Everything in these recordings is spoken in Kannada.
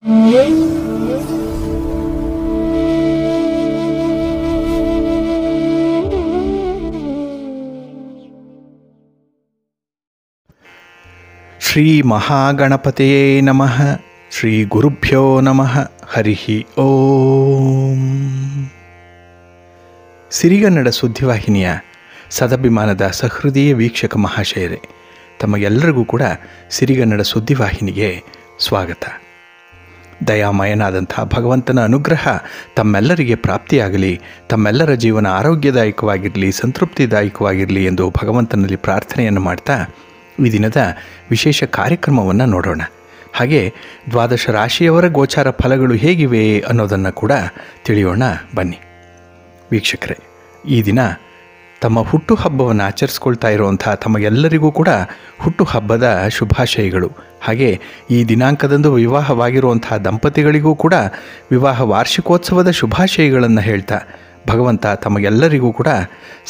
ಶ್ರೀ ಮಹಾಗಣಪತಿಯೇ ನಮಃ. ಶ್ರೀ ಗುರುಭ್ಯೋ ನಮಃ. ಹರಿ ಓಂ. ಸಿರಿಗನ್ನಡ ಸುದ್ದಿವಾಹಿನಿಯ ಸದಭಿಮಾನದ ಸಹೃದಯ ವೀಕ್ಷಕ ಮಹಾಶಯರೇ, ತಮಗೆಲ್ಲರಿಗೂ ಕೂಡ ಸಿರಿಗನ್ನಡ ಸುದ್ದಿವಾಹಿನಿಗೆ ಸ್ವಾಗತ. ದಯಾಮಯನಾದಂಥ ಭಗವಂತನ ಅನುಗ್ರಹ ತಮ್ಮೆಲ್ಲರಿಗೆ ಪ್ರಾಪ್ತಿಯಾಗಲಿ, ತಮ್ಮೆಲ್ಲರ ಜೀವನ ಆರೋಗ್ಯದಾಯಕವಾಗಿರಲಿ, ಸಂತೃಪ್ತಿದಾಯಕವಾಗಿರಲಿ ಎಂದು ಭಗವಂತನಲ್ಲಿ ಪ್ರಾರ್ಥನೆಯನ್ನು ಮಾಡ್ತಾ ಈ ದಿನದ ವಿಶೇಷ ಕಾರ್ಯಕ್ರಮವನ್ನು ನೋಡೋಣ. ಹಾಗೆ ದ್ವಾದಶ ರಾಶಿಯವರ ಗೋಚಾರ ಫಲಗಳು ಹೇಗಿವೆ ಅನ್ನೋದನ್ನು ಕೂಡ ತಿಳಿಯೋಣ ಬನ್ನಿ. ವೀಕ್ಷಕರೇ, ಈ ದಿನ ತಮ್ಮ ಹುಟ್ಟುಹಬ್ಬವನ್ನು ಆಚರಿಸ್ಕೊಳ್ತಾ ಇರುವಂಥ ತಮಗೆಲ್ಲರಿಗೂ ಕೂಡ ಹುಟ್ಟುಹಬ್ಬದ ಶುಭಾಶಯಗಳು. ಹಾಗೆ ಈ ದಿನಾಂಕದಂದು ವಿವಾಹವಾಗಿರುವಂಥ ದಂಪತಿಗಳಿಗೂ ಕೂಡ ವಿವಾಹ ವಾರ್ಷಿಕೋತ್ಸವದ ಶುಭಾಶಯಗಳನ್ನು ಹೇಳ್ತಾ ಭಗವಂತ ತಮಗೆಲ್ಲರಿಗೂ ಕೂಡ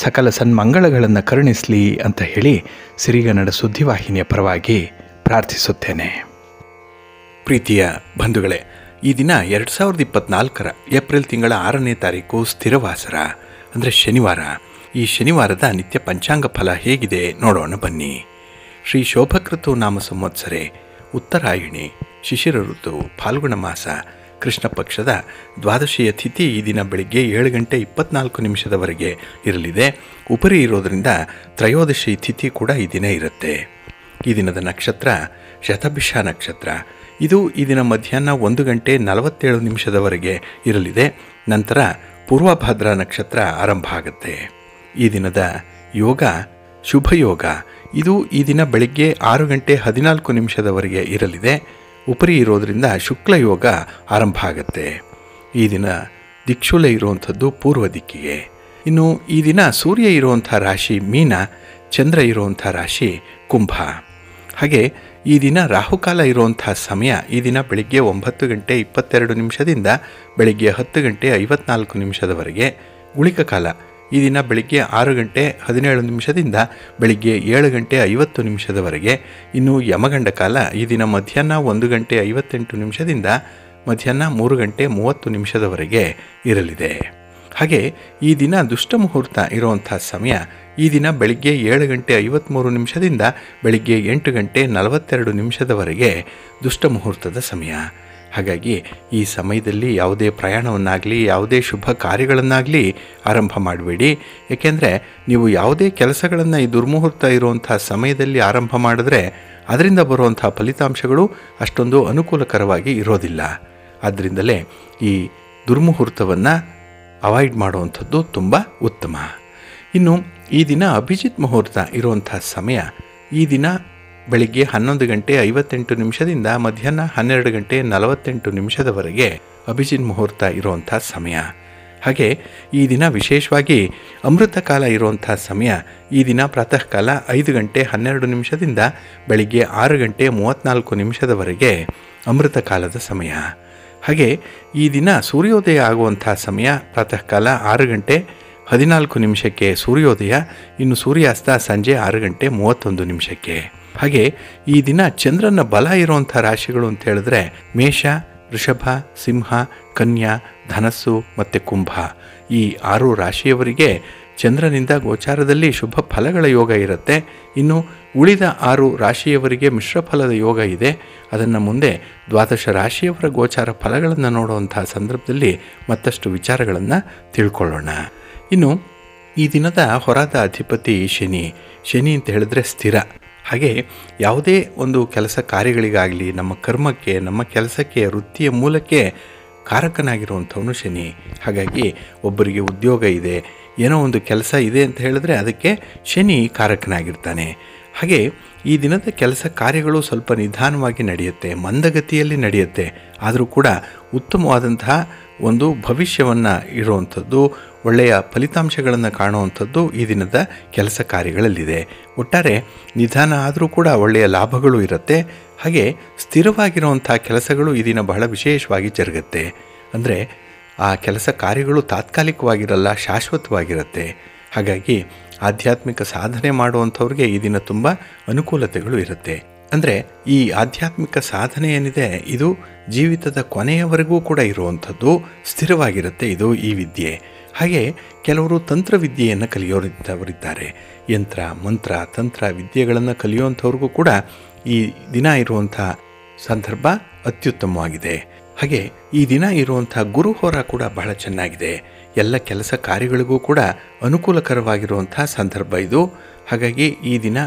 ಸಕಲ ಸನ್ಮಂಗಳಗಳನ್ನು ಕರುಣಿಸಲಿ ಅಂತ ಹೇಳಿ ಸಿರಿಗನ್ನಡ ಸುದ್ದಿವಾಹಿನಿಯ ಪರವಾಗಿ ಪ್ರಾರ್ಥಿಸುತ್ತೇನೆ. ಪ್ರೀತಿಯ ಬಂಧುಗಳೇ, ಈ ದಿನ 2024 ಏಪ್ರಿಲ್ ತಿಂಗಳ 6ನೇ ತಾರೀಕು ಸ್ಥಿರವಾಸರ ಅಂದರೆ ಶನಿವಾರ. ಈ ಶನಿವಾರದ ನಿತ್ಯ ಪಂಚಾಂಗ ಫಲ ಹೇಗಿದೆ ನೋಡೋಣ ಬನ್ನಿ. ಶ್ರೀ ಶೋಭಕೃತು ನಾಮ ಸಂವತ್ಸರೆ, ಉತ್ತರಾಯಣಿ, ಶಿಶಿರ ಋತು, ಫಾಲ್ಗುಣ ಮಾಸ, ಕೃಷ್ಣ ಪಕ್ಷದ ದ್ವಾದಶಿಯ ತಿಥಿ ಈ ದಿನ ಬೆಳಿಗ್ಗೆ 7:24 ಇರಲಿದೆ. ಉಪರಿ ಇರೋದರಿಂದ ತ್ರಯೋದಶಿ ತಿಥಿ ಕೂಡ ಈ ದಿನ ಇರುತ್ತೆ. ಈ ದಿನದ ನಕ್ಷತ್ರ ಶತಭಿಷ ನಕ್ಷತ್ರ. ಇದು ಈ ದಿನ ಮಧ್ಯಾಹ್ನ 1:47 ಇರಲಿದೆ. ನಂತರ ಪೂರ್ವಭಾದ್ರ ನಕ್ಷತ್ರ ಆರಂಭ ಆಗುತ್ತೆ. ಈ ದಿನದ ಯೋಗ ಶುಭಯೋಗ. ಇದು ಈ ದಿನ ಬೆಳಿಗ್ಗೆ 6:14 ಇರಲಿದೆ. ಉಪರಿ ಇರೋದರಿಂದ ಶುಕ್ಲಯೋಗ ಆರಂಭ ಆಗುತ್ತೆ. ಈ ದಿನ ದಿಕ್ಷುಲೆ ಇರುವಂಥದ್ದು ಪೂರ್ವ ದಿಕ್ಕಿಗೆ. ಇನ್ನು ಈ ದಿನ ಸೂರ್ಯ ಇರುವಂಥ ರಾಶಿ ಮೀನ, ಚಂದ್ರ ಇರುವಂಥ ರಾಶಿ ಕುಂಭ. ಹಾಗೆ ಈ ದಿನ ರಾಹುಕಾಲ ಇರುವಂಥ ಸಮಯ ಈ ದಿನ ಬೆಳಿಗ್ಗೆ 9:22 ಬೆಳಿಗ್ಗೆ 10:54 ಗುಳಿಕ ಕಾಲ ಈ ದಿನ ಬೆಳಿಗ್ಗೆ 6:17 ಬೆಳಿಗ್ಗೆ 7:50 ಇನ್ನು ಯಮಗಂಡ ಕಾಲ ಈ ದಿನ ಮಧ್ಯಾಹ್ನ 1:58 ಮಧ್ಯಾಹ್ನ 3:30 ಇರಲಿದೆ. ಹಾಗೆ ಈ ದಿನ ದುಷ್ಟ ಮುಹೂರ್ತ ಇರುವಂಥ ಸಮಯ ಈ ದಿನ ಬೆಳಿಗ್ಗೆ 7:53 ಬೆಳಿಗ್ಗೆ 8:42 ದುಷ್ಟ ಮುಹೂರ್ತದ ಸಮಯ. ಹಾಗಾಗಿ ಈ ಸಮಯದಲ್ಲಿ ಯಾವುದೇ ಪ್ರಯಾಣವನ್ನಾಗಲಿ ಯಾವುದೇ ಶುಭ ಕಾರ್ಯಗಳನ್ನಾಗಲಿ ಆರಂಭ ಮಾಡಬೇಡಿ. ಏಕೆಂದರೆ ನೀವು ಯಾವುದೇ ಕೆಲಸಗಳನ್ನು ಈ ದುರ್ಮುಹೂರ್ತ ಇರುವಂಥ ಸಮಯದಲ್ಲಿ ಆರಂಭ ಮಾಡಿದ್ರೆ ಅದರಿಂದ ಬರುವಂಥ ಫಲಿತಾಂಶಗಳು ಅಷ್ಟೊಂದು ಅನುಕೂಲಕರವಾಗಿ ಇರೋದಿಲ್ಲ. ಆದ್ದರಿಂದಲೇ ಈ ದುರ್ಮುಹೂರ್ತವನ್ನು ಅವಾಯ್ಡ್ ಮಾಡುವಂಥದ್ದು ತುಂಬ ಉತ್ತಮ. ಇನ್ನು ಈ ದಿನ ಅಭಿಜಿತ್ ಮುಹೂರ್ತ ಇರುವಂಥ ಸಮಯ ಈ ದಿನ ಬೆಳಿಗ್ಗೆ 11:58 ಮಧ್ಯಾಹ್ನ 12:48 ಅಭಿಜಿತ್ ಮುಹೂರ್ತ ಇರುವಂಥ ಸಮಯ. ಹಾಗೆ ಈ ದಿನ ವಿಶೇಷವಾಗಿ ಅಮೃತ ಕಾಲ ಇರುವಂಥ ಸಮಯ ಈ ದಿನ ಪ್ರಾತಃ ಕಾಲ 5:12 ಬೆಳಿಗ್ಗೆ 6:34 ಅಮೃತ ಕಾಲದ ಸಮಯ. ಹಾಗೆ ಈ ದಿನ ಸೂರ್ಯೋದಯ ಆಗುವಂಥ ಸಮಯ ಪ್ರಾತಃ ಕಾಲ 6:14 ಸೂರ್ಯೋದಯ, ಇನ್ನು ಸೂರ್ಯಾಸ್ತ ಸಂಜೆ 6:31. ಹಾಗೆ ಈ ದಿನ ಚಂದ್ರನ ಬಲ ಇರುವಂಥ ರಾಶಿಗಳು ಅಂತ ಹೇಳಿದ್ರೆ ಮೇಷ, ವೃಷಭ, ಸಿಂಹ, ಕನ್ಯಾ, ಧನಸ್ಸು ಮತ್ತು ಕುಂಭ. ಈ 6 ರಾಶಿಯವರಿಗೆ ಚಂದ್ರನಿಂದ ಗೋಚಾರದಲ್ಲಿ ಶುಭ ಫಲಗಳ ಯೋಗ ಇರುತ್ತೆ. ಇನ್ನು ಉಳಿದ 6 ರಾಶಿಯವರಿಗೆ ಮಿಶ್ರ ಫಲದ ಯೋಗ ಇದೆ. ಅದನ್ನು ಮುಂದೆ ದ್ವಾದಶ ರಾಶಿಯವರ ಗೋಚಾರ ಫಲಗಳನ್ನು ನೋಡುವಂಥ ಸಂದರ್ಭದಲ್ಲಿ ಮತ್ತಷ್ಟು ವಿಚಾರಗಳನ್ನು ತಿಳ್ಕೊಳ್ಳೋಣ. ಇನ್ನು ಈ ದಿನದ ಹೊರದ ಅಧಿಪತಿ ಶನಿ. ಶನಿ ಅಂತ ಹೇಳಿದ್ರೆ ಸ್ಥಿರ. ಹಾಗೆ ಯಾವುದೇ ಒಂದು ಕೆಲಸ ಕಾರ್ಯಗಳಿಗಾಗಲಿ ನಮ್ಮ ಕರ್ಮಕ್ಕೆ, ನಮ್ಮ ಕೆಲಸಕ್ಕೆ, ವೃತ್ತಿಯ ಮೂಲಕ್ಕೆ ಕಾರಕನಾಗಿರುವಂಥವನು ಶನಿ. ಹಾಗಾಗಿ ಒಬ್ಬರಿಗೆ ಉದ್ಯೋಗ ಇದೆ, ಏನೋ ಒಂದು ಕೆಲಸ ಇದೆ ಅಂತ ಹೇಳಿದ್ರೆ ಅದಕ್ಕೆ ಶನಿ ಕಾರಕನಾಗಿರ್ತಾನೆ. ಹಾಗೆ ಈ ದಿನದ ಕೆಲಸ ಕಾರ್ಯಗಳು ಸ್ವಲ್ಪ ನಿಧಾನವಾಗಿ ನಡೆಯುತ್ತೆ, ಮಂದಗತಿಯಲ್ಲಿ ನಡೆಯುತ್ತೆ. ಆದರೂ ಕೂಡ ಉತ್ತಮವಾದಂತಹ ಒಂದು ಭವಿಷ್ಯವನ್ನು ಇರುವಂಥದ್ದು, ಒಳ್ಳೆಯ ಫಲಿತಾಂಶಗಳನ್ನು ಕಾಣುವಂಥದ್ದು ಈ ದಿನದ ಕೆಲಸ ಕಾರ್ಯಗಳಲ್ಲಿದೆ. ಒಟ್ಟಾರೆ ನಿಧಾನ ಆದರೂ ಕೂಡ ಒಳ್ಳೆಯ ಲಾಭಗಳು ಇರುತ್ತೆ. ಹಾಗೆ ಸ್ಥಿರವಾಗಿರುವಂಥ ಕೆಲಸಗಳು ಈ ದಿನ ಬಹಳ ವಿಶೇಷವಾಗಿ ಜರುಗುತ್ತೆ. ಅಂದರೆ ಆ ಕೆಲಸ ಕಾರ್ಯಗಳು ತಾತ್ಕಾಲಿಕವಾಗಿರಲ್ಲ, ಶಾಶ್ವತವಾಗಿರುತ್ತೆ. ಹಾಗಾಗಿ ಆಧ್ಯಾತ್ಮಿಕ ಸಾಧನೆ ಮಾಡುವಂಥವ್ರಿಗೆ ಈ ದಿನ ತುಂಬ ಅನುಕೂಲತೆಗಳು ಇರುತ್ತೆ. ಅಂದರೆ ಈ ಆಧ್ಯಾತ್ಮಿಕ ಸಾಧನೆ ಏನಿದೆ ಇದು ಜೀವಿತದ ಕೊನೆಯವರೆಗೂ ಕೂಡ ಇರುವಂಥದ್ದು, ಸ್ಥಿರವಾಗಿರುತ್ತೆ ಇದು ಈ ವಿದ್ಯೆ. ಹಾಗೆ ಕೆಲವರು ತಂತ್ರವಿದ್ಯೆಯನ್ನು ಕಲಿಯೋರಿದ್ದವರಿದ್ದಾರೆ. ಯಂತ್ರ ಮಂತ್ರ ತಂತ್ರ ವಿದ್ಯೆಗಳನ್ನು ಕಲಿಯುವಂಥವ್ರಿಗೂ ಕೂಡ ಈ ದಿನ ಇರುವಂಥ ಸಂದರ್ಭ ಅತ್ಯುತ್ತಮವಾಗಿದೆ. ಹಾಗೆ ಈ ದಿನ ಇರುವಂಥ ಗುರುಹೋರ ಕೂಡ ಬಹಳ ಚೆನ್ನಾಗಿದೆ. ಎಲ್ಲ ಕೆಲಸ ಕಾರ್ಯಗಳಿಗೂ ಕೂಡ ಅನುಕೂಲಕರವಾಗಿರುವಂಥ ಸಂದರ್ಭ ಇದು. ಹಾಗಾಗಿ ಈ ದಿನ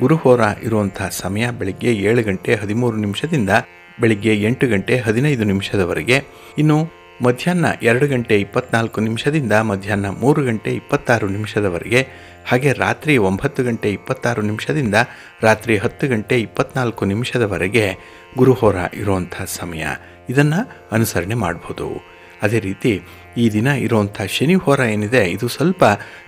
ಗುರುಹೋರ ಇರುವಂಥ ಸಮಯ ಬೆಳಿಗ್ಗೆ 7 ಗಂಟೆ 13 ನಿಮಿಷದಿಂದ ಬೆಳಿಗ್ಗೆ 8 ಗಂಟೆ 15 ನಿಮಿಷದವರೆಗೆ. ಇನ್ನು ಮಧ್ಯಾಹ್ನ 2 ಗಂಟೆ 24 ನಿಮಿಷದಿಂದ ಮಧ್ಯಾಹ್ನ 3 ಗಂಟೆ 26 ನಿಮಿಷದವರೆಗೆ. ಹಾಗೆ ರಾತ್ರಿ 9 ಗಂಟೆ 26 ನಿಮಿಷದಿಂದ ರಾತ್ರಿ 10 ಗಂಟೆ 24 ನಿಮಿಷದವರೆಗೆ ಗುರುಹೋರ ಇರುವಂಥ ಸಮಯ. ಇದನ್ನು ಅನುಸರಣೆ ಮಾಡ್ಬೋದು. ಅದೇ ರೀತಿ ಈ ದಿನ ಇರುವಂಥ ಶನಿ ಹೋರ ಏನಿದೆ ಇದು ಸ್ವಲ್ಪ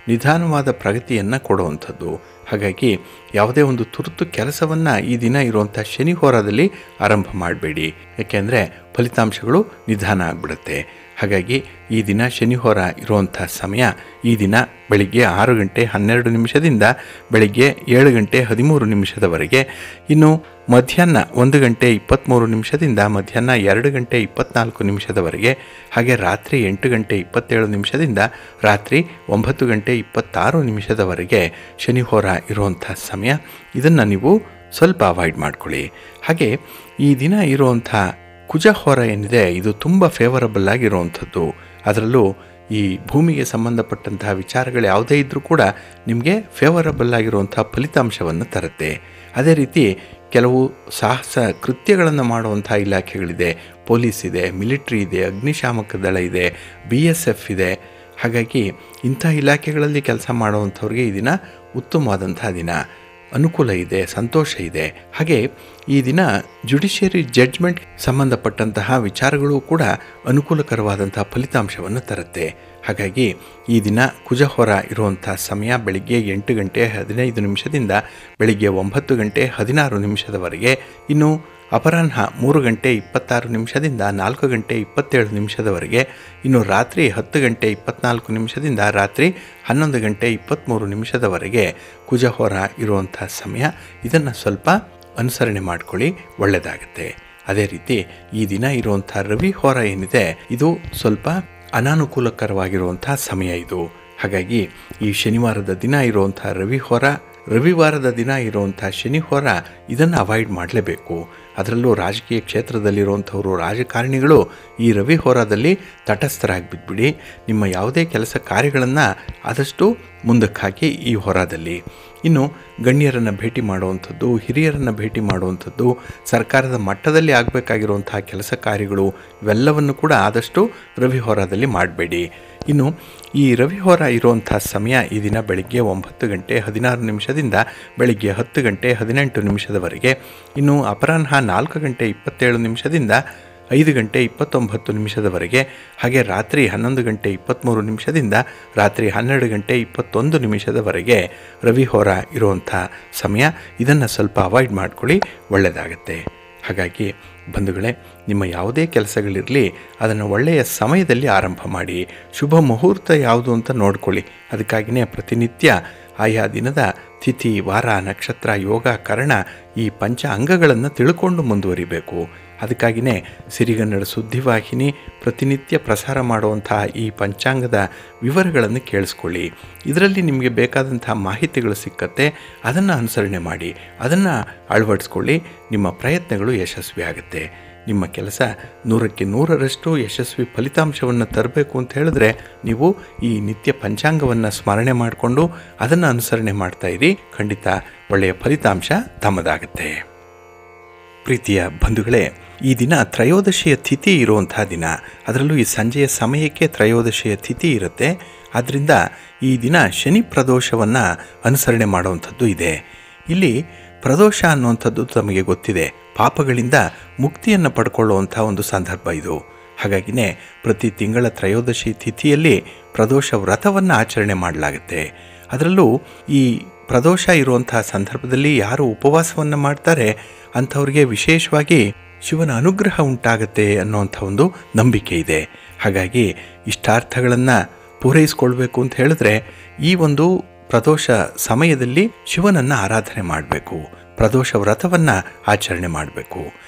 ನಿಧಾನವಾದ ಪ್ರಗತಿಯನ್ನು ಕೊಡುವಂಥದ್ದು. ಹಾಗಾಗಿ ಯಾವುದೇ ಒಂದು ತುರ್ತು ಕೆಲಸವನ್ನು ಈ ದಿನ ಇರುವಂಥ ಶನಿ ಹೋರಾದಲ್ಲಿ ಆರಂಭ ಮಾಡಬೇಡಿ, ಯಾಕೆಂದರೆ ಫಲಿತಾಂಶಗಳು ನಿಧಾನ ಆಗಿಬಿಡುತ್ತೆ. ಹಾಗಾಗಿ ಈ ದಿನ ಶನಿ ಹೋರ ಇರುವಂಥ ಸಮಯ ಈ ದಿನ ಬೆಳಿಗ್ಗೆ 6 ಗಂಟೆ 12 ನಿಮಿಷದಿಂದ ಬೆಳಿಗ್ಗೆ 7 ಗಂಟೆ 13 ನಿಮಿಷದವರೆಗೆ. ಇನ್ನು ಮಧ್ಯಾಹ್ನ 1 ಗಂಟೆ 23 ನಿಮಿಷದಿಂದ ಮಧ್ಯಾಹ್ನ 2 ಗಂಟೆ 24 ನಿಮಿಷದವರೆಗೆ. ಹಾಗೆ ರಾತ್ರಿ 8 ಗಂಟೆ 27 ನಿಮಿಷದಿಂದ ರಾತ್ರಿ 9 ಗಂಟೆ 26 ನಿಮಿಷದವರೆಗೆ ಶನಿ ಹೋರ ಇರುವಂಥ ಸಮಯ. ಇದನ್ನು ನೀವು ಸ್ವಲ್ಪ ಅವಾಯ್ಡ್ ಮಾಡ್ಕೊಳ್ಳಿ. ಹಾಗೆ ಈ ದಿನ ಇರುವಂಥ ಕುಜ ಹೋರ ಏನಿದೆ ಇದು ತುಂಬ ಫೇವರಬಲ್ ಆಗಿರುವಂಥದ್ದು. ಅದರಲ್ಲೂ ಈ ಭೂಮಿಗೆ ಸಂಬಂಧಪಟ್ಟಂತಹ ವಿಚಾರಗಳು ಯಾವುದೇ ಇದ್ದರೂ ಕೂಡ ನಿಮಗೆ ಫೇವರಬಲ್ ಆಗಿರುವಂಥ ಫಲಿತಾಂಶವನ್ನು ತರುತ್ತೆ. ಅದೇ ರೀತಿ ಕೆಲವು ಸಾಹಸ ಕೃತ್ಯಗಳನ್ನು ಮಾಡುವಂಥ ಇಲಾಖೆಗಳಿದೆ, ಪೊಲೀಸ್ ಇದೆ, ಮಿಲಿಟ್ರಿ ಇದೆ, ಅಗ್ನಿಶಾಮಕ ದಳ ಇದೆ, BSF ಇದೆ. ಹಾಗಾಗಿ ಇಂಥ ಇಲಾಖೆಗಳಲ್ಲಿ ಕೆಲಸ ಮಾಡುವಂಥವ್ರಿಗೆ ಈ ದಿನ ಉತ್ತಮವಾದಂಥ ದಿನ, ಅನುಕೂಲ ಇದೆ, ಸಂತೋಷ ಇದೆ. ಹಾಗೆ ಈ ದಿನ ಜುಡಿಷಿಯರಿ ಜಡ್ಜ್ಮೆಂಟ್ ಸಂಬಂಧಪಟ್ಟಂತಹ ವಿಚಾರಗಳು ಕೂಡ ಅನುಕೂಲಕರವಾದಂಥ ಫಲಿತಾಂಶವನ್ನು ತರುತ್ತೆ. ಹಾಗಾಗಿ ಈ ದಿನ ಕುಜಹೋರ ಇರುವಂಥ ಸಮಯ ಬೆಳಿಗ್ಗೆ 8 ಗಂಟೆ 15 ನಿಮಿಷದಿಂದ ಬೆಳಿಗ್ಗೆ 9 ಗಂಟೆ 16 ನಿಮಿಷದವರೆಗೆ. ಇನ್ನು ಅಪರಾಹ್ನ 3 ಗಂಟೆ 26 ನಿಮಿಷದಿಂದ 4 ಗಂಟೆ 27 ನಿಮಿಷದವರೆಗೆ. ಇನ್ನು ರಾತ್ರಿ 10 ಗಂಟೆ 24 ನಿಮಿಷದಿಂದ ರಾತ್ರಿ 11 ಗಂಟೆ 23 ನಿಮಿಷದವರೆಗೆ ಕುಜಹೋರ ಇರುವಂಥ ಸಮಯ. ಇದನ್ನು ಸ್ವಲ್ಪ ಅನುಸರಣೆ ಮಾಡ್ಕೊಳ್ಳಿ, ಒಳ್ಳೆಯದಾಗುತ್ತೆ. ಅದೇ ರೀತಿ ಈ ದಿನ ಇರುವಂಥ ರವಿ ಹೋರ ಏನಿದೆ ಇದು ಸ್ವಲ್ಪ ಅನಾನುಕೂಲಕರವಾಗಿರುವಂಥ ಸಮಯ ಇದು. ಹಾಗಾಗಿ ಈ ಶನಿವಾರದ ದಿನ ಇರುವಂಥ ರವಿ ಹೋರ, ರವಿವಾರದ ದಿನ ಇರುವಂಥ ಶನಿ ಹೋರ ಇದನ್ನು ಅವಾಯ್ಡ್ ಮಾಡಲೇಬೇಕು. ಅದರಲ್ಲೂ ರಾಜಕೀಯ ಕ್ಷೇತ್ರದಲ್ಲಿರುವಂಥವರು ರಾಜಕಾರಣಿಗಳು ಈ ರವಿ ಹೋರಾದಲ್ಲಿ ತಟಸ್ಥರಾಗಿ ಬಿದ್ದುಬಿಡಿ. ನಿಮ್ಮ ಯಾವುದೇ ಕೆಲಸ ಕಾರ್ಯಗಳನ್ನು ಆದಷ್ಟು ಮುಂದಕ್ಕೆ ಹಾಕಿ ಈ ಹೋರಾದಲ್ಲಿ. ಇನ್ನು ಗಣ್ಯರನ್ನು ಭೇಟಿ ಮಾಡುವಂಥದ್ದು, ಹಿರಿಯರನ್ನು ಭೇಟಿ ಮಾಡುವಂಥದ್ದು, ಸರ್ಕಾರದ ಮಟ್ಟದಲ್ಲಿ ಆಗಬೇಕಾಗಿರುವಂಥ ಕೆಲಸ ಕಾರ್ಯಗಳು ಇವೆಲ್ಲವನ್ನು ಕೂಡ ಆದಷ್ಟು ರವಿ ಹೋರಾದಲ್ಲಿ ಮಾಡಬೇಡಿ. ಇನ್ನು ಈ ರವಿ ಹೋರ ಇರುವಂಥ ಸಮಯ ಈ ದಿನ ಬೆಳಿಗ್ಗೆ 9 ಗಂಟೆ 16 ನಿಮಿಷದಿಂದ ಬೆಳಿಗ್ಗೆ 10 ಗಂಟೆ 18 ನಿಮಿಷದವರೆಗೆ. ಇನ್ನು ಅಪರಾಹ್ನ 4 ಗಂಟೆ 27 ನಿಮಿಷದಿಂದ 5 ಗಂಟೆ 29 ನಿಮಿಷದವರೆಗೆ. ಹಾಗೆ ರಾತ್ರಿ 11 ಗಂಟೆ 23 ನಿಮಿಷದಿಂದ ರಾತ್ರಿ 12 ಗಂಟೆ 21 ನಿಮಿಷದವರೆಗೆ ರವಿ ಹೋರ ಇರುವಂಥ ಸಮಯ. ಇದನ್ನು ಸ್ವಲ್ಪ ಅವಾಯ್ಡ್ ಮಾಡ್ಕೊಳ್ಳಿ, ಒಳ್ಳೆಯದಾಗತ್ತೆ. ಹಾಗಾಗಿ ಬಂಧುಗಳೇ, ನಿಮ್ಮ ಯಾವುದೇ ಕೆಲಸಗಳಿರಲಿ ಅದನ್ನು ಒಳ್ಳೆಯ ಸಮಯದಲ್ಲಿ ಆರಂಭ ಮಾಡಿ. ಶುಭ ಮುಹೂರ್ತ ಯಾವುದು ಅಂತ ನೋಡ್ಕೊಳ್ಳಿ. ಅದಕ್ಕಾಗಿಯೇ ಪ್ರತಿನಿತ್ಯ ಆಯಾ ದಿನದ ತಿಥಿ, ವಾರ, ನಕ್ಷತ್ರ, ಯೋಗ, ಕರ್ಣ ಈ ಪಂಚ ಅಂಗಗಳನ್ನು ತಿಳ್ಕೊಂಡು ಮುಂದುವರಿಬೇಕು. ಅದಕ್ಕಾಗಿಯೇ ಸಿರಿಗನ್ನಡ ಸುದ್ದಿವಾಹಿನಿ ಪ್ರತಿನಿತ್ಯ ಪ್ರಸಾರ ಮಾಡುವಂತಹ ಈ ಪಂಚಾಂಗದ ವಿವರಗಳನ್ನು ಕೇಳಿಸ್ಕೊಳ್ಳಿ. ಇದರಲ್ಲಿ ನಿಮಗೆ ಬೇಕಾದಂಥ ಮಾಹಿತಿಗಳು ಸಿಕ್ಕತ್ತೆ. ಅದನ್ನು ಅನುಸರಣೆ ಮಾಡಿ, ಅದನ್ನು ಅಳವಡಿಸ್ಕೊಳ್ಳಿ. ನಿಮ್ಮ ಪ್ರಯತ್ನಗಳು ಯಶಸ್ವಿ ಆಗುತ್ತೆ. ನಿಮ್ಮ ಕೆಲಸ 100ಕ್ಕೆ 100ರಷ್ಟು ಯಶಸ್ವಿ ಫಲಿತಾಂಶವನ್ನು ತರಬೇಕು ಅಂತ ಹೇಳಿದ್ರೆ ನೀವು ಈ ನಿತ್ಯ ಪಂಚಾಂಗವನ್ನು ಸ್ಮರಣೆ ಮಾಡಿಕೊಂಡು ಅದನ್ನು ಅನುಸರಣೆ ಮಾಡ್ತಾಯಿರಿ. ಖಂಡಿತ ಒಳ್ಳೆಯ ಫಲಿತಾಂಶ ತಮ್ಮದಾಗುತ್ತೆ. ಪ್ರೀತಿಯ ಬಂಧುಗಳೇ, ಈ ದಿನ ತ್ರಯೋದಶಿಯ ತಿಥಿ ಇರುವಂಥ ದಿನ. ಅದರಲ್ಲೂ ಈ ಸಂಜೆಯ ಸಮಯಕ್ಕೆ ತ್ರಯೋದಶಿಯ ತಿಥಿ ಇರುತ್ತೆ. ಆದ್ದರಿಂದ ಈ ದಿನ ಶನಿ ಪ್ರದೋಷವನ್ನು ಅನುಸರಣೆ ಮಾಡುವಂಥದ್ದು ಇದೆ. ಇಲ್ಲಿ ಪ್ರದೋಷ ಅನ್ನುವಂಥದ್ದು ತಮಗೆ ಗೊತ್ತಿದೆ, ಪಾಪಗಳಿಂದ ಮುಕ್ತಿಯನ್ನು ಪಡ್ಕೊಳ್ಳುವಂಥ ಒಂದು ಸಂದರ್ಭ ಇದು. ಹಾಗಾಗಿನೇ ಪ್ರತಿ ತಿಂಗಳ ತ್ರಯೋದಶಿ ತಿಥಿಯಲ್ಲಿ ಪ್ರದೋಷ ವ್ರತವನ್ನು ಆಚರಣೆ ಮಾಡಲಾಗುತ್ತೆ. ಅದರಲ್ಲೂ ಈ ಪ್ರದೋಷ ಇರುವಂಥ ಸಂದರ್ಭದಲ್ಲಿ ಯಾರು ಉಪವಾಸವನ್ನು ಮಾಡ್ತಾರೆ ಅಂಥವ್ರಿಗೆ ವಿಶೇಷವಾಗಿ ಶಿವನ ಅನುಗ್ರಹ ಉಂಟಾಗತ್ತೆ ಅನ್ನೋಂಥ ಒಂದು ನಂಬಿಕೆ ಇದೆ. ಹಾಗಾಗಿ ಇಷ್ಟಾರ್ಥಗಳನ್ನು ಪೂರೈಸ್ಕೊಳ್ಬೇಕು ಅಂತ ಹೇಳಿದ್ರೆ ಈ ಒಂದು ಪ್ರದೋಷ ಸಮಯದಲ್ಲಿ ಶಿವನನ್ನು ಆರಾಧನೆ ಮಾಡಬೇಕು. ಪ್ರದೋಷ ವ್ರತವನ್ನು ಆಚರಣೆ ಮಾಡಬೇಕು.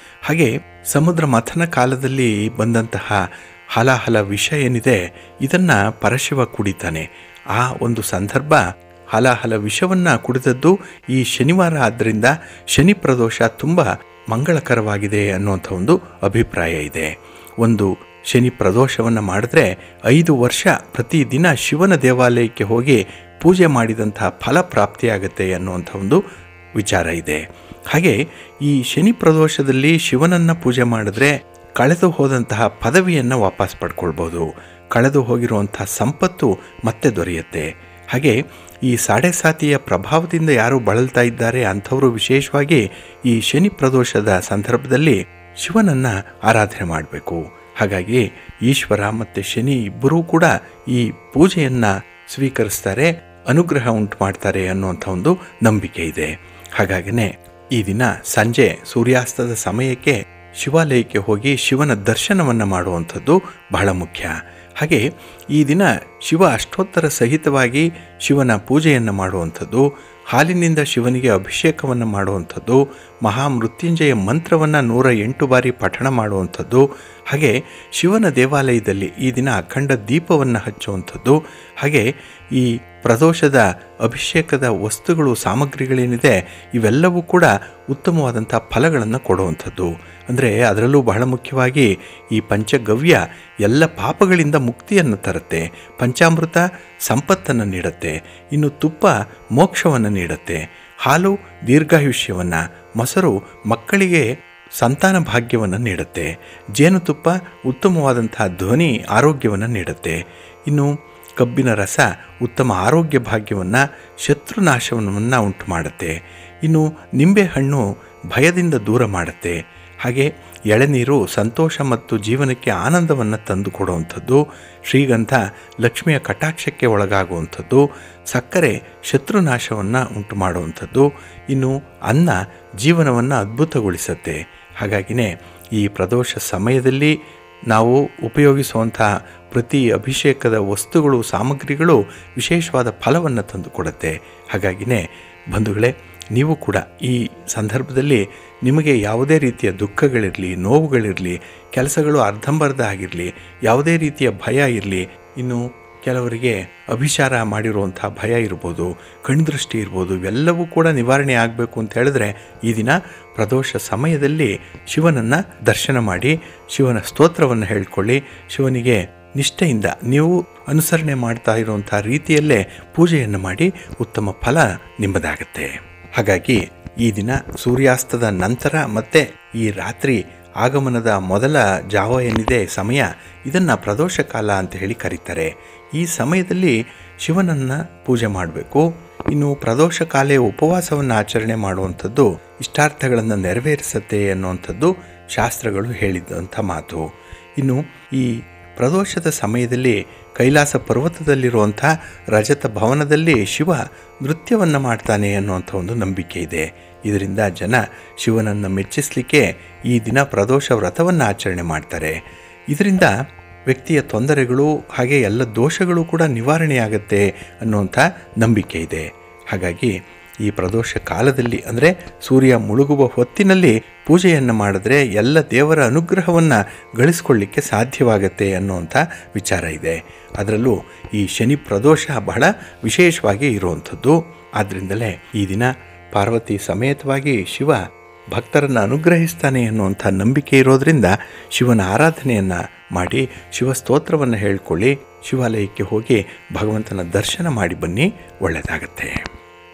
ಹಾಗೆ ಸಮುದ್ರ ಮಥನ ಕಾಲದಲ್ಲಿ ಬಂದಂತಹ ಹಲಾಹಲ ವಿಷ ಏನಿದೆ, ಇದನ್ನು ಪರಶಿವ ಕುಡಿತಾನೆ. ಆ ಒಂದು ಸಂದರ್ಭ ಹಲಾಹಲ ವಿಷವನ್ನು ಕುಡಿದದ್ದು ಈ ಶನಿವಾರ ಆದ್ದರಿಂದ ಶನಿ ಪ್ರದೋಷ ತುಂಬ ಮಂಗಳಕರವಾಗಿದೆ ಅನ್ನುವಂಥ ಒಂದು ಅಭಿಪ್ರಾಯ ಇದೆ. ಒಂದು ಶನಿ ಪ್ರದೋಷವನ್ನು ಮಾಡಿದ್ರೆ 5 ವರ್ಷ ಪ್ರತಿದಿನ ಶಿವನ ದೇವಾಲಯಕ್ಕೆ ಹೋಗಿ ಪೂಜೆ ಮಾಡಿದಂತಹ ಫಲ ಪ್ರಾಪ್ತಿಯಾಗತ್ತೆ ಅನ್ನುವಂಥ ಒಂದು ವಿಚಾರ ಇದೆ. ಹಾಗೆ ಈ ಶನಿ ಪ್ರದೋಷದಲ್ಲಿ ಶಿವನನ್ನು ಪೂಜೆ ಮಾಡಿದ್ರೆ ಕಳೆದು ಹೋದಂತಹ ಪದವಿಯನ್ನು ವಾಪಸ್ ಪಡ್ಕೊಳ್ಬೋದು, ಕಳೆದು ಹೋಗಿರುವಂಥ ಸಂಪತ್ತು ಮತ್ತೆ ದೊರೆಯುತ್ತೆ. ಹಾಗೆ ಈ ಸಾಡೆ ಸಾತಿಯ ಪ್ರಭಾವದಿಂದ ಯಾರು ಬಳಲ್ತಾ ಇದ್ದಾರೆ ಅಂಥವರು ವಿಶೇಷವಾಗಿ ಈ ಶನಿ ಪ್ರದೋಷದ ಸಂದರ್ಭದಲ್ಲಿ ಶಿವನನ್ನು ಆರಾಧನೆ ಮಾಡಬೇಕು. ಹಾಗಾಗಿ ಈಶ್ವರ ಮತ್ತು ಶನಿ ಇಬ್ಬರೂ ಕೂಡ ಈ ಪೂಜೆಯನ್ನು ಸ್ವೀಕರಿಸ್ತಾರೆ, ಅನುಗ್ರಹ ಉಂಟು ಮಾಡ್ತಾರೆ ಅನ್ನುವಂಥ ಒಂದು ನಂಬಿಕೆ ಇದೆ. ಹಾಗಾಗಿನೇ ಈ ದಿನ ಸಂಜೆ ಸೂರ್ಯಾಸ್ತದ ಸಮಯಕ್ಕೆ ಶಿವಾಲಯಕ್ಕೆ ಹೋಗಿ ಶಿವನ ದರ್ಶನವನ್ನು ಮಾಡುವಂಥದ್ದು ಬಹಳ ಮುಖ್ಯ. ಹಾಗೆ ಈ ದಿನ ಶಿವ ಅಷ್ಟೋತ್ತರ ಸಹಿತವಾಗಿ ಶಿವನ ಪೂಜೆಯನ್ನು ಮಾಡುವಂಥದ್ದು, ಹಾಲಿನಿಂದ ಶಿವನಿಗೆ ಅಭಿಷೇಕವನ್ನು ಮಾಡುವಂಥದ್ದು, ಮಹಾಮೃತ್ಯುಂಜಯ ಮಂತ್ರವನ್ನು 108 ಬಾರಿ ಪಠಣ ಮಾಡುವಂಥದ್ದು, ಹಾಗೆ ಶಿವನ ದೇವಾಲಯದಲ್ಲಿ ಈ ದಿನ ಅಖಂಡ ದೀಪವನ್ನು ಹಚ್ಚುವಂಥದ್ದು, ಹಾಗೆ ಈ ಪ್ರದೋಷದ ಅಭಿಷೇಕದ ವಸ್ತುಗಳು ಸಾಮಗ್ರಿಗಳೇನಿದೆ ಇವೆಲ್ಲವೂ ಕೂಡ ಉತ್ತಮವಾದಂಥ ಫಲಗಳನ್ನು ಕೊಡುವಂಥದ್ದು. ಅಂದರೆ ಅದರಲ್ಲೂ ಬಹಳ ಮುಖ್ಯವಾಗಿ ಈ ಪಂಚಗವ್ಯ ಎಲ್ಲ ಪಾಪಗಳಿಂದ ಮುಕ್ತಿಯನ್ನು ತರುತ್ತೆ, ಪಂಚಾಮೃತ ಸಂಪತ್ತನ್ನು ನೀಡುತ್ತೆ, ಇನ್ನು ತುಪ್ಪ ಮೋಕ್ಷವನ್ನು ನೀಡುತ್ತೆ, ಹಾಲು ದೀರ್ಘಾಯುಷ್ಯವನ್ನು, ಮೊಸರು ಮಕ್ಕಳಿಗೆ ಸಂತಾನ ಭಾಗ್ಯವನ್ನು ನೀಡುತ್ತೆ, ಜೇನುತುಪ್ಪ ಉತ್ತಮವಾದಂತಹ ಧ್ವನಿ ಆರೋಗ್ಯವನ್ನು ನೀಡುತ್ತೆ, ಇನ್ನು ಕಬ್ಬಿನ ರಸ ಉತ್ತಮ ಆರೋಗ್ಯ ಭಾಗ್ಯವನ್ನು ಶತ್ರುನಾಶವನ್ನು ಉಂಟು ಮಾಡುತ್ತೆ, ಇನ್ನು ನಿಂಬೆಹಣ್ಣು ಭಯದಿಂದ ದೂರ ಮಾಡುತ್ತೆ, ಹಾಗೆ ಎಳೆನೀರು ಸಂತೋಷ ಮತ್ತು ಜೀವನಕ್ಕೆ ಆನಂದವನ್ನು ತಂದು ಕೊಡುವಂಥದ್ದು, ಶ್ರೀಗಂಧ ಲಕ್ಷ್ಮಿಯ ಕಟಾಕ್ಷಕ್ಕೆ ಒಳಗಾಗುವಂಥದ್ದು, ಸಕ್ಕರೆ ಶತ್ರುನಾಶವನ್ನು ಉಂಟು ಮಾಡುವಂಥದ್ದು, ಇನ್ನು ಅನ್ನ ಜೀವನವನ್ನು ಅದ್ಭುತಗೊಳಿಸುತ್ತೆ. ಹಾಗಾಗಿನೇ ಈ ಪ್ರದೋಷ ಸಮಯದಲ್ಲಿ ನಾವು ಉಪಯೋಗಿಸುವಂಥ ಪ್ರತಿ ಅಭಿಷೇಕದ ವಸ್ತುಗಳು ಸಾಮಗ್ರಿಗಳು ವಿಶೇಷವಾದ ಫಲವನ್ನು ತಂದುಕೊಡುತ್ತೆ. ಹಾಗಾಗಿನೇ ಬಂಧುಗಳೇ, ನೀವು ಕೂಡ ಈ ಸಂದರ್ಭದಲ್ಲಿ ನಿಮಗೆ ಯಾವುದೇ ರೀತಿಯ ದುಃಖಗಳಿರಲಿ, ನೋವುಗಳಿರಲಿ, ಕೆಲಸಗಳು ಅರ್ಧಂಬರ್ಧ ಆಗಿರಲಿ, ಯಾವುದೇ ರೀತಿಯ ಭಯ ಇರಲಿ, ಇನ್ನು ಕೆಲವರಿಗೆ ಅಭಿಚಾರ ಮಾಡಿರುವಂಥ ಭಯ ಇರ್ಬೋದು, ಕಣ್ದೃಷ್ಟಿ ಇರ್ಬೋದು, ಇವೆಲ್ಲವೂ ಕೂಡ ನಿವಾರಣೆ ಆಗಬೇಕು ಅಂತ ಹೇಳಿದ್ರೆ ಈ ದಿನ ಪ್ರದೋಷ ಸಮಯದಲ್ಲಿ ಶಿವನನ್ನು ದರ್ಶನ ಮಾಡಿ ಶಿವನ ಸ್ತೋತ್ರವನ್ನು ಹೇಳಿಕೊಳ್ಳಿ, ಶಿವನಿಗೆ ನಿಷ್ಠೆಯಿಂದ ನೀವು ಅನುಸರಣೆ ಮಾಡ್ತಾ ಇರುವಂಥ ರೀತಿಯಲ್ಲೇ ಪೂಜೆಯನ್ನು ಮಾಡಿ ಉತ್ತಮ ಫಲ ನಿಮ್ಮದಾಗತ್ತೆ. ಹಾಗಾಗಿ ಈ ದಿನ ಸೂರ್ಯಾಸ್ತದ ನಂತರ ಮತ್ತು ಈ ರಾತ್ರಿ ಆಗಮನದ ಮೊದಲ ಜಾವ ಏನಿದೆ ಸಮಯ, ಇದನ್ನು ಪ್ರದೋಷ ಕಾಲ ಅಂತ ಹೇಳಿ ಕರೀತಾರೆ. ಈ ಸಮಯದಲ್ಲಿ ಶಿವನನ್ನು ಪೂಜೆ ಮಾಡಬೇಕು. ಇನ್ನು ಪ್ರದೋಷ ಕಾಲೇ ಉಪವಾಸವನ್ನು ಆಚರಣೆ ಮಾಡುವಂಥದ್ದು ಇಷ್ಟಾರ್ಥಗಳನ್ನು ನೆರವೇರಿಸುತ್ತೆ ಅನ್ನುವಂಥದ್ದು ಶಾಸ್ತ್ರಗಳು ಹೇಳಿದಂಥ ಮಾತು. ಇನ್ನು ಈ ಪ್ರದೋಷದ ಸಮಯದಲ್ಲಿ ಕೈಲಾಸ ಪರ್ವತದಲ್ಲಿರುವಂಥ ರಜತ ಭವನದಲ್ಲಿ ಶಿವ ನೃತ್ಯವನ್ನು ಮಾಡ್ತಾನೆ ಅನ್ನುವಂಥ ಒಂದು ನಂಬಿಕೆ ಇದೆ. ಇದರಿಂದ ಜನ ಶಿವನನ್ನು ಮೆಚ್ಚಿಸಲಿಕ್ಕೆ ಈ ದಿನ ಪ್ರದೋಷ ವ್ರತವನ್ನು ಆಚರಣೆ ಮಾಡ್ತಾರೆ. ಇದರಿಂದ ವ್ಯಕ್ತಿಯ ತೊಂದರೆಗಳು ಹಾಗೆ ಎಲ್ಲ ದೋಷಗಳು ಕೂಡ ನಿವಾರಣೆಯಾಗತ್ತೆ ಅನ್ನುವಂಥ ನಂಬಿಕೆ ಇದೆ. ಹಾಗಾಗಿ ಈ ಪ್ರದೋಷ ಕಾಲದಲ್ಲಿ ಅಂದರೆ ಸೂರ್ಯ ಮುಳುಗುವ ಹೊತ್ತಿನಲ್ಲಿ ಪೂಜೆಯನ್ನು ಮಾಡಿದ್ರೆ ಎಲ್ಲ ದೇವರ ಅನುಗ್ರಹವನ್ನು ಗಳಿಸ್ಕೊಳ್ಳಿಕ್ಕೆ ಸಾಧ್ಯವಾಗತ್ತೆ ಅನ್ನುವಂಥ ವಿಚಾರ ಇದೆ. ಅದರಲ್ಲೂ ಈ ಶನಿ ಪ್ರದೋಷ ಬಹಳ ವಿಶೇಷವಾಗಿ ಇರುವಂಥದ್ದು. ಆದ್ದರಿಂದಲೇ ಈ ದಿನ ಪಾರ್ವತಿ ಸಮೇತವಾಗಿ ಶಿವ ಭಕ್ತರನ್ನು ಅನುಗ್ರಹಿಸ್ತಾನೆ ಅನ್ನುವಂಥ ನಂಬಿಕೆ ಇರೋದರಿಂದ ಶಿವನ ಆರಾಧನೆಯನ್ನು ಮಾಡಿ ಶಿವ ಸ್ತೋತ್ರವನ್ನು ಹೇಳಿಕೊಳ್ಳಿ, ಶಿವಾಲಯಕ್ಕೆ ಹೋಗಿ ಭಗವಂತನ ದರ್ಶನ ಮಾಡಿ ಬನ್ನಿ, ಒಳ್ಳೆಯದಾಗತ್ತೆ.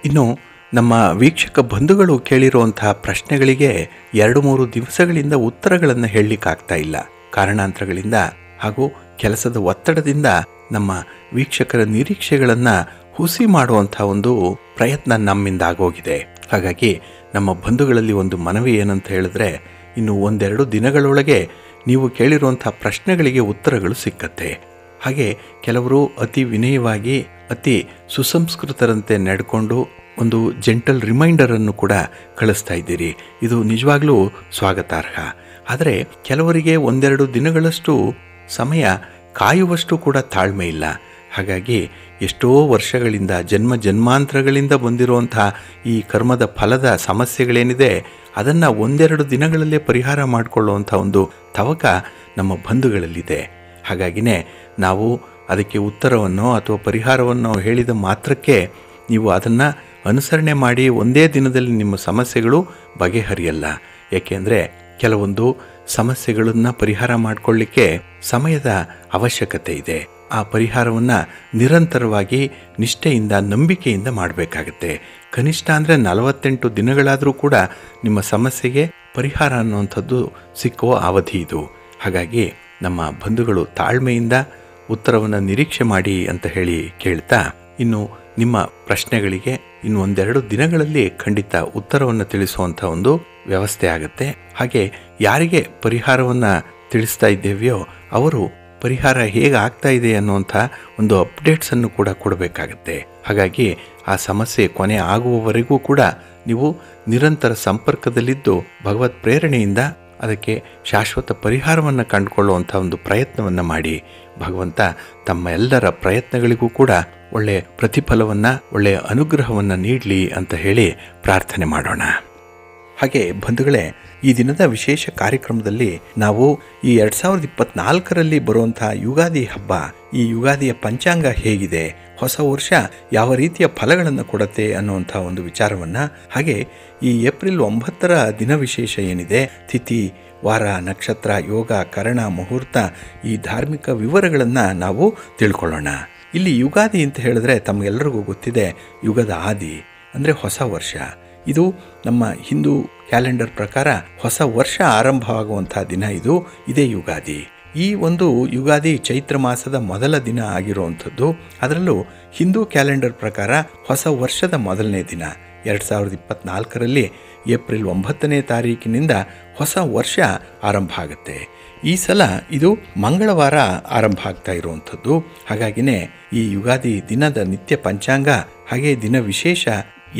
ಇನ್ನು ನಮ್ಮ ವೀಕ್ಷಕ ಬಂಧುಗಳು ಕೇಳಿರುವಂತಹ ಪ್ರಶ್ನೆಗಳಿಗೆ 2-3 ದಿವಸಗಳಿಂದ ಉತ್ತರಗಳನ್ನು ಹೇಳಲಿಕ್ಕಾಗ್ತಾ ಇಲ್ಲ. ಕಾರಣಾಂತರಗಳಿಂದ ಹಾಗೂ ಕೆಲಸದ ಒತ್ತಡದಿಂದ ನಮ್ಮ ವೀಕ್ಷಕರ ನಿರೀಕ್ಷೆಗಳನ್ನು ಹುಸಿ ಮಾಡುವಂಥ ಒಂದು ಪ್ರಯತ್ನ ನಮ್ಮಿಂದ ಆಗೋಗಿದೆ. ಹಾಗಾಗಿ ನಮ್ಮ ಬಂಧುಗಳಲ್ಲಿ ಒಂದು ಮನವಿ ಏನಂತ ಹೇಳಿದ್ರೆ, ಇನ್ನು 1-2 ದಿನಗಳೊಳಗೆ ನೀವು ಕೇಳಿರುವಂಥ ಪ್ರಶ್ನೆಗಳಿಗೆ ಉತ್ತರಗಳು ಸಿಕ್ಕತ್ತೆ. ಹಾಗೆ ಕೆಲವರು ಅತಿ ವಿನಯವಾಗಿ ಅತಿ ಸುಸಂಸ್ಕೃತರಂತೆ ನಡ್ಕೊಂಡು ಒಂದು ಜೆಂಟಲ್ ರಿಮೈಂಡರನ್ನು ಕೂಡ ಕಳಿಸ್ತಾ ಇದ್ದೀರಿ. ಇದು ನಿಜವಾಗ್ಲೂ ಸ್ವಾಗತಾರ್ಹ. ಆದರೆ ಕೆಲವರಿಗೆ 1-2 ದಿನಗಳಷ್ಟು ಸಮಯ ಕಾಯುವಷ್ಟು ಕೂಡ ತಾಳ್ಮೆ ಇಲ್ಲ. ಹಾಗಾಗಿ ಎಷ್ಟೋ ವರ್ಷಗಳಿಂದ ಜನ್ಮಾಂತರಗಳಿಂದ ಬಂದಿರುವಂತಹ ಈ ಕರ್ಮದ ಫಲದ ಸಮಸ್ಯೆಗಳೇನಿದೆ ಅದನ್ನು ಒಂದೆರಡು ದಿನಗಳಲ್ಲೇ ಪರಿಹಾರ ಮಾಡಿಕೊಳ್ಳುವಂಥ ಒಂದು ತವಕ ನಮ್ಮ ಬಂಧುಗಳಲ್ಲಿದೆ. ಹಾಗಾಗಿನೇ ನಾವು ಅದಕ್ಕೆ ಉತ್ತರವನ್ನು ಅಥವಾ ಪರಿಹಾರವನ್ನು ಹೇಳಿದ ಮಾತ್ರಕ್ಕೆ ನೀವು ಅದನ್ನು ಅನುಸರಣೆ ಮಾಡಿ ಒಂದೇ ದಿನದಲ್ಲಿ ನಿಮ್ಮ ಸಮಸ್ಯೆಗಳು ಬಗೆಹರಿಯಲ್ಲ. ಏಕೆಂದರೆ ಕೆಲವೊಂದು ಸಮಸ್ಯೆಗಳನ್ನು ಪರಿಹಾರ ಮಾಡಿಕೊಳ್ಳಿಕ್ಕೆ ಸಮಯದ ಅವಶ್ಯಕತೆ ಇದೆ. ಆ ಪರಿಹಾರವನ್ನು ನಿರಂತರವಾಗಿ ನಿಷ್ಠೆಯಿಂದ ನಂಬಿಕೆಯಿಂದ ಮಾಡಬೇಕಾಗತ್ತೆ. ಕನಿಷ್ಠ ಅಂದರೆ 48 ದಿನಗಳಾದರೂ ಕೂಡ ನಿಮ್ಮ ಸಮಸ್ಯೆಗೆ ಪರಿಹಾರ ಅನ್ನುವಂಥದ್ದು ಸಿಕ್ಕುವ ಅವಧಿ ಇದು. ಹಾಗಾಗಿ ನಮ್ಮ ಬಂಧುಗಳು ತಾಳ್ಮೆಯಿಂದ ಉತ್ತರವನ್ನು ನಿರೀಕ್ಷೆ ಮಾಡಿ ಅಂತ ಹೇಳಿ ಕೇಳ್ತಾ, ಇನ್ನು ನಿಮ್ಮ ಪ್ರಶ್ನೆಗಳಿಗೆ ಇನ್ನು ಒಂದೆರಡು ದಿನಗಳಲ್ಲಿ ಖಂಡಿತ ಉತ್ತರವನ್ನು ತಿಳಿಸುವಂಥ ಒಂದು ವ್ಯವಸ್ಥೆ ಆಗುತ್ತೆ. ಹಾಗೆ ಯಾರಿಗೆ ಪರಿಹಾರವನ್ನು ತಿಳಿಸ್ತಾ ಇದ್ದೇವೆಯೋ ಅವರು ಪರಿಹಾರ ಹೇಗೆ ಆಗ್ತಾ ಇದೆ ಅನ್ನುವಂಥ ಒಂದು ಅಪ್ಡೇಟ್ಸನ್ನು ಕೂಡ ಕೊಡಬೇಕಾಗತ್ತೆ. ಹಾಗಾಗಿ ಆ ಸಮಸ್ಯೆ ಕೊನೆ ಆಗುವವರೆಗೂ ಕೂಡ ನೀವು ನಿರಂತರ ಸಂಪರ್ಕದಲ್ಲಿದ್ದು ಭಗವತ್ ಪ್ರೇರಣೆಯಿಂದ ಅದಕ್ಕೆ ಶಾಶ್ವತ ಪರಿಹಾರವನ್ನು ಕಂಡುಕೊಳ್ಳುವಂಥ ಒಂದು ಪ್ರಯತ್ನವನ್ನು ಮಾಡಿ. ಭಗವಂತ ತಮ್ಮ ಎಲ್ಲರ ಪ್ರಯತ್ನಗಳಿಗೂ ಕೂಡ ಒಳ್ಳೆಯ ಪ್ರತಿಫಲವನ್ನು, ಒಳ್ಳೆಯ ಅನುಗ್ರಹವನ್ನು ನೀಡಲಿ ಅಂತ ಹೇಳಿ ಪ್ರಾರ್ಥನೆ ಮಾಡೋಣ. ಹಾಗೆ ಬಂಧುಗಳೇ, ಈ ದಿನದ ವಿಶೇಷ ಕಾರ್ಯಕ್ರಮದಲ್ಲಿ ನಾವು ಈ 2024ರಲ್ಲಿ ಬರುವಂತಹ ಯುಗಾದಿ ಹಬ್ಬ, ಈ ಯುಗಾದಿಯ ಪಂಚಾಂಗ ಹೇಗಿದೆ, ಹೊಸ ವರ್ಷ ಯಾವ ರೀತಿಯ ಫಲಗಳನ್ನು ಕೊಡುತ್ತೆ ಅನ್ನುವಂಥ ಒಂದು ವಿಚಾರವನ್ನು, ಹಾಗೆ ಈ ಏಪ್ರಿಲ್ 9ರ ದಿನ ವಿಶೇಷ ಏನಿದೆ, ತಿಥಿ, ವಾರ, ನಕ್ಷತ್ರ, ಯೋಗ, ಕರಣ, ಮುಹೂರ್ತ, ಈ ಧಾರ್ಮಿಕ ವಿವರಗಳನ್ನು ನಾವು ತಿಳ್ಕೊಳ್ಳೋಣ. ಇಲ್ಲಿ ಯುಗಾದಿ ಅಂತ ಹೇಳಿದ್ರೆ ತಮಗೆಲ್ಲರಿಗೂ ಗೊತ್ತಿದೆ, ಯುಗದ ಆದಿ ಅಂದರೆ ಹೊಸ ವರ್ಷ. ಇದು ನಮ್ಮ ಹಿಂದೂ ಕ್ಯಾಲೆಂಡರ್ ಪ್ರಕಾರ ಹೊಸ ವರ್ಷ ಆರಂಭವಾಗುವಂಥ ದಿನ ಇದೇ ಯುಗಾದಿ. ಈ ಒಂದು ಯುಗಾದಿ ಚೈತ್ರ ಮಾಸದ ಮೊದಲ ದಿನ ಆಗಿರುವಂಥದ್ದು. ಅದರಲ್ಲೂ ಹಿಂದೂ ಕ್ಯಾಲೆಂಡರ್ ಪ್ರಕಾರ ಹೊಸ ವರ್ಷದ ಮೊದಲನೇ ದಿನ 2024ರಲ್ಲಿ ಏಪ್ರಿಲ್ 9ನೇ ತಾರೀಕಿನಿಂದ ಹೊಸ ವರ್ಷ ಆರಂಭ ಆಗುತ್ತೆ. ಈ ಸಲ ಇದು ಮಂಗಳವಾರ ಆರಂಭ ಆಗ್ತಾ ಇರುವಂಥದ್ದು. ಹಾಗಾಗಿನೇ ಈ ಯುಗಾದಿ ದಿನದ ನಿತ್ಯ ಪಂಚಾಂಗ ಹಾಗೆ ದಿನ ವಿಶೇಷ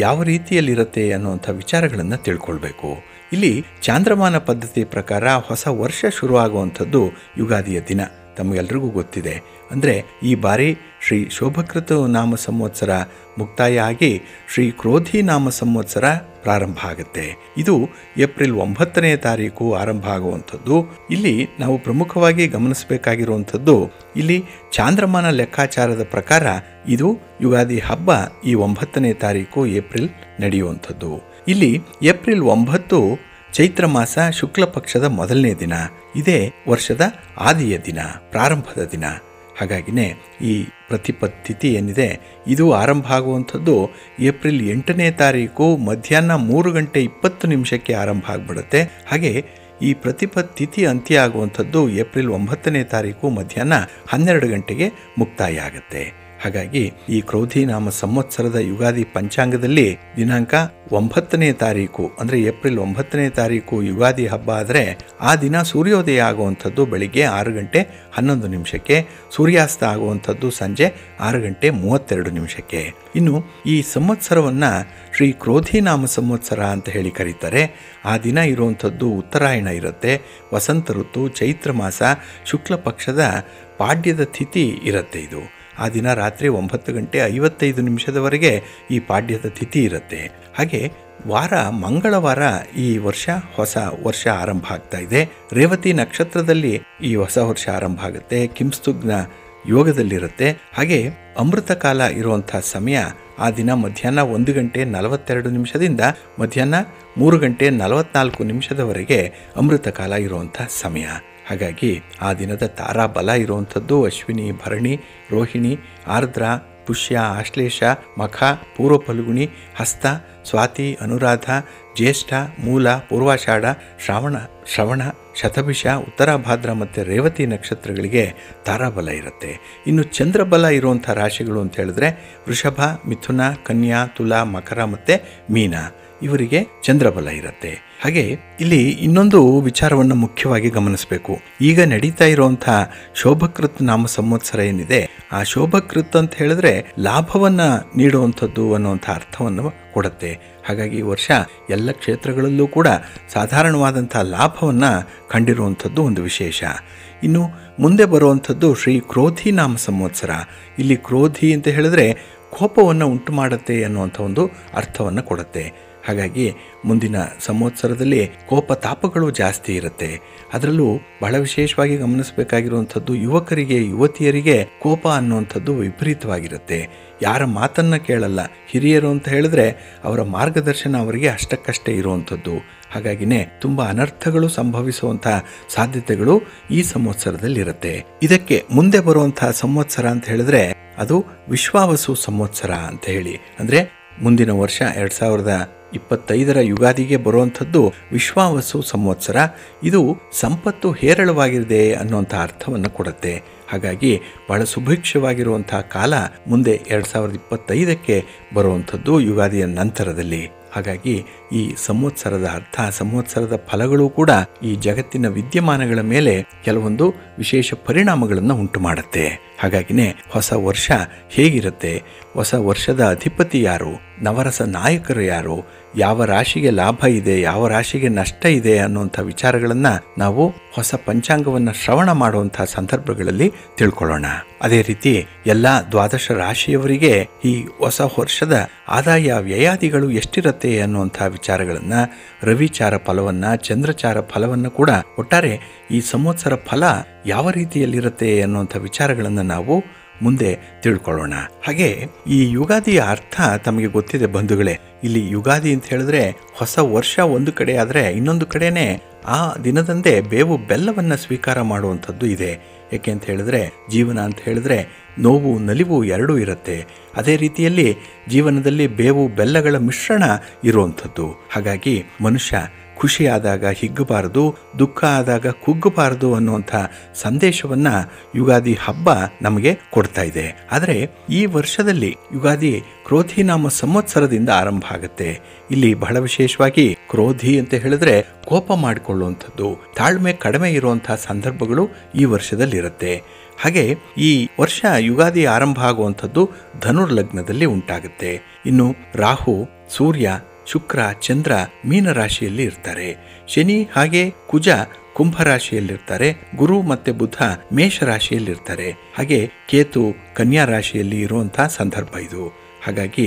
ಯಾವ ರೀತಿಯಲ್ಲಿರುತ್ತೆ ಅನ್ನುವಂಥ ವಿಚಾರಗಳನ್ನು ತಿಳ್ಕೊಳ್ಬೇಕು. ಇಲ್ಲಿ ಚಾಂದ್ರಮಾನ ಪದ್ಧತಿ ಪ್ರಕಾರ ಹೊಸ ವರ್ಷ ಶುರುವಾಗುವಂಥದ್ದು ಯುಗಾದಿಯ ದಿನ. ತಮಗೆಲ್ರಿಗೂ ಗೊತ್ತಿದೆ. ಅಂದರೆ ಈ ಬಾರಿ ಶ್ರೀ ಶೋಭಕೃತ ನಾಮ ಸಂವತ್ಸರ ಮುಕ್ತಾಯ ಆಗಿ ಶ್ರೀ ಕ್ರೋಧಿ ನಾಮ ಸಂವತ್ಸರ ಪ್ರಾರಂಭ ಆಗುತ್ತೆ. ಇದು ಏಪ್ರಿಲ್ 9ನೇ ತಾರೀಕು ಆರಂಭ ಆಗುವಂಥದ್ದು. ಇಲ್ಲಿ ನಾವು ಪ್ರಮುಖವಾಗಿ ಗಮನಿಸಬೇಕಾಗಿರುವಂಥದ್ದು, ಇಲ್ಲಿ ಚಾಂದ್ರಮಾನ ಲೆಕ್ಕಾಚಾರದ ಪ್ರಕಾರ ಇದು ಯುಗಾದಿ ಹಬ್ಬ ಈ 9ನೇ ತಾರೀಕು ಏಪ್ರಿಲ್ ನಡೆಯುವಂಥದ್ದು. ಇಲ್ಲಿ ಏಪ್ರಿಲ್ 9 ಚೈತ್ರ ಮಾಸ ಶುಕ್ಲ ಪಕ್ಷದ ಮೊದಲನೇ ದಿನ. ಇದೇ ವರ್ಷದ ಆದಿಯ ದಿನ, ಪ್ರಾರಂಭದ ದಿನ. ಹಾಗಾಗಿನೇ ಈ ಪ್ರತಿಪತ್ ತಿಥಿ ಏನಿದೆ ಇದು ಆರಂಭ ಆಗುವಂಥದ್ದು ಏಪ್ರಿಲ್ 8ನೇ ತಾರೀಕು ಮಧ್ಯಾಹ್ನ 3:20 ಆರಂಭ ಆಗಿಬಿಡುತ್ತೆ. ಹಾಗೆ ಈ ಪ್ರತಿಪತ್ ತಿಥಿ ಅಂತ್ಯ ಆಗುವಂಥದ್ದು ಏಪ್ರಿಲ್ 9ನೇ ತಾರೀಕು ಮಧ್ಯಾಹ್ನ 12 ಮುಕ್ತಾಯ ಆಗುತ್ತೆ. ಹಾಗಾಗಿ ಈ ಕ್ರೋಧಿ ನಾಮ ಸಂವತ್ಸರದ ಯುಗಾದಿ ಪಂಚಾಂಗದಲ್ಲಿ ದಿನಾಂಕ 9ನೇ ತಾರೀಕು ಅಂದರೆ ಏಪ್ರಿಲ್ 9ನೇ ತಾರೀಕು ಯುಗಾದಿ ಹಬ್ಬ ಆದರೆ ಆ ದಿನ ಸೂರ್ಯೋದಯ ಆಗುವಂಥದ್ದು ಬೆಳಿಗ್ಗೆ 6:11, ಸೂರ್ಯಾಸ್ತ ಆಗುವಂಥದ್ದು ಸಂಜೆ 6:32. ಇನ್ನು ಈ ಸಂವತ್ಸರವನ್ನು ಶ್ರೀ ಕ್ರೋಧಿ ನಾಮ ಸಂವತ್ಸರ ಅಂತ ಹೇಳಿ ಕರೀತಾರೆ. ಆ ದಿನ ಇರುವಂಥದ್ದು ಉತ್ತರಾಯಣ ಇರುತ್ತೆ, ವಸಂತ ಋತು, ಚೈತ್ರ ಮಾಸ, ಶುಕ್ಲ ಪಕ್ಷದ ಪಾಡ್ಯದ ತಿಥಿ ಇರುತ್ತೆ. ಇದು ಆ ದಿನ ರಾತ್ರಿ 9:55 ಈ ಪಾಡ್ಯದ ತಿಥಿ ಇರುತ್ತೆ. ಹಾಗೆ ವಾರ ಮಂಗಳವಾರ ಈ ವರ್ಷ ಹೊಸ ವರ್ಷ ಆರಂಭ ಆಗ್ತಾ ಇದೆ. ರೇವತಿ ನಕ್ಷತ್ರದಲ್ಲಿ ಈ ಹೊಸ ವರ್ಷ ಆರಂಭ ಆಗುತ್ತೆ. ಕಿಂಸ್ತುಗ್ನ ಯೋಗದಲ್ಲಿರುತ್ತೆ. ಹಾಗೆ ಅಮೃತ ಕಾಲ ಇರುವಂಥ ಸಮಯ ಆ ದಿನ ಮಧ್ಯಾಹ್ನ 1:42 ಮಧ್ಯಾಹ್ನ 3:44 ಅಮೃತ ಕಾಲ ಇರುವಂಥ ಸಮಯ. ಹಾಗಾಗಿ ಆ ದಿನದ ತಾರಾ ಬಲ ಇರುವಂಥದ್ದು ಅಶ್ವಿನಿ, ಭರಣಿ, ರೋಹಿಣಿ, ಆರ್ದ್ರ, ಪುಷ್ಯ, ಆಶ್ಲೇಷ, ಮಖ, ಪೂರ್ವ ಫಲ್ಗುಣಿ, ಹಸ್ತ, ಸ್ವಾತಿ, ಅನುರಾಧ, ಜ್ಯೇಷ್ಠ, ಮೂಲ, ಪೂರ್ವಾಷಾಢ, ಶ್ರವಣ, ಶತಭಿಷ, ಉತ್ತರಾಭಾದ್ರ ಮತ್ತು ರೇವತಿ ನಕ್ಷತ್ರಗಳಿಗೆ ತಾರಾಬಲ ಇರುತ್ತೆ. ಇನ್ನು ಚಂದ್ರಬಲ ಇರುವಂಥ ರಾಶಿಗಳು ಅಂತ ಹೇಳಿದ್ರೆ ವೃಷಭ, ಮಿಥುನ, ಕನ್ಯಾ, ತುಲಾ, ಮಕರ ಮತ್ತು ಮೀನ, ಇವರಿಗೆ ಚಂದ್ರಬಲ ಇರುತ್ತೆ. ಹಾಗೆ ಇಲ್ಲಿ ಇನ್ನೊಂದು ವಿಚಾರವನ್ನು ಮುಖ್ಯವಾಗಿ ಗಮನಿಸಬೇಕು. ಈಗ ನಡೀತಾ ಇರುವಂಥ ಶೋಭಕೃತ್ ನಾಮ ಸಂವತ್ಸರ ಏನಿದೆ, ಆ ಶೋಭಕೃತ್ ಅಂತ ಹೇಳಿದ್ರೆ ಲಾಭವನ್ನು ನೀಡುವಂಥದ್ದು ಅನ್ನುವಂಥ ಅರ್ಥವನ್ನು ಕೊಡುತ್ತೆ. ಹಾಗಾಗಿ ಈ ವರ್ಷ ಎಲ್ಲ ಕ್ಷೇತ್ರಗಳಲ್ಲೂ ಕೂಡ ಸಾಧಾರಣವಾದಂಥ ಲಾಭವನ್ನು ಕಂಡಿರುವಂಥದ್ದು ಒಂದು ವಿಶೇಷ. ಇನ್ನು ಮುಂದೆ ಬರುವಂಥದ್ದು ಶ್ರೀ ಕ್ರೋಧಿ ನಾಮ ಸಂವತ್ಸರ. ಇಲ್ಲಿ ಕ್ರೋಧಿ ಅಂತ ಹೇಳಿದ್ರೆ ಕೋಪವನ್ನು ಉಂಟು ಮಾಡುತ್ತೆ ಅನ್ನುವಂಥ ಒಂದು ಅರ್ಥವನ್ನು ಕೊಡುತ್ತೆ. ಹಾಗಾಗಿ ಮುಂದಿನ ಸಂವತ್ಸರದಲ್ಲಿ ಕೋಪ ತಾಪಗಳು ಜಾಸ್ತಿ ಇರುತ್ತೆ. ಅದರಲ್ಲೂ ಬಹಳ ವಿಶೇಷವಾಗಿ ಗಮನಿಸಬೇಕಾಗಿರುವಂಥದ್ದು ಯುವಕರಿಗೆ, ಯುವತಿಯರಿಗೆ ಕೋಪ ಅನ್ನುವಂಥದ್ದು ವಿಪರೀತವಾಗಿರುತ್ತೆ. ಯಾರ ಮಾತನ್ನು ಕೇಳಲ್ಲ. ಹಿರಿಯರು ಅಂತ ಹೇಳಿದ್ರೆ ಅವರ ಮಾರ್ಗದರ್ಶನ ಅವರಿಗೆ ಅಷ್ಟಕ್ಕಷ್ಟೇ ಇರುವಂಥದ್ದು. ಹಾಗಾಗಿನೇ ತುಂಬ ಅನರ್ಥಗಳು ಸಂಭವಿಸುವಂಥ ಸಾಧ್ಯತೆಗಳು ಈ ಸಂವತ್ಸರದಲ್ಲಿರುತ್ತೆ. ಇದಕ್ಕೆ ಮುಂದೆ ಬರುವಂತಹ ಸಂವತ್ಸರ ಅಂತ ಹೇಳಿದ್ರೆ ಅದು ವಿಶ್ವಾವಸು ಸಂವತ್ಸರ ಅಂತ ಹೇಳಿ, ಅಂದರೆ ಮುಂದಿನ ವರ್ಷ 2025ರ ಯುಗಾದಿಗೆ ಬರುವಂಥದ್ದು ವಿಶ್ವಾವಸು ಸಂವತ್ಸರ. ಇದು ಸಂಪತ್ತು ಹೇರಳವಾಗಿದೆ ಅನ್ನುವಂಥ ಅರ್ಥವನ್ನು ಕೊಡುತ್ತೆ. ಹಾಗಾಗಿ ಬಹಳ ಸುಭಿಕ್ಷವಾಗಿರುವಂಥ ಕಾಲ ಮುಂದೆ 2025ಕ್ಕೆ ಬರುವಂಥದ್ದು ಯುಗಾದಿಯ ನಂತರದಲ್ಲಿ. ಹಾಗಾಗಿ ಈ ಸಂವತ್ಸರದ ಅರ್ಥ, ಸಂವತ್ಸರದ ಫಲಗಳು ಕೂಡ ಈ ಜಗತ್ತಿನ ವಿದ್ಯಮಾನಗಳ ಮೇಲೆ ಕೆಲವೊಂದು ವಿಶೇಷ ಪರಿಣಾಮಗಳನ್ನು ಉಂಟು ಮಾಡುತ್ತೆ. ಹಾಗಾಗಿನೇ ಹೊಸ ವರ್ಷ ಹೇಗಿರುತ್ತೆ, ಹೊಸ ವರ್ಷದ ಅಧಿಪತಿ ಯಾರು, ನವರಸ ನಾಯಕರು ಯಾರು, ಯಾವ ರಾಶಿಗೆ ಲಾಭ ಇದೆ, ಯಾವ ರಾಶಿಗೆ ನಷ್ಟ ಇದೆ ಅನ್ನುವಂಥ ವಿಚಾರಗಳನ್ನು ನಾವು ಹೊಸ ಪಂಚಾಂಗವನ್ನು ಶ್ರವಣ ಮಾಡುವಂಥ ಸಂದರ್ಭಗಳಲ್ಲಿ ತಿಳ್ಕೊಳ್ಳೋಣ. ಅದೇ ರೀತಿ ಎಲ್ಲ 12 ರಾಶಿಯವರಿಗೆ ಈ ಹೊಸ ವರ್ಷದ ಆದಾಯ ವ್ಯಯಾದಿಗಳು ಎಷ್ಟಿರುತ್ತೆ ಅನ್ನುವಂಥ ವಿಚಾರಗಳನ್ನು, ರವಿಚಾರ ಫಲವನ್ನು, ಚಂದ್ರಚಾರ ಫಲವನ್ನು ಕೂಡ, ಒಟ್ಟಾರೆ ಈ ಸಂವತ್ಸರ ಫಲ ಯಾವ ರೀತಿಯಲ್ಲಿರುತ್ತೆ ಅನ್ನುವಂಥ ವಿಚಾರಗಳನ್ನು ನಾವು ಮುಂದೆ ತಿಳ್ಕೊಳ್ಳೋಣ. ಹಾಗೆ ಈ ಯುಗಾದಿಯ ಅರ್ಥ ತಮಗೆ ಗೊತ್ತಿದೆ ಬಂಧುಗಳೇ. ಇಲ್ಲಿ ಯುಗಾದಿ ಅಂತ ಹೇಳಿದ್ರೆ ಹೊಸ ವರ್ಷ ಒಂದು ಕಡೆ ಆದರೆ, ಇನ್ನೊಂದು ಕಡೆನೇ ಆ ದಿನದಂದೇ ಬೇವು ಬೆಲ್ಲವನ್ನು ಸ್ವೀಕಾರ ಮಾಡುವಂಥದ್ದು ಇದೆ. ಏಕೆ ಅಂತ ಹೇಳಿದ್ರೆ ಜೀವನ ಅಂತ ಹೇಳಿದ್ರೆ ನೋವು ನಲಿವು ಎರಡೂ ಇರುತ್ತೆ. ಅದೇ ರೀತಿಯಲ್ಲಿ ಜೀವನದಲ್ಲಿ ಬೇವು ಬೆಲ್ಲಗಳ ಮಿಶ್ರಣ ಇರುವಂಥದ್ದು. ಹಾಗಾಗಿ ಮನುಷ್ಯ ಖುಷಿಯಾದಾಗ ಹಿಗ್ಗಬಾರದು, ದುಃಖ ಆದಾಗ ಕುಗ್ಗಬಾರದು ಅನ್ನುವಂಥ ಸಂದೇಶವನ್ನು ಯುಗಾದಿ ಹಬ್ಬ ನಮಗೆ ಕೊಡ್ತಾ ಇದೆ. ಆದರೆ ಈ ವರ್ಷದಲ್ಲಿ ಯುಗಾದಿ ಕ್ರೋಧಿನಾಮ ಸಂವತ್ಸರದಿಂದ ಆರಂಭ ಆಗುತ್ತೆ. ಇಲ್ಲಿ ಬಹಳ ವಿಶೇಷವಾಗಿ ಕ್ರೋಧಿ ಅಂತ ಹೇಳಿದ್ರೆ ಕೋಪ ಮಾಡಿಕೊಳ್ಳುವಂಥದ್ದು, ತಾಳ್ಮೆ ಕಡಿಮೆ ಇರುವಂತಹ ಸಂದರ್ಭಗಳು ಈ ವರ್ಷದಲ್ಲಿರುತ್ತೆ. ಹಾಗೆ ಈ ವರ್ಷ ಯುಗಾದಿ ಆರಂಭ ಆಗುವಂಥದ್ದು ಧನುರ್ಲಗ್ನದಲ್ಲಿ ಉಂಟಾಗುತ್ತೆ. ಇನ್ನು ರಾಹು, ಸೂರ್ಯ, ಶುಕ್ರ, ಚಂದ್ರ ಮೀನರಾಶಿಯಲ್ಲಿ ಇರ್ತಾರೆ. ಶನಿ ಹಾಗೆ ಕುಜ ಕುಂಭರಾಶಿಯಲ್ಲಿರ್ತಾರೆ. ಗುರು ಮತ್ತೆ ಬುಧ ಮೇಷರಾಶಿಯಲ್ಲಿರ್ತಾರೆ. ಹಾಗೆ ಕೇತು ಕನ್ಯಾ ರಾಶಿಯಲ್ಲಿ ಇರುವಂತಹ ಸಂದರ್ಭ ಇದು. ಹಾಗಾಗಿ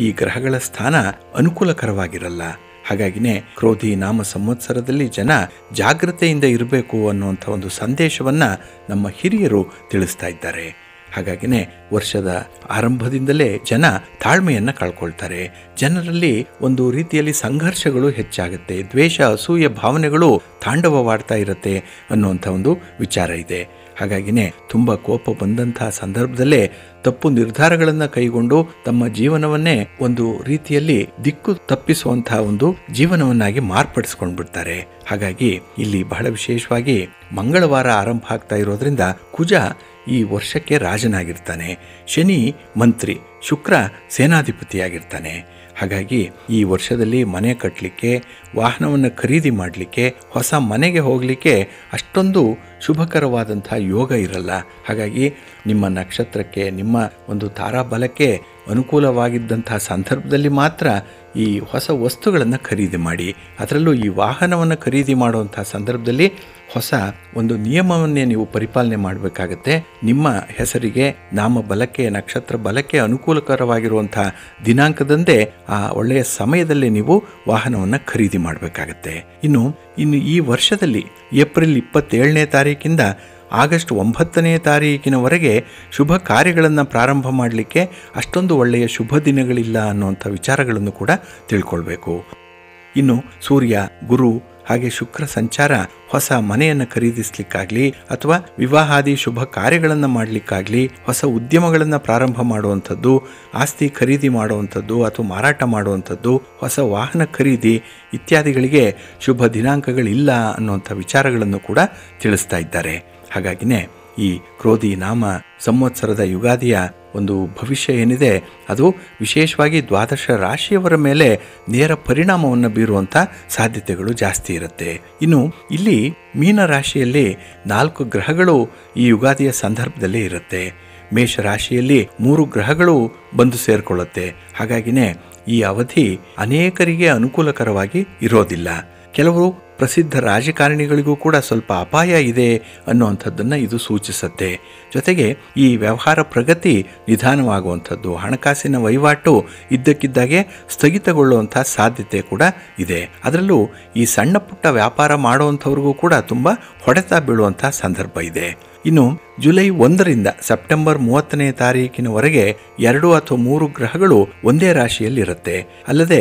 ಈ ಗ್ರಹಗಳ ಸ್ಥಾನ ಅನುಕೂಲಕರವಾಗಿರಲ್ಲ. ಹಾಗಾಗಿನೇ ಕ್ರೋಧಿ ನಾಮ ಸಂವತ್ಸರದಲ್ಲಿ ಜನ ಜಾಗೃತೆಯಿಂದ ಇರಬೇಕು ಅನ್ನುವಂಥ ಒಂದು ಸಂದೇಶವನ್ನು ನಮ್ಮ ಹಿರಿಯರು ತಿಳಿಸ್ತಾ ಇದ್ದಾರೆ. ಹಾಗಾಗಿನೇ ವರ್ಷದ ಆರಂಭದಿಂದಲೇ ಜನ ತಾಳ್ಮೆಯನ್ನು ಕಳ್ಕೊಳ್ತಾರೆ. ಜನರಲ್ಲಿ ಒಂದು ರೀತಿಯಲ್ಲಿ ಸಂಘರ್ಷಗಳು ಹೆಚ್ಚಾಗುತ್ತೆ, ದ್ವೇಷ ಅಸೂಯೆ ಭಾವನೆಗಳು ತಾಂಡವವಾಡ್ತಾ ಇರುತ್ತೆ ಅನ್ನುವಂಥ ಒಂದು ವಿಚಾರ ಇದೆ. ಹಾಗಾಗಿನೇ ತುಂಬ ಕೋಪ ಬಂದಂತಹ ಸಂದರ್ಭದಲ್ಲೇ ತಪ್ಪು ನಿರ್ಧಾರಗಳನ್ನು ಕೈಗೊಂಡು ತಮ್ಮ ಜೀವನವನ್ನೇ ಒಂದು ರೀತಿಯಲ್ಲಿ ದಿಕ್ಕು ತಪ್ಪಿಸುವಂತಹ ಒಂದು ಜೀವನವನ್ನಾಗಿ ಮಾರ್ಪಡಿಸ್ಕೊಂಡು ಬಿಡ್ತಾರೆ. ಹಾಗಾಗಿ ಇಲ್ಲಿ ಬಹಳ ವಿಶೇಷವಾಗಿ ಮಂಗಳವಾರ ಆರಂಭ ಆಗ್ತಾ ಇರೋದ್ರಿಂದ ಕುಜ ಈ ವರ್ಷಕ್ಕೆ ರಾಜನಾಗಿರ್ತಾನೆ, ಶನಿ ಮಂತ್ರಿ, ಶುಕ್ರ ಸೇನಾಧಿಪತಿಯಾಗಿರ್ತಾನೆ. ಹಾಗಾಗಿ ಈ ವರ್ಷದಲ್ಲಿ ಮನೆ ಕಟ್ಟಲಿಕ್ಕೆ, ವಾಹನವನ್ನು ಖರೀದಿ ಮಾಡಲಿಕ್ಕೆ, ಹೊಸ ಮನೆಗೆ ಹೋಗಲಿಕ್ಕೆ ಅಷ್ಟೊಂದು ಶುಭಕರವಾದಂಥ ಯೋಗ ಇರಲ್ಲ. ಹಾಗಾಗಿ ನಿಮ್ಮ ನಕ್ಷತ್ರಕ್ಕೆ, ನಿಮ್ಮ ಒಂದು ತಾರಾಬಲಕ್ಕೆ ಅನುಕೂಲವಾಗಿದ್ದಂತಹ ಸಂದರ್ಭದಲ್ಲಿ ಮಾತ್ರ ಈ ಹೊಸ ವಸ್ತುಗಳನ್ನು ಖರೀದಿ ಮಾಡಿ. ಅದರಲ್ಲೂ ಈ ವಾಹನವನ್ನು ಖರೀದಿ ಮಾಡುವಂಥ ಸಂದರ್ಭದಲ್ಲಿ ಹೊಸ ಒಂದು ನಿಯಮವನ್ನೇ ನೀವು ಪರಿಪಾಲನೆ ಮಾಡಬೇಕಾಗತ್ತೆ. ನಿಮ್ಮ ಹೆಸರಿಗೆ ನಾಮ ಬಲಕ್ಕೆ, ನಕ್ಷತ್ರ ಬಲಕ್ಕೆ ಅನುಕೂಲಕರವಾಗಿರುವಂಥ ದಿನಾಂಕದಂದೇ ಆ ಒಳ್ಳೆಯ ಸಮಯದಲ್ಲಿ ನೀವು ವಾಹನವನ್ನು ಖರೀದಿ ಮಾಡಬೇಕಾಗತ್ತೆ. ಇನ್ನು ಈ ವರ್ಷದಲ್ಲಿ ಏಪ್ರಿಲ್ 27ನೇ ತಾರೀಕಿಂದ ಆಗಸ್ಟ್ 9ನೇ ತಾರೀಕಿನವರೆಗೆ ಶುಭ ಕಾರ್ಯಗಳನ್ನು ಪ್ರಾರಂಭ ಮಾಡಲಿಕ್ಕೆ ಅಷ್ಟೊಂದು ಒಳ್ಳೆಯ ಶುಭ ದಿನಗಳಿಲ್ಲ ಅನ್ನುವಂಥ ವಿಚಾರಗಳನ್ನು ಕೂಡ ತಿಳ್ಕೊಳ್ಬೇಕು. ಇನ್ನು ಸೂರ್ಯ, ಗುರು ಹಾಗೆ ಶುಕ್ರ ಸಂಚಾರ ಹೊಸ ಮನೆಯನ್ನು ಖರೀದಿಸಲಿಕ್ಕಾಗಲಿ ಅಥವಾ ವಿವಾಹಾದಿ ಶುಭ ಕಾರ್ಯಗಳನ್ನು ಮಾಡಲಿಕ್ಕಾಗಲಿ, ಹೊಸ ಉದ್ಯಮಗಳನ್ನು ಪ್ರಾರಂಭ ಮಾಡುವಂಥದ್ದು, ಆಸ್ತಿ ಖರೀದಿ ಮಾಡುವಂಥದ್ದು ಅಥವಾ ಮಾರಾಟ ಮಾಡುವಂಥದ್ದು, ಹೊಸ ವಾಹನ ಖರೀದಿ ಇತ್ಯಾದಿಗಳಿಗೆ ಶುಭ ದಿನಾಂಕಗಳಿಲ್ಲ ಅನ್ನುವಂಥ ವಿಚಾರಗಳನ್ನು ಕೂಡ ತಿಳಿಸ್ತಾ ಇದ್ದಾರೆ. ಹಾಗಾಗಿನೇ ಈ ಕ್ರೋಧಿ ನಾಮ ಸಂವತ್ಸರದ ಯುಗಾದಿಯ ಒಂದು ಭವಿಷ್ಯ ಏನಿದೆ ಅದು ವಿಶೇಷವಾಗಿ 12 ರಾಶಿಯವರ ಮೇಲೆ ನೇರ ಪರಿಣಾಮವನ್ನು ಬೀರುವಂಥ ಸಾಧ್ಯತೆಗಳು ಜಾಸ್ತಿ ಇರುತ್ತೆ. ಇನ್ನು ಇಲ್ಲಿ ಮೀನರಾಶಿಯಲ್ಲಿ 4 ಗ್ರಹಗಳು ಈ ಯುಗಾದಿಯ ಸಂದರ್ಭದಲ್ಲಿ ಇರುತ್ತೆ. ಮೇಷರಾಶಿಯಲ್ಲಿ 3 ಗ್ರಹಗಳು ಬಂದು ಸೇರಿಕೊಳ್ಳುತ್ತೆ. ಹಾಗಾಗಿನೇ ಈ ಅವಧಿ ಅನೇಕರಿಗೆ ಅನುಕೂಲಕರವಾಗಿ ಇರೋದಿಲ್ಲ. ಕೆಲವರು ಪ್ರಸಿದ್ಧ ರಾಜಕಾರಣಿಗಳಿಗೂ ಕೂಡ ಸ್ವಲ್ಪ ಅಪಾಯ ಇದೆ ಅನ್ನುವಂಥದ್ದನ್ನು ಇದು ಸೂಚಿಸುತ್ತೆ. ಜೊತೆಗೆ ಈ ವ್ಯವಹಾರ ಪ್ರಗತಿ ನಿಧಾನವಾಗುವಂಥದ್ದು, ಹಣಕಾಸಿನ ವಹಿವಾಟು ಇದ್ದಕ್ಕಿದ್ದಾಗೆ ಸ್ಥಗಿತಗೊಳ್ಳುವಂಥ ಸಾಧ್ಯತೆ ಕೂಡ ಇದೆ. ಅದರಲ್ಲೂ ಈ ಸಣ್ಣ ಪುಟ್ಟ ವ್ಯಾಪಾರ ಮಾಡುವಂಥವ್ರಿಗೂ ಕೂಡ ತುಂಬ ಹೊಡೆತ ಬೀಳುವಂಥ ಸಂದರ್ಭ ಇದೆ. ಇನ್ನು ಜುಲೈ 1ರಿಂದ ಸೆಪ್ಟೆಂಬರ್ 30ನೇ ತಾರೀಕಿನವರೆಗೆ 2 ಅಥವಾ 3 ಗ್ರಹಗಳು ಒಂದೇ ರಾಶಿಯಲ್ಲಿರುತ್ತೆ. ಅಲ್ಲದೆ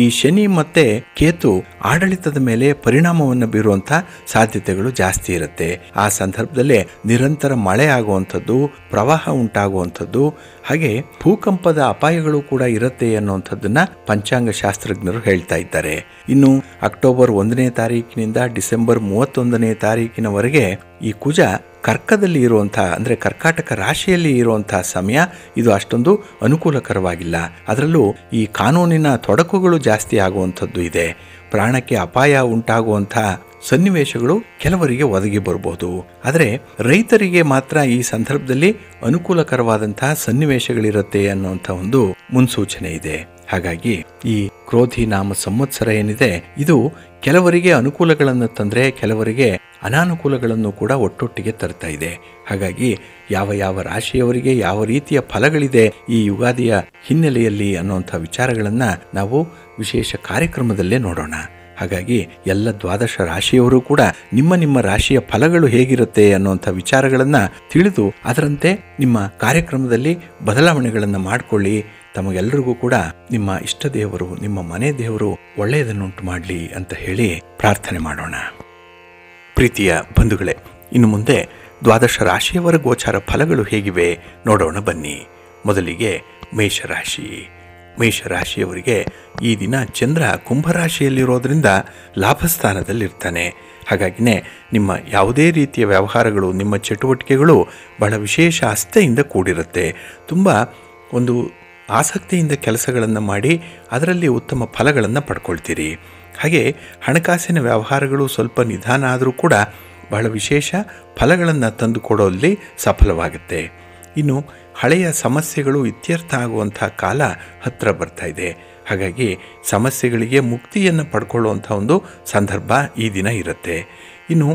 ಈ ಶನಿ ಮತ್ತೆ ಕೇತು ಆಡಳಿತದ ಮೇಲೆ ಪರಿಣಾಮವನ್ನು ಬೀರುವಂಥ ಸಾಧ್ಯತೆಗಳು ಜಾಸ್ತಿ ಇರುತ್ತೆ. ಆ ಸಂದರ್ಭದಲ್ಲೇ ನಿರಂತರ ಮಳೆ ಆಗುವಂಥದ್ದು, ಪ್ರವಾಹ ಉಂಟಾಗುವಂಥದ್ದು, ಹಾಗೆ ಭೂಕಂಪದ ಅಪಾಯಗಳು ಕೂಡ ಇರುತ್ತೆ ಅನ್ನುವಂಥದ್ದನ್ನ ಪಂಚಾಂಗ ಶಾಸ್ತ್ರಜ್ಞರು ಹೇಳ್ತಾ ಇದ್ದಾರೆ. ಇನ್ನು ಅಕ್ಟೋಬರ್ 1ನೇ ತಾರೀಕಿನಿಂದ ಡಿಸೆಂಬರ್ 31ನೇ ತಾರೀಕಿನವರೆಗೆ ಈ ಕುಜ ಕರ್ಕದಲ್ಲಿ ಇರುವಂಥ ಅಂದರೆ ಕರ್ಕಾಟಕ ರಾಶಿಯಲ್ಲಿ ಇರುವಂತಹ ಸಮಯ ಇದು ಅಷ್ಟೊಂದು ಅನುಕೂಲಕರವಾಗಿಲ್ಲ. ಅದರಲ್ಲೂ ಈ ಕಾನೂನಿನ ತೊಡಕುಗಳು ಜಾಸ್ತಿ ಆಗುವಂಥದ್ದು ಇದೆ. ಪ್ರಾಣಕ್ಕೆ ಅಪಾಯ ಉಂಟಾಗುವಂಥ ಸನ್ನಿವೇಶಗಳು ಕೆಲವರಿಗೆ ಒದಗಿ ಬರಬಹುದು. ಆದರೆ ರೈತರಿಗೆ ಮಾತ್ರ ಈ ಸಂದರ್ಭದಲ್ಲಿ ಅನುಕೂಲಕರವಾದಂತಹ ಸನ್ನಿವೇಶಗಳಿರುತ್ತೆ ಅನ್ನುವಂಥ ಒಂದು ಮುನ್ಸೂಚನೆ ಇದೆ. ಹಾಗಾಗಿ ಈ ಕ್ರೋಧಿ ನಾಮ ಸಂವತ್ಸರ ಏನಿದೆ ಇದು ಕೆಲವರಿಗೆ ಅನುಕೂಲಗಳನ್ನು ತಂದರೆ ಕೆಲವರಿಗೆ ಅನಾನುಕೂಲಗಳನ್ನು ಕೂಡ ಒಟ್ಟೊಟ್ಟಿಗೆ ತರ್ತಾ ಇದೆ. ಹಾಗಾಗಿ ಯಾವ ಯಾವ ರಾಶಿಯವರಿಗೆ ಯಾವ ರೀತಿಯ ಫಲಗಳಿದೆ ಈ ಯುಗಾದಿಯ ಹಿನ್ನೆಲೆಯಲ್ಲಿ ಅನ್ನುವಂಥ ವಿಚಾರಗಳನ್ನು ನಾವು ವಿಶೇಷ ಕಾರ್ಯಕ್ರಮದಲ್ಲೇ ನೋಡೋಣ. ಹಾಗಾಗಿ ಎಲ್ಲ 12 ರಾಶಿಯವರು ಕೂಡ ನಿಮ್ಮ ನಿಮ್ಮ ರಾಶಿಯ ಫಲಗಳು ಹೇಗಿರುತ್ತೆ ಅನ್ನುವಂಥ ವಿಚಾರಗಳನ್ನು ತಿಳಿದು ಅದರಂತೆ ನಿಮ್ಮ ಕಾರ್ಯಕ್ರಮದಲ್ಲಿ ಬದಲಾವಣೆಗಳನ್ನು ಮಾಡಿಕೊಳ್ಳಿ. ತಮಗೆಲ್ಲರಿಗೂ ಕೂಡ ನಿಮ್ಮ ಇಷ್ಟ ದೇವರು, ನಿಮ್ಮ ಮನೆ ದೇವರು ಒಳ್ಳೆಯದನ್ನುಂಟು ಮಾಡಲಿ ಅಂತ ಹೇಳಿ ಪ್ರಾರ್ಥನೆ ಮಾಡೋಣ. ಪ್ರೀತಿಯ ಬಂಧುಗಳೇ, ಇನ್ನು ಮುಂದೆ 12 ರಾಶಿಯವರ ಗೋಚಾರ ಫಲಗಳು ಹೇಗಿವೆ ನೋಡೋಣ ಬನ್ನಿ. ಮೊದಲಿಗೆ ಮೇಷರಾಶಿ. ಮೇಷರಾಶಿಯವರಿಗೆ ಈ ದಿನ ಚಂದ್ರ ಕುಂಭರಾಶಿಯಲ್ಲಿರೋದ್ರಿಂದ ಲಾಭಸ್ಥಾನದಲ್ಲಿರ್ತಾನೆ. ಹಾಗಾಗಿನೇ ನಿಮ್ಮ ಯಾವುದೇ ರೀತಿಯ ವ್ಯವಹಾರಗಳು, ನಿಮ್ಮ ಚಟುವಟಿಕೆಗಳು ಬಹಳ ವಿಶೇಷ ಆಸ್ಥೆಯಿಂದ ಕೂಡಿರುತ್ತೆ. ತುಂಬ ಒಂದು ಆಸಕ್ತಿಯಿಂದ ಕೆಲಸಗಳನ್ನು ಮಾಡಿ ಅದರಲ್ಲಿ ಉತ್ತಮ ಫಲಗಳನ್ನು ಪಡ್ಕೊಳ್ತೀರಿ. ಹಾಗೆ ಹಣಕಾಸಿನ ವ್ಯವಹಾರಗಳು ಸ್ವಲ್ಪ ನಿಧಾನ ಆದರೂ ಕೂಡ ಬಹಳ ವಿಶೇಷ ಫಲಗಳನ್ನು ತಂದುಕೊಡೋಲ್ಲಿ ಸಫಲವಾಗುತ್ತೆ. ಇನ್ನು ಹಳೆಯ ಸಮಸ್ಯೆಗಳು ಇತ್ಯರ್ಥ ಆಗುವಂಥ ಕಾಲ ಹತ್ತಿರ ಬರ್ತಾ ಇದೆ. ಹಾಗಾಗಿ ಸಮಸ್ಯೆಗಳಿಗೆ ಮುಕ್ತಿಯನ್ನು ಪಡ್ಕೊಳ್ಳುವಂಥ ಒಂದು ಸಂದರ್ಭ ಈ ದಿನ ಇರುತ್ತೆ. ಇನ್ನು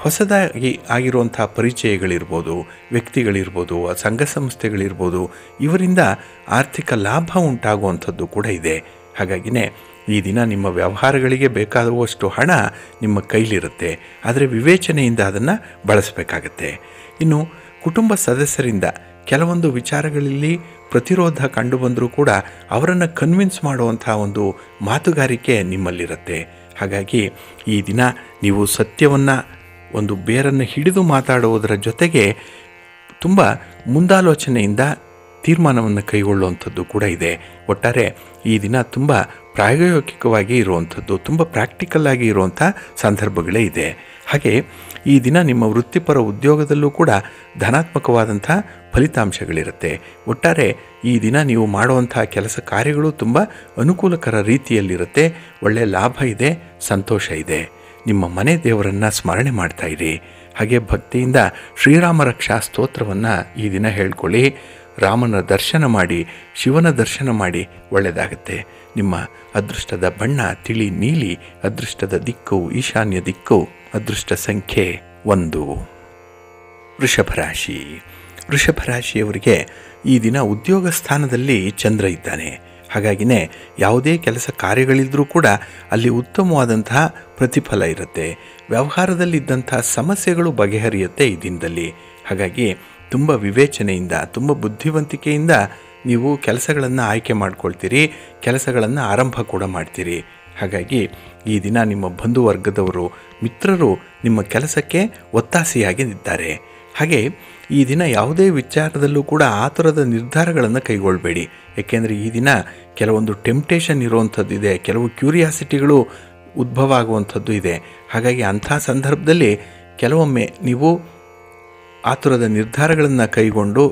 ಹೊಸದಾಗಿ ಆಗಿರುವಂಥ ಪರಿಚಯಗಳಿರ್ಬೋದು, ವ್ಯಕ್ತಿಗಳಿರ್ಬೋದು, ಸಂಘ ಸಂಸ್ಥೆಗಳಿರ್ಬೋದು, ಇವರಿಂದ ಆರ್ಥಿಕ ಲಾಭ ಉಂಟಾಗುವಂಥದ್ದು ಕೂಡ ಇದೆ. ಹಾಗಾಗಿನೇ ಈ ದಿನ ನಿಮ್ಮ ವ್ಯವಹಾರಗಳಿಗೆ ಬೇಕಾಗುವಷ್ಟು ಹಣ ನಿಮ್ಮ ಕೈಲಿರುತ್ತೆ. ಆದರೆ ವಿವೇಚನೆಯಿಂದ ಅದನ್ನು ಬಳಸಬೇಕಾಗತ್ತೆ. ಇನ್ನು ಕುಟುಂಬ ಸದಸ್ಯರಿಂದ ಕೆಲವೊಂದು ವಿಚಾರಗಳಲ್ಲಿ ಪ್ರತಿರೋಧ ಕಂಡುಬಂದರೂ ಕೂಡ ಅವರನ್ನು ಕನ್ವಿನ್ಸ್ ಮಾಡುವಂಥ ಒಂದು ಮಾತುಗಾರಿಕೆ ನಿಮ್ಮಲ್ಲಿರುತ್ತೆ. ಹಾಗಾಗಿ ಈ ದಿನ ನೀವು ಸತ್ಯವನ್ನು ಒಂದು ಬೇರನ್ನು ಹಿಡಿದು ಮಾತಾಡುವುದರ ಜೊತೆಗೆ ತುಂಬ ಮುಂದಾಲೋಚನೆಯಿಂದ ತೀರ್ಮಾನವನ್ನು ಕೈಗೊಳ್ಳುವಂಥದ್ದು ಕೂಡ ಇದೆ. ಒಟ್ಟಾರೆ ಈ ದಿನ ತುಂಬ ಪ್ರಾಯೋಗಿಕವಾಗಿ ಇರುವಂಥದ್ದು, ತುಂಬ ಪ್ರಾಕ್ಟಿಕಲ್ ಆಗಿ ಇರುವಂಥ ಸಂದರ್ಭಗಳೇ ಇದೆ. ಹಾಗೆ ಈ ದಿನ ನಿಮ್ಮ ವೃತ್ತಿಪರ ಉದ್ಯೋಗದಲ್ಲೂ ಕೂಡ ಧನಾತ್ಮಕವಾದಂಥ ಫಲಿತಾಂಶಗಳಿರುತ್ತೆ. ಒಟ್ಟಾರೆ ಈ ದಿನ ನೀವು ಮಾಡುವಂಥ ಕೆಲಸ ಕಾರ್ಯಗಳು ತುಂಬ ಅನುಕೂಲಕರ ರೀತಿಯಲ್ಲಿರುತ್ತೆ. ಒಳ್ಳೆಯ ಲಾಭ ಇದೆ, ಸಂತೋಷ ಇದೆ. ನಿಮ್ಮ ಮನೆ ದೇವರನ್ನು ಸ್ಮರಣೆ ಮಾಡ್ತಾ ಇರಿ. ಹಾಗೆ ಭಕ್ತಿಯಿಂದ ಶ್ರೀರಾಮ ರಕ್ಷಾ ಸ್ತೋತ್ರವನ್ನು ಈ ದಿನ ಹೇಳ್ಕೊಳ್ಳಿ. ರಾಮನ ದರ್ಶನ ಮಾಡಿ, ಶಿವನ ದರ್ಶನ ಮಾಡಿ, ಒಳ್ಳೆಯದಾಗುತ್ತೆ. ನಿಮ್ಮ ಅದೃಷ್ಟದ ಬಣ್ಣ ತಿಳಿ ನೀಲಿ, ಅದೃಷ್ಟದ ದಿಕ್ಕು ಈಶಾನ್ಯ ದಿಕ್ಕು, ಅದೃಷ್ಟ ಸಂಖ್ಯೆ 1. ವೃಷಭರಾಶಿ. ವೃಷಭರಾಶಿಯವರಿಗೆ ಈ ದಿನ ಉದ್ಯೋಗ ಸ್ಥಾನದಲ್ಲಿ ಚಂದ್ರ ಇದ್ದಾನೆ. ಹಾಗಾಗಿನೇ ಯಾವುದೇ ಕೆಲಸ ಕಾರ್ಯಗಳಿದ್ದರೂ ಕೂಡ ಅಲ್ಲಿ ಉತ್ತಮವಾದಂತಹ ಪ್ರತಿಫಲ ಇರುತ್ತೆ. ವ್ಯವಹಾರದಲ್ಲಿದ್ದಂಥ ಸಮಸ್ಯೆಗಳು ಬಗೆಹರಿಯುತ್ತೆ ಈ ದಿನದಲ್ಲಿ. ಹಾಗಾಗಿ ತುಂಬ ವಿವೇಚನೆಯಿಂದ, ತುಂಬ ಬುದ್ಧಿವಂತಿಕೆಯಿಂದ ನೀವು ಕೆಲಸಗಳನ್ನು ಆಯ್ಕೆ ಮಾಡ್ಕೊಳ್ತೀರಿ, ಕೆಲಸಗಳನ್ನು ಆರಂಭ ಕೂಡ ಮಾಡ್ತೀರಿ. ಹಾಗಾಗಿ ಈ ದಿನ ನಿಮ್ಮ ಬಂಧುವರ್ಗದವರು, ಮಿತ್ರರು ನಿಮ್ಮ ಕೆಲಸಕ್ಕೆ ಒತ್ತಾಸೆಯಾಗಿ ಇದ್ದಾರೆ. ಹಾಗೆ ಈ ದಿನ ಯಾವುದೇ ವಿಚಾರದಲ್ಲೂ ಕೂಡ ಆತುರದ ನಿರ್ಧಾರಗಳನ್ನು ಕೈಗೊಳ್ಳಬೇಡಿ. ಏಕೆಂದರೆ ಈ ದಿನ ಕೆಲವೊಂದು ಟೆಂಪ್ಟೇಷನ್ ಇರುವಂಥದ್ದು ಇದೆ, ಕೆಲವು ಕ್ಯೂರಿಯಾಸಿಟಿಗಳು ಉದ್ಭವ ಆಗುವಂಥದ್ದು ಇದೆ. ಹಾಗಾಗಿ ಅಂಥ ಸಂದರ್ಭದಲ್ಲಿ ಕೆಲವೊಮ್ಮೆ ನೀವು ಆತುರದ ನಿರ್ಧಾರಗಳನ್ನು ಕೈಗೊಂಡು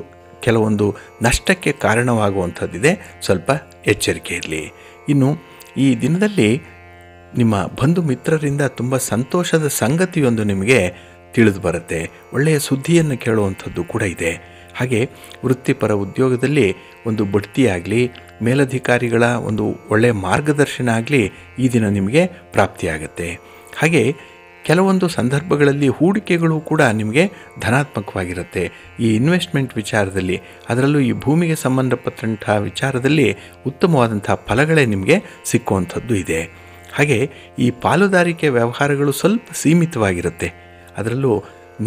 ಕೆಲವೊಂದು ನಷ್ಟಕ್ಕೆ ಕಾರಣವಾಗುವಂಥದ್ದಿದೆ. ಸ್ವಲ್ಪ ಎಚ್ಚರಿಕೆ ಇರಲಿ. ಇನ್ನು ಈ ದಿನದಲ್ಲಿ ನಿಮ್ಮ ಬಂಧು ಮಿತ್ರರಿಂದ ತುಂಬ ಸಂತೋಷದ ಸಂಗತಿಯೊಂದು ನಿಮಗೆ ತಿಳಿದು ಬರುತ್ತೆ. ಒಳ್ಳೆಯ ಸುದ್ದಿಯನ್ನು ಕೇಳುವಂಥದ್ದು ಕೂಡ ಇದೆ. ಹಾಗೆ ವೃತ್ತಿಪರ ಉದ್ಯೋಗದಲ್ಲಿ ಒಂದು ಬಡ್ತಿಯಾಗಲಿ, ಮೇಲಧಿಕಾರಿಗಳ ಒಂದು ಒಳ್ಳೆಯ ಮಾರ್ಗದರ್ಶನ ಆಗಲಿ ಈ ದಿನ ನಿಮಗೆ ಪ್ರಾಪ್ತಿಯಾಗತ್ತೆ. ಹಾಗೆ ಕೆಲವೊಂದು ಸಂದರ್ಭಗಳಲ್ಲಿ ಹೂಡಿಕೆಗಳು ಕೂಡ ನಿಮಗೆ ಧನಾತ್ಮಕವಾಗಿರುತ್ತೆ. ಈ ಇನ್ವೆಸ್ಟ್ಮೆಂಟ್ ವಿಚಾರದಲ್ಲಿ, ಅದರಲ್ಲೂ ಈ ಭೂಮಿಗೆ ಸಂಬಂಧಪಟ್ಟಂಥ ವಿಚಾರದಲ್ಲಿ ಉತ್ತಮವಾದಂಥ ಫಲಗಳೇ ನಿಮಗೆ ಸಿಕ್ಕುವಂಥದ್ದು ಇದೆ. ಹಾಗೆ ಈ ಪಾಲುದಾರಿಕೆ ವ್ಯವಹಾರಗಳು ಸ್ವಲ್ಪ ಸೀಮಿತವಾಗಿರುತ್ತೆ. ಅದರಲ್ಲೂ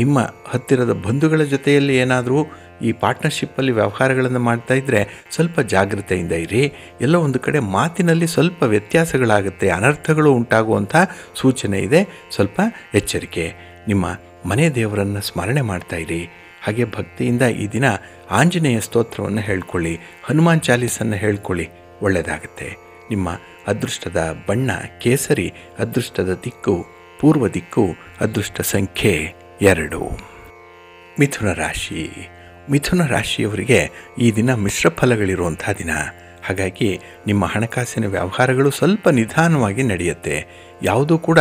ನಿಮ್ಮ ಹತ್ತಿರದ ಬಂಧುಗಳ ಜೊತೆಯಲ್ಲಿ ಏನಾದರೂ ಈ ಪಾರ್ಟ್ನರ್ಶಿಪ್ಪಲ್ಲಿ ವ್ಯವಹಾರಗಳನ್ನು ಮಾಡ್ತಾಯಿದ್ರೆ ಸ್ವಲ್ಪ ಜಾಗೃತೆಯಿಂದ ಇರಿ. ಎಲ್ಲೋ ಒಂದು ಕಡೆ ಮಾತಿನಲ್ಲಿ ಸ್ವಲ್ಪ ವ್ಯತ್ಯಾಸಗಳಾಗುತ್ತೆ, ಅನರ್ಥಗಳು ಉಂಟಾಗುವಂಥ ಸೂಚನೆ ಇದೆ. ಸ್ವಲ್ಪ ಎಚ್ಚರಿಕೆ. ನಿಮ್ಮ ಮನೆ ದೇವರನ್ನು ಸ್ಮರಣೆ ಮಾಡ್ತಾಯಿರಿ. ಹಾಗೆ ಭಕ್ತಿಯಿಂದ ಈ ದಿನ ಆಂಜನೇಯ ಸ್ತೋತ್ರವನ್ನು ಹೇಳ್ಕೊಳ್ಳಿ, ಹನುಮಾನ್ ಚಾಲೀಸನ್ನು ಹೇಳ್ಕೊಳ್ಳಿ, ಒಳ್ಳೆಯದಾಗುತ್ತೆ. ನಿಮ್ಮ ಅದೃಷ್ಟದ ಬಣ್ಣ ಕೇಸರಿ, ಅದೃಷ್ಟದ ದಿಕ್ಕು ಪೂರ್ವ ದಿಕ್ಕು, ಅದೃಷ್ಟ ಸಂಖ್ಯೆ 2. ಮಿಥುನ ರಾಶಿ. ಮಿಥುನ ರಾಶಿಯವರಿಗೆ ಈ ದಿನ ಮಿಶ್ರ ಫಲಗಳಿರುವಂಥ ದಿನ. ಹಾಗಾಗಿ ನಿಮ್ಮ ಹಣಕಾಸಿನ ವ್ಯವಹಾರಗಳು ಸ್ವಲ್ಪ ನಿಧಾನವಾಗಿ ನಡೆಯುತ್ತೆ. ಯಾವುದೂ ಕೂಡ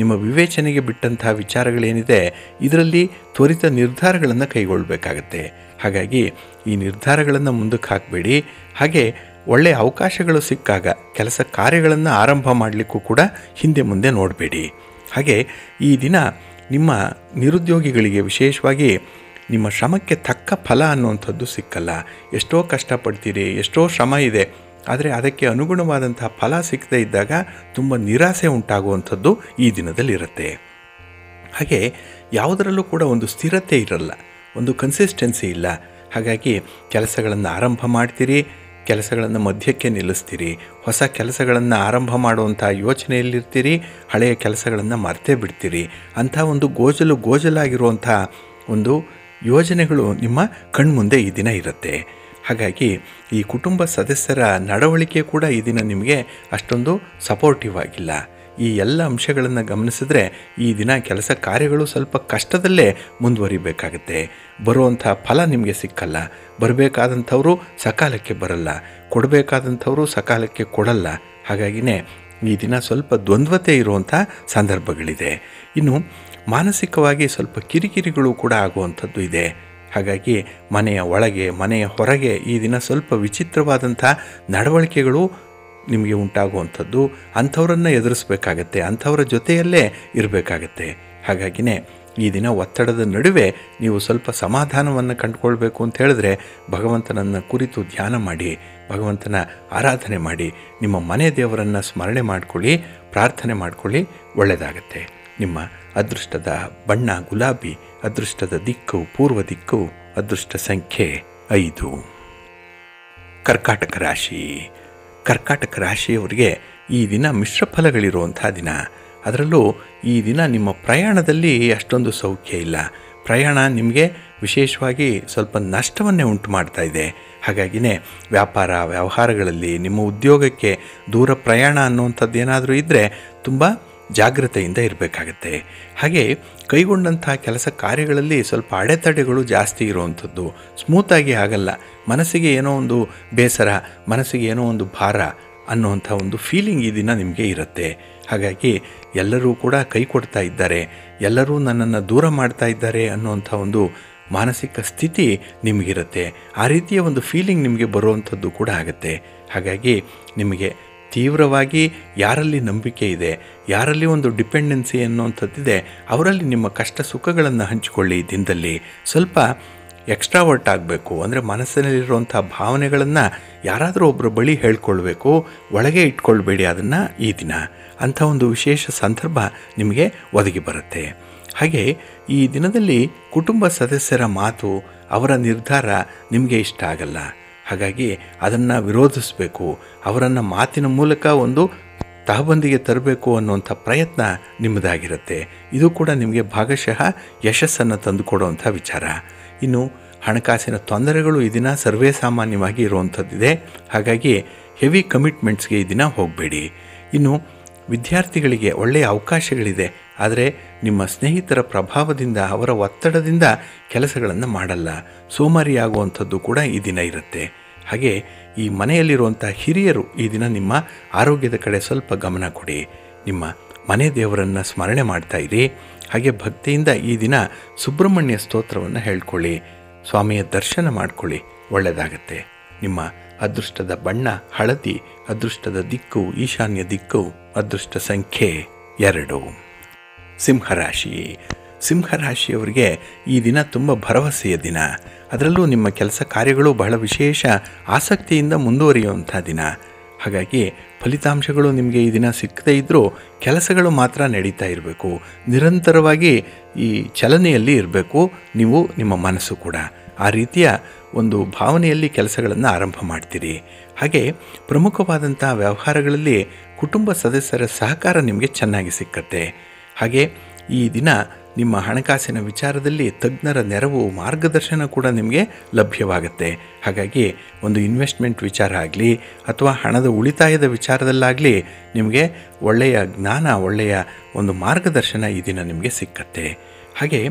ನಿಮ್ಮ ವಿವೇಚನೆಗೆ ಬಿಟ್ಟಂಥ ವಿಚಾರಗಳೇನಿದೆ ಇದರಲ್ಲಿ ತ್ವರಿತ ನಿರ್ಧಾರಗಳನ್ನು ಕೈಗೊಳ್ಳಬೇಕಾಗತ್ತೆ. ಹಾಗಾಗಿ ಈ ನಿರ್ಧಾರಗಳನ್ನು ಮುಂದಕ್ಕೆ ಹಾಕಬೇಡಿ. ಹಾಗೆ ಒಳ್ಳೆಯ ಅವಕಾಶಗಳು ಸಿಕ್ಕಾಗ ಕೆಲಸ ಕಾರ್ಯಗಳನ್ನು ಆರಂಭ ಮಾಡಲಿಕ್ಕೂ ಕೂಡ ಹಿಂದೆ ಮುಂದೆ ನೋಡಬೇಡಿ. ಹಾಗೆ ಈ ದಿನ ನಿಮ್ಮ ನಿರುದ್ಯೋಗಿಗಳಿಗೆ ವಿಶೇಷವಾಗಿ ನಿಮ್ಮ ಶ್ರಮಕ್ಕೆ ತಕ್ಕ ಫಲ ಅನ್ನುವಂಥದ್ದು ಸಿಕ್ಕಲ್ಲ. ಎಷ್ಟೋ ಕಷ್ಟಪಡ್ತೀರಿ, ಎಷ್ಟೋ ಶ್ರಮ ಇದೆ, ಆದರೆ ಅದಕ್ಕೆ ಅನುಗುಣವಾದಂಥ ಫಲ ಸಿಕ್ಕದೇ ಇದ್ದಾಗ ತುಂಬ ನಿರಾಸೆ ಉಂಟಾಗುವಂಥದ್ದು ಈ ದಿನದಲ್ಲಿರುತ್ತೆ. ಹಾಗೆ ಯಾವುದರಲ್ಲೂ ಕೂಡ ಒಂದು ಸ್ಥಿರತೆ ಇರಲ್ಲ, ಒಂದು ಕನ್ಸಿಸ್ಟೆನ್ಸಿ ಇಲ್ಲ. ಹಾಗಾಗಿ ಕೆಲಸಗಳನ್ನು ಆರಂಭ ಮಾಡ್ತೀರಿ, ಕೆಲಸಗಳನ್ನು ಮಧ್ಯಕ್ಕೆ ನಿಲ್ಲಿಸ್ತೀರಿ, ಹೊಸ ಕೆಲಸಗಳನ್ನು ಆರಂಭ ಮಾಡುವಂಥ ಯೋಚನೆಯಲ್ಲಿರ್ತೀರಿ, ಹಳೆಯ ಕೆಲಸಗಳನ್ನು ಮರ್ತೇ ಬಿಡ್ತೀರಿ. ಅಂಥ ಒಂದು ಗೋಜಲಾಗಿರುವಂಥ ಒಂದು ಯೋಜನೆಗಳು ನಿಮ್ಮ ಕಣ್ಮುಂದೆ ಈ ದಿನ ಇರುತ್ತೆ. ಹಾಗಾಗಿ ಈ ಕುಟುಂಬ ಸದಸ್ಯರ ನಡವಳಿಕೆ ಕೂಡ ಈ ದಿನ ನಿಮಗೆ ಅಷ್ಟೊಂದು ಸಪೋರ್ಟಿವ್ ಆಗಿಲ್ಲ. ಈ ಎಲ್ಲ ಅಂಶಗಳನ್ನು ಗಮನಿಸಿದ್ರೆ ಈ ದಿನ ಕೆಲಸ ಕಾರ್ಯಗಳು ಸ್ವಲ್ಪ ಕಷ್ಟದಲ್ಲೇ ಮುಂದುವರಿಬೇಕಾಗತ್ತೆ. ಬರುವಂಥ ಫಲ ನಿಮಗೆ ಸಿಕ್ಕಲ್ಲ. ಬರಬೇಕಾದಂಥವರು ಸಕಾಲಕ್ಕೆ ಬರಲ್ಲ, ಕೊಡಬೇಕಾದಂಥವರು ಸಕಾಲಕ್ಕೆ ಕೊಡಲ್ಲ. ಹಾಗಾಗಿನೇ ಈ ದಿನ ಸ್ವಲ್ಪ ದ್ವಂದ್ವತೆ ಇರುವಂಥ ಸಂದರ್ಭಗಳಿದೆ. ಇನ್ನು ಮಾನಸಿಕವಾಗಿ ಸ್ವಲ್ಪ ಕಿರಿಕಿರಿಗಳು ಕೂಡ ಆಗುವಂಥದ್ದು ಇದೆ. ಹಾಗಾಗಿ ಮನೆಯ ಒಳಗೆ ಮನೆಯ ಹೊರಗೆ ಈ ದಿನ ಸ್ವಲ್ಪ ವಿಚಿತ್ರವಾದಂಥ ನಡವಳಿಕೆಗಳು ನಿಮಗೆ ಉಂಟಾಗುವಂಥದ್ದು, ಅಂಥವರನ್ನು ಎದುರಿಸಬೇಕಾಗತ್ತೆ, ಅಂಥವರ ಜೊತೆಯಲ್ಲೇ ಇರಬೇಕಾಗತ್ತೆ. ಹಾಗಾಗಿನೇ ಈ ದಿನ ಒತ್ತಡದ ನಡುವೆ ನೀವು ಸ್ವಲ್ಪ ಸಮಾಧಾನವನ್ನು ಕಂಡುಕೊಳ್ಬೇಕು ಅಂತ ಹೇಳಿದ್ರೆ ಭಗವಂತನನ್ನು ಕುರಿತು ಧ್ಯಾನ ಮಾಡಿ, ಭಗವಂತನ ಆರಾಧನೆ ಮಾಡಿ, ನಿಮ್ಮ ಮನೆ ದೇವರನ್ನು ಸ್ಮರಣೆ ಮಾಡಿಕೊಳ್ಳಿ, ಪ್ರಾರ್ಥನೆ ಮಾಡಿಕೊಳ್ಳಿ, ಒಳ್ಳೆಯದಾಗತ್ತೆ. ನಿಮ್ಮ ಅದೃಷ್ಟದ ಬಣ್ಣ ಗುಲಾಬಿ, ಅದೃಷ್ಟದ ದಿಕ್ಕು ಪೂರ್ವ ದಿಕ್ಕು, ಅದೃಷ್ಟ ಸಂಖ್ಯೆ 5. ಕರ್ಕಾಟಕ ರಾಶಿ. ಕರ್ಕಾಟಕ ರಾಶಿಯವರಿಗೆ ಈ ದಿನ ಮಿಶ್ರ ಫಲಗಳಿರುವಂಥ ದಿನ. ಅದರಲ್ಲೂ ಈ ದಿನ ನಿಮ್ಮ ಪ್ರಯಾಣದಲ್ಲಿ ಅಷ್ಟೊಂದು ಸೌಖ್ಯ ಇಲ್ಲ. ಪ್ರಯಾಣ ನಿಮಗೆ ವಿಶೇಷವಾಗಿ ಸ್ವಲ್ಪ ನಷ್ಟವನ್ನೇ ಉಂಟು ಮಾಡ್ತಾ ಇದೆ. ಹಾಗಾಗಿನೇ ವ್ಯಾಪಾರ ವ್ಯವಹಾರಗಳಲ್ಲಿ ನಿಮ್ಮ ಉದ್ಯೋಗಕ್ಕೆ ದೂರ ಪ್ರಯಾಣ ಅನ್ನುವಂಥದ್ದು ಏನಾದರೂ ಇದ್ದರೆ ತುಂಬ ಜಾಗ್ರತೆಯಿಂದ ಇರಬೇಕಾಗತ್ತೆ. ಹಾಗೆ ಕೈಗೊಂಡಂಥ ಕೆಲಸ ಕಾರ್ಯಗಳಲ್ಲಿ ಸ್ವಲ್ಪ ಅಡೆತಡೆಗಳು ಜಾಸ್ತಿ ಇರುವಂಥದ್ದು, ಸ್ಮೂತಾಗಿ ಆಗಲ್ಲ. ಮನಸ್ಸಿಗೆ ಏನೋ ಒಂದು ಬೇಸರ, ಮನಸ್ಸಿಗೆ ಏನೋ ಒಂದು ಭಾರ ಅನ್ನುವಂಥ ಒಂದು ಫೀಲಿಂಗ್ ಈ ದಿನ ನಿಮಗೆ ಇರುತ್ತೆ. ಹಾಗಾಗಿ ಎಲ್ಲರೂ ಕೂಡ ಕೈ ಕೊಡ್ತಾ ಇದ್ದಾರೆ, ಎಲ್ಲರೂ ನನ್ನನ್ನು ದೂರ ಮಾಡ್ತಾ ಇದ್ದಾರೆ ಅನ್ನುವಂಥ ಒಂದು ಮಾನಸಿಕ ಸ್ಥಿತಿ ನಿಮಗಿರುತ್ತೆ. ಆ ರೀತಿಯ ಒಂದು ಫೀಲಿಂಗ್ ನಿಮಗೆ ಬರುವಂಥದ್ದು ಕೂಡ ಆಗುತ್ತೆ. ಹಾಗಾಗಿ ನಿಮಗೆ ತೀವ್ರವಾಗಿ ಯಾರಲ್ಲಿ ನಂಬಿಕೆ ಇದೆ, ಯಾರಲ್ಲಿ ಒಂದು ಡಿಪೆಂಡೆನ್ಸಿ ಅನ್ನುವಂಥದ್ದಿದೆ, ಅವರಲ್ಲಿ ನಿಮ್ಮ ಕಷ್ಟ ಸುಖಗಳನ್ನು ಹಂಚಿಕೊಳ್ಳಿ. ದಿನದಲ್ಲಿ ಸ್ವಲ್ಪ ಎಕ್ಸ್ಟ್ರಾವರ್ಟ್ ಆಗಬೇಕು. ಅಂದರೆ ಮನಸ್ಸಿನಲ್ಲಿರುವಂಥ ಭಾವನೆಗಳನ್ನು ಯಾರಾದರೂ ಒಬ್ಬರ ಬಳಿ ಹೇಳ್ಕೊಳ್ಬೇಕು, ಒಳಗೆ ಇಟ್ಕೊಳ್ಬೇಡಿ ಅದನ್ನು ಈ ದಿನ. ಅಂಥ ಒಂದು ವಿಶೇಷ ಸಂದರ್ಭ ನಿಮಗೆ ಒದಗಿ ಬರುತ್ತೆ. ಹಾಗೆ ಈ ದಿನದಲ್ಲಿ ಕುಟುಂಬ ಸದಸ್ಯರ ಮಾತು, ಅವರ ನಿರ್ಧಾರ ನಿಮಗೆ ಇಷ್ಟ ಆಗಲ್ಲ. ಹಾಗಾಗಿ ಅದನ್ನು ವಿರೋಧಿಸಬೇಕು, ಅವರನ್ನು ಮಾತಿನ ಮೂಲಕ ಒಂದು ತಹಬಂದಿಗೆ ತರಬೇಕು ಅನ್ನುವಂಥ ಪ್ರಯತ್ನ ನಿಮ್ಮದಾಗಿರುತ್ತೆ. ಇದು ಕೂಡ ನಿಮಗೆ ಭಾಗಶಃ ಯಶಸ್ಸನ್ನು ತಂದುಕೊಡುವಂಥ ವಿಚಾರ. ಇನ್ನು ಹಣಕಾಸಿನ ತೊಂದರೆಗಳು ಈ ದಿನ ಸರ್ವೇ ಸಾಮಾನ್ಯವಾಗಿ ಇರುವಂಥದ್ದಿದೆ. ಹಾಗಾಗಿ ಹೆವಿ ಕಮಿಟ್ಮೆಂಟ್ಸ್ಗೆ ಈ ದಿನ ಹೋಗಬೇಡಿ. ಇನ್ನು ವಿದ್ಯಾರ್ಥಿಗಳಿಗೆ ಒಳ್ಳೆಯ ಅವಕಾಶಗಳಿದೆ, ಆದರೆ ನಿಮ್ಮ ಸ್ನೇಹಿತರ ಪ್ರಭಾವದಿಂದ, ಅವರ ಒತ್ತಡದಿಂದ ಕೆಲಸಗಳನ್ನು ಮಾಡಲ್ಲ, ಸೋಮಾರಿಯಾಗುವಂಥದ್ದು ಕೂಡ ಈ ದಿನ ಇರುತ್ತೆ. ಹಾಗೆ ಈ ಮನೆಯಲ್ಲಿರುವಂಥ ಹಿರಿಯರು ಈ ದಿನ ನಿಮ್ಮ ಆರೋಗ್ಯದ ಕಡೆ ಸ್ವಲ್ಪ ಗಮನ ಕೊಡಿ. ನಿಮ್ಮ ಮನೆ ದೇವರನ್ನು ಸ್ಮರಣೆ ಮಾಡ್ತಾ ಇರಿ. ಹಾಗೆ ಭಕ್ತಿಯಿಂದ ಈ ದಿನ ಸುಬ್ರಹ್ಮಣ್ಯ ಸ್ತೋತ್ರವನ್ನು ಹೇಳ್ಕೊಳ್ಳಿ, ಸ್ವಾಮಿಯ ದರ್ಶನ ಮಾಡಿಕೊಳ್ಳಿ, ಒಳ್ಳೆಯದಾಗತ್ತೆ. ನಿಮ್ಮ ಅದೃಷ್ಟದ ಬಣ್ಣ ಹಳದಿ, ಅದೃಷ್ಟದ ದಿಕ್ಕು ಈಶಾನ್ಯ ದಿಕ್ಕು, ಅದೃಷ್ಟ ಸಂಖ್ಯೆ 2. ಸಿಂಹರಾಶಿ. ಸಿಂಹರಾಶಿಯವರಿಗೆ ಈ ದಿನ ತುಂಬ ಭರವಸೆಯ ದಿನ. ಅದರಲ್ಲೂ ನಿಮ್ಮ ಕೆಲಸ ಕಾರ್ಯಗಳು ಬಹಳ ವಿಶೇಷ ಆಸಕ್ತಿಯಿಂದ ಮುಂದುವರಿಯುವಂಥ ದಿನ. ಹಾಗಾಗಿ ಫಲಿತಾಂಶಗಳು ನಿಮಗೆ ಈ ದಿನ ಸಿಕ್ಕದೇ ಇದ್ದರೂ ಕೆಲಸಗಳು ಮಾತ್ರ ನಡೀತಾ ಇರಬೇಕು. ನಿರಂತರವಾಗಿ ಈ ಚಲನೆಯಲ್ಲಿ ಇರಬೇಕು ನೀವು, ನಿಮ್ಮ ಮನಸ್ಸು ಕೂಡ ಆ ರೀತಿಯ ಒಂದು ಭಾವನೆಯಲ್ಲಿ ಕೆಲಸಗಳನ್ನು ಆರಂಭ ಮಾಡ್ತೀರಿ. ಹಾಗೆ ಪ್ರಮುಖವಾದಂಥ ವ್ಯವಹಾರಗಳಲ್ಲಿ ಕುಟುಂಬ ಸದಸ್ಯರ ಸಹಕಾರ ನಿಮಗೆ ಚೆನ್ನಾಗಿ ಸಿಕ್ಕತ್ತೆ. ಹಾಗೆ ಈ ದಿನ ನಿಮ್ಮ ಹಣಕಾಸಿನ ವಿಚಾರದಲ್ಲಿ ತಜ್ಞರ ನೆರವು, ಮಾರ್ಗದರ್ಶನ ಕೂಡ ನಿಮಗೆ ಲಭ್ಯವಾಗುತ್ತೆ. ಹಾಗಾಗಿ ಒಂದು ಇನ್ವೆಸ್ಟ್ಮೆಂಟ್ ವಿಚಾರ ಆಗಲಿ ಅಥವಾ ಹಣದ ಉಳಿತಾಯದ ವಿಚಾರದಲ್ಲಾಗಲಿ ನಿಮಗೆ ಒಳ್ಳೆಯ ಜ್ಞಾನ, ಒಳ್ಳೆಯ ಒಂದು ಮಾರ್ಗದರ್ಶನ ಈ ದಿನ ನಿಮಗೆ ಸಿಕ್ಕತ್ತೆ. ಹಾಗೆ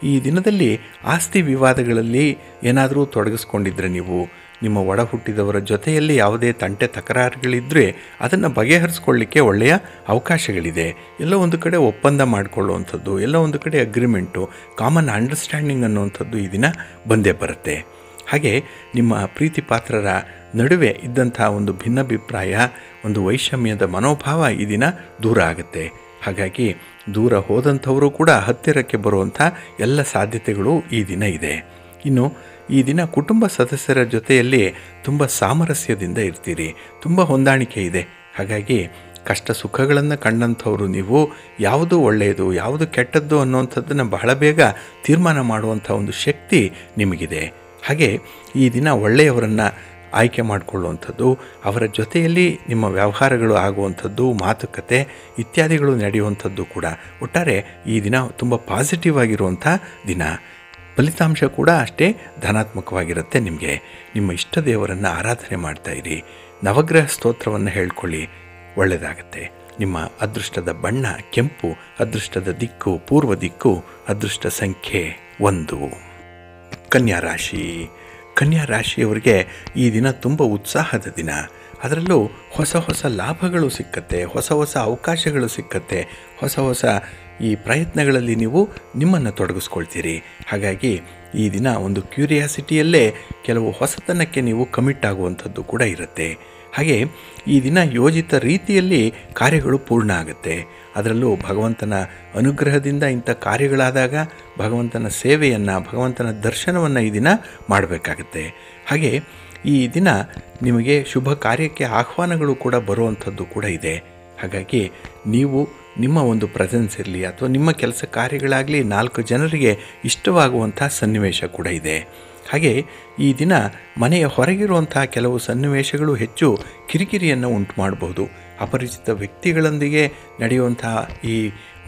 ಈ ದಿನದಲ್ಲಿ ಆಸ್ತಿ ವಿವಾದಗಳಲ್ಲಿ ಏನಾದರೂ ತೊಡಗಿಸ್ಕೊಂಡಿದ್ರೆ ನೀವು, ನಿಮ್ಮ ಒಡ ಹುಟ್ಟಿದವರ ಜೊತೆಯಲ್ಲಿ ಯಾವುದೇ ತಂಟೆ ತಕರಾರುಗಳಿದ್ದರೆ ಅದನ್ನು ಬಗೆಹರಿಸ್ಕೊಳ್ಳಿಕ್ಕೆ ಒಳ್ಳೆಯ ಅವಕಾಶಗಳಿದೆ. ಎಲ್ಲೋ ಒಂದು ಕಡೆ ಒಪ್ಪಂದ ಮಾಡಿಕೊಳ್ಳುವಂಥದ್ದು, ಎಲ್ಲೋ ಒಂದು ಕಡೆ ಅಗ್ರಿಮೆಂಟು, ಕಾಮನ್ ಅಂಡರ್ಸ್ಟ್ಯಾಂಡಿಂಗ್ ಅನ್ನುವಂಥದ್ದು ಈ ದಿನ ಬಂದೇ ಬರುತ್ತೆ. ಹಾಗೆ ನಿಮ್ಮ ಪ್ರೀತಿ ಪಾತ್ರರ ನಡುವೆ ಇದ್ದಂಥ ಒಂದು ಭಿನ್ನಾಭಿಪ್ರಾಯ, ಒಂದು ವೈಷಮ್ಯದ ಮನೋಭಾವ ಈ ದಿನ ದೂರ ಆಗುತ್ತೆ. ಹಾಗಾಗಿ ದೂರ ಹೋದಂಥವರು ಕೂಡ ಹತ್ತಿರಕ್ಕೆ ಬರುವಂಥ ಎಲ್ಲ ಸಾಧ್ಯತೆಗಳು ಈ ದಿನ ಇದೆ. ಇನ್ನು ಈ ದಿನ ಕುಟುಂಬ ಸದಸ್ಯರ ಜೊತೆಯಲ್ಲಿ ತುಂಬ ಸಾಮರಸ್ಯದಿಂದ ಇರ್ತೀರಿ, ತುಂಬ ಹೊಂದಾಣಿಕೆ ಇದೆ. ಹಾಗಾಗಿ ಕಷ್ಟ ಸುಖಗಳನ್ನು ಕಂಡಂಥವರು ನೀವು ಯಾವುದು ಒಳ್ಳೆಯದು ಯಾವುದು ಕೆಟ್ಟದ್ದು ಅನ್ನುವಂಥದ್ದನ್ನು ಬಹಳ ಬೇಗ ತೀರ್ಮಾನ ಮಾಡುವಂಥ ಒಂದು ಶಕ್ತಿ ನಿಮಗಿದೆ. ಹಾಗೆ ಈ ದಿನ ಒಳ್ಳೆಯವರನ್ನು ಆಯ್ಕೆ ಮಾಡಿಕೊಳ್ಳುವಂಥದ್ದು, ಅವರ ಜೊತೆಯಲ್ಲಿ ನಿಮ್ಮ ವ್ಯವಹಾರಗಳು ಆಗುವಂಥದ್ದು, ಮಾತುಕತೆ ಇತ್ಯಾದಿಗಳು ನಡೆಯುವಂಥದ್ದು ಕೂಡ ಒಟ್ಟಾರೆ ಈ ದಿನ ತುಂಬ ಪಾಸಿಟಿವ್ ಆಗಿರುವಂಥ ದಿನ. ಫಲಿತಾಂಶ ಕೂಡ ಅಷ್ಟೇ ಧನಾತ್ಮಕವಾಗಿರುತ್ತೆ. ನಿಮಗೆ ನಿಮ್ಮ ಇಷ್ಟ ದೇವರನ್ನು ಆರಾಧನೆ ಮಾಡ್ತಾಯಿರಿ, ನವಗ್ರಹ ಸ್ತೋತ್ರವನ್ನು ಹೇಳ್ಕೊಳ್ಳಿ, ಒಳ್ಳೆಯದಾಗತ್ತೆ. ನಿಮ್ಮ ಅದೃಷ್ಟದ ಬಣ್ಣ ಕೆಂಪು, ಅದೃಷ್ಟದ ದಿಕ್ಕು ಪೂರ್ವ ದಿಕ್ಕು, ಅದೃಷ್ಟ ಸಂಖ್ಯೆ 1. ಕನ್ಯಾ ರಾಶಿ. ಕನ್ಯಾ ರಾಶಿಯವರಿಗೆ ಈ ದಿನ ತುಂಬ ಉತ್ಸಾಹದ ದಿನ. ಅದರಲ್ಲೂ ಹೊಸ ಹೊಸ ಲಾಭಗಳು ಸಿಕ್ಕತ್ತೆ, ಹೊಸ ಹೊಸ ಅವಕಾಶಗಳು ಸಿಕ್ಕತ್ತೆ, ಹೊಸ ಹೊಸ ಈ ಪ್ರಯತ್ನಗಳಲ್ಲಿ ನೀವು ನಿಮ್ಮನ್ನು ತೊಡಗಿಸ್ಕೊಳ್ತೀರಿ. ಹಾಗಾಗಿ ಈ ದಿನ ಒಂದು ಕ್ಯೂರಿಯಾಸಿಟಿಯಲ್ಲೇ ಕೆಲವು ಹೊಸತನಕ್ಕೆ ನೀವು ಕಮಿಟ್ ಆಗುವಂಥದ್ದು ಕೂಡ ಇರುತ್ತೆ. ಹಾಗೆ ಈ ದಿನ ಯೋಜಿತ ರೀತಿಯಲ್ಲಿ ಕಾರ್ಯಗಳು ಪೂರ್ಣ ಆಗುತ್ತೆ. ಅದರಲ್ಲೂ ಭಗವಂತನ ಅನುಗ್ರಹದಿಂದ ಇಂಥ ಕಾರ್ಯಗಳಾದಾಗ ಭಗವಂತನ ಸೇವೆಯನ್ನು, ಭಗವಂತನ ದರ್ಶನವನ್ನು ಈ ದಿನ ಮಾಡಬೇಕಾಗತ್ತೆ. ಹಾಗೆ ಈ ದಿನ ನಿಮಗೆ ಶುಭ ಕಾರ್ಯಕ್ಕೆ ಆಹ್ವಾನಗಳು ಕೂಡ ಬರುವಂಥದ್ದು ಕೂಡ ಇದೆ. ಹಾಗಾಗಿ ನೀವು ನಿಮ್ಮ ಒಂದು ಪ್ರೆಸೆನ್ಸ್ ಇರಲಿ ಅಥವಾ ನಿಮ್ಮ ಕೆಲಸ ಕಾರ್ಯಗಳಾಗಲಿ 4 ಜನರಿಗೆ ಇಷ್ಟವಾಗುವಂಥ ಸನ್ನಿವೇಶ ಕೂಡ ಇದೆ. ಹಾಗೆ ಈ ದಿನ ಮನೆಯ ಹೊರಗಿರುವಂಥ ಕೆಲವು ಸನ್ನಿವೇಶಗಳು ಹೆಚ್ಚು ಕಿರಿಕಿರಿಯನ್ನು ಉಂಟು ಮಾಡಬಹುದು. ಅಪರಿಚಿತ ವ್ಯಕ್ತಿಗಳೊಂದಿಗೆ ನಡೆಯುವಂಥ ಈ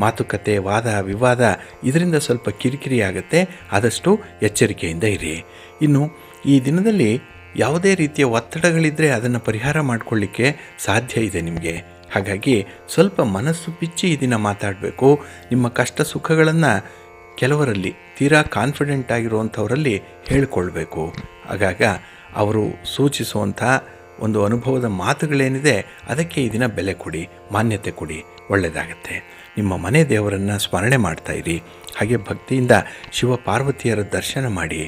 ಮಾತುಕತೆ, ವಾದ ವಿವಾದ ಇದರಿಂದ ಸ್ವಲ್ಪ ಕಿರಿಕಿರಿ ಆಗುತ್ತೆ. ಆದಷ್ಟು ಎಚ್ಚರಿಕೆಯಿಂದ ಇರಿ. ಇನ್ನು ಈ ದಿನದಲ್ಲಿ ಯಾವುದೇ ರೀತಿಯ ಒತ್ತಡಗಳಿದ್ದರೆ ಅದನ್ನು ಪರಿಹಾರ ಮಾಡಿಕೊಳ್ಳಿಕ್ಕೆ ಸಾಧ್ಯ ಇದೆ ನಿಮಗೆ. ಹಾಗಾಗಿ ಸ್ವಲ್ಪ ಮನಸ್ಸು ಬಿಚ್ಚಿ ಈ ದಿನ ಮಾತಾಡಬೇಕು. ನಿಮ್ಮ ಕಷ್ಟ ಸುಖಗಳನ್ನು ಕೆಲವರಲ್ಲಿ, ತೀರಾ ಕಾನ್ಫಿಡೆಂಟ್ ಆಗಿರುವಂಥವರಲ್ಲಿ ಹೇಳಿಕೊಳ್ಬೇಕು. ಆಗಾಗ ಅವರು ಸೂಚಿಸುವಂಥ ಒಂದು ಅನುಭವದ ಮಾತುಗಳೇನಿದೆ ಅದಕ್ಕೆ ಈ ದಿನ ಬೆಲೆ ಕೊಡಿ, ಮಾನ್ಯತೆ ಕೊಡಿ, ಒಳ್ಳೆಯದಾಗತ್ತೆ. ನಿಮ್ಮ ಮನೆ ದೇವರನ್ನು ಸ್ಮರಣೆ ಮಾಡ್ತಾಯಿರಿ. ಹಾಗೆ ಭಕ್ತಿಯಿಂದ ಶಿವ ಪಾರ್ವತಿಯರ ದರ್ಶನ ಮಾಡಿ,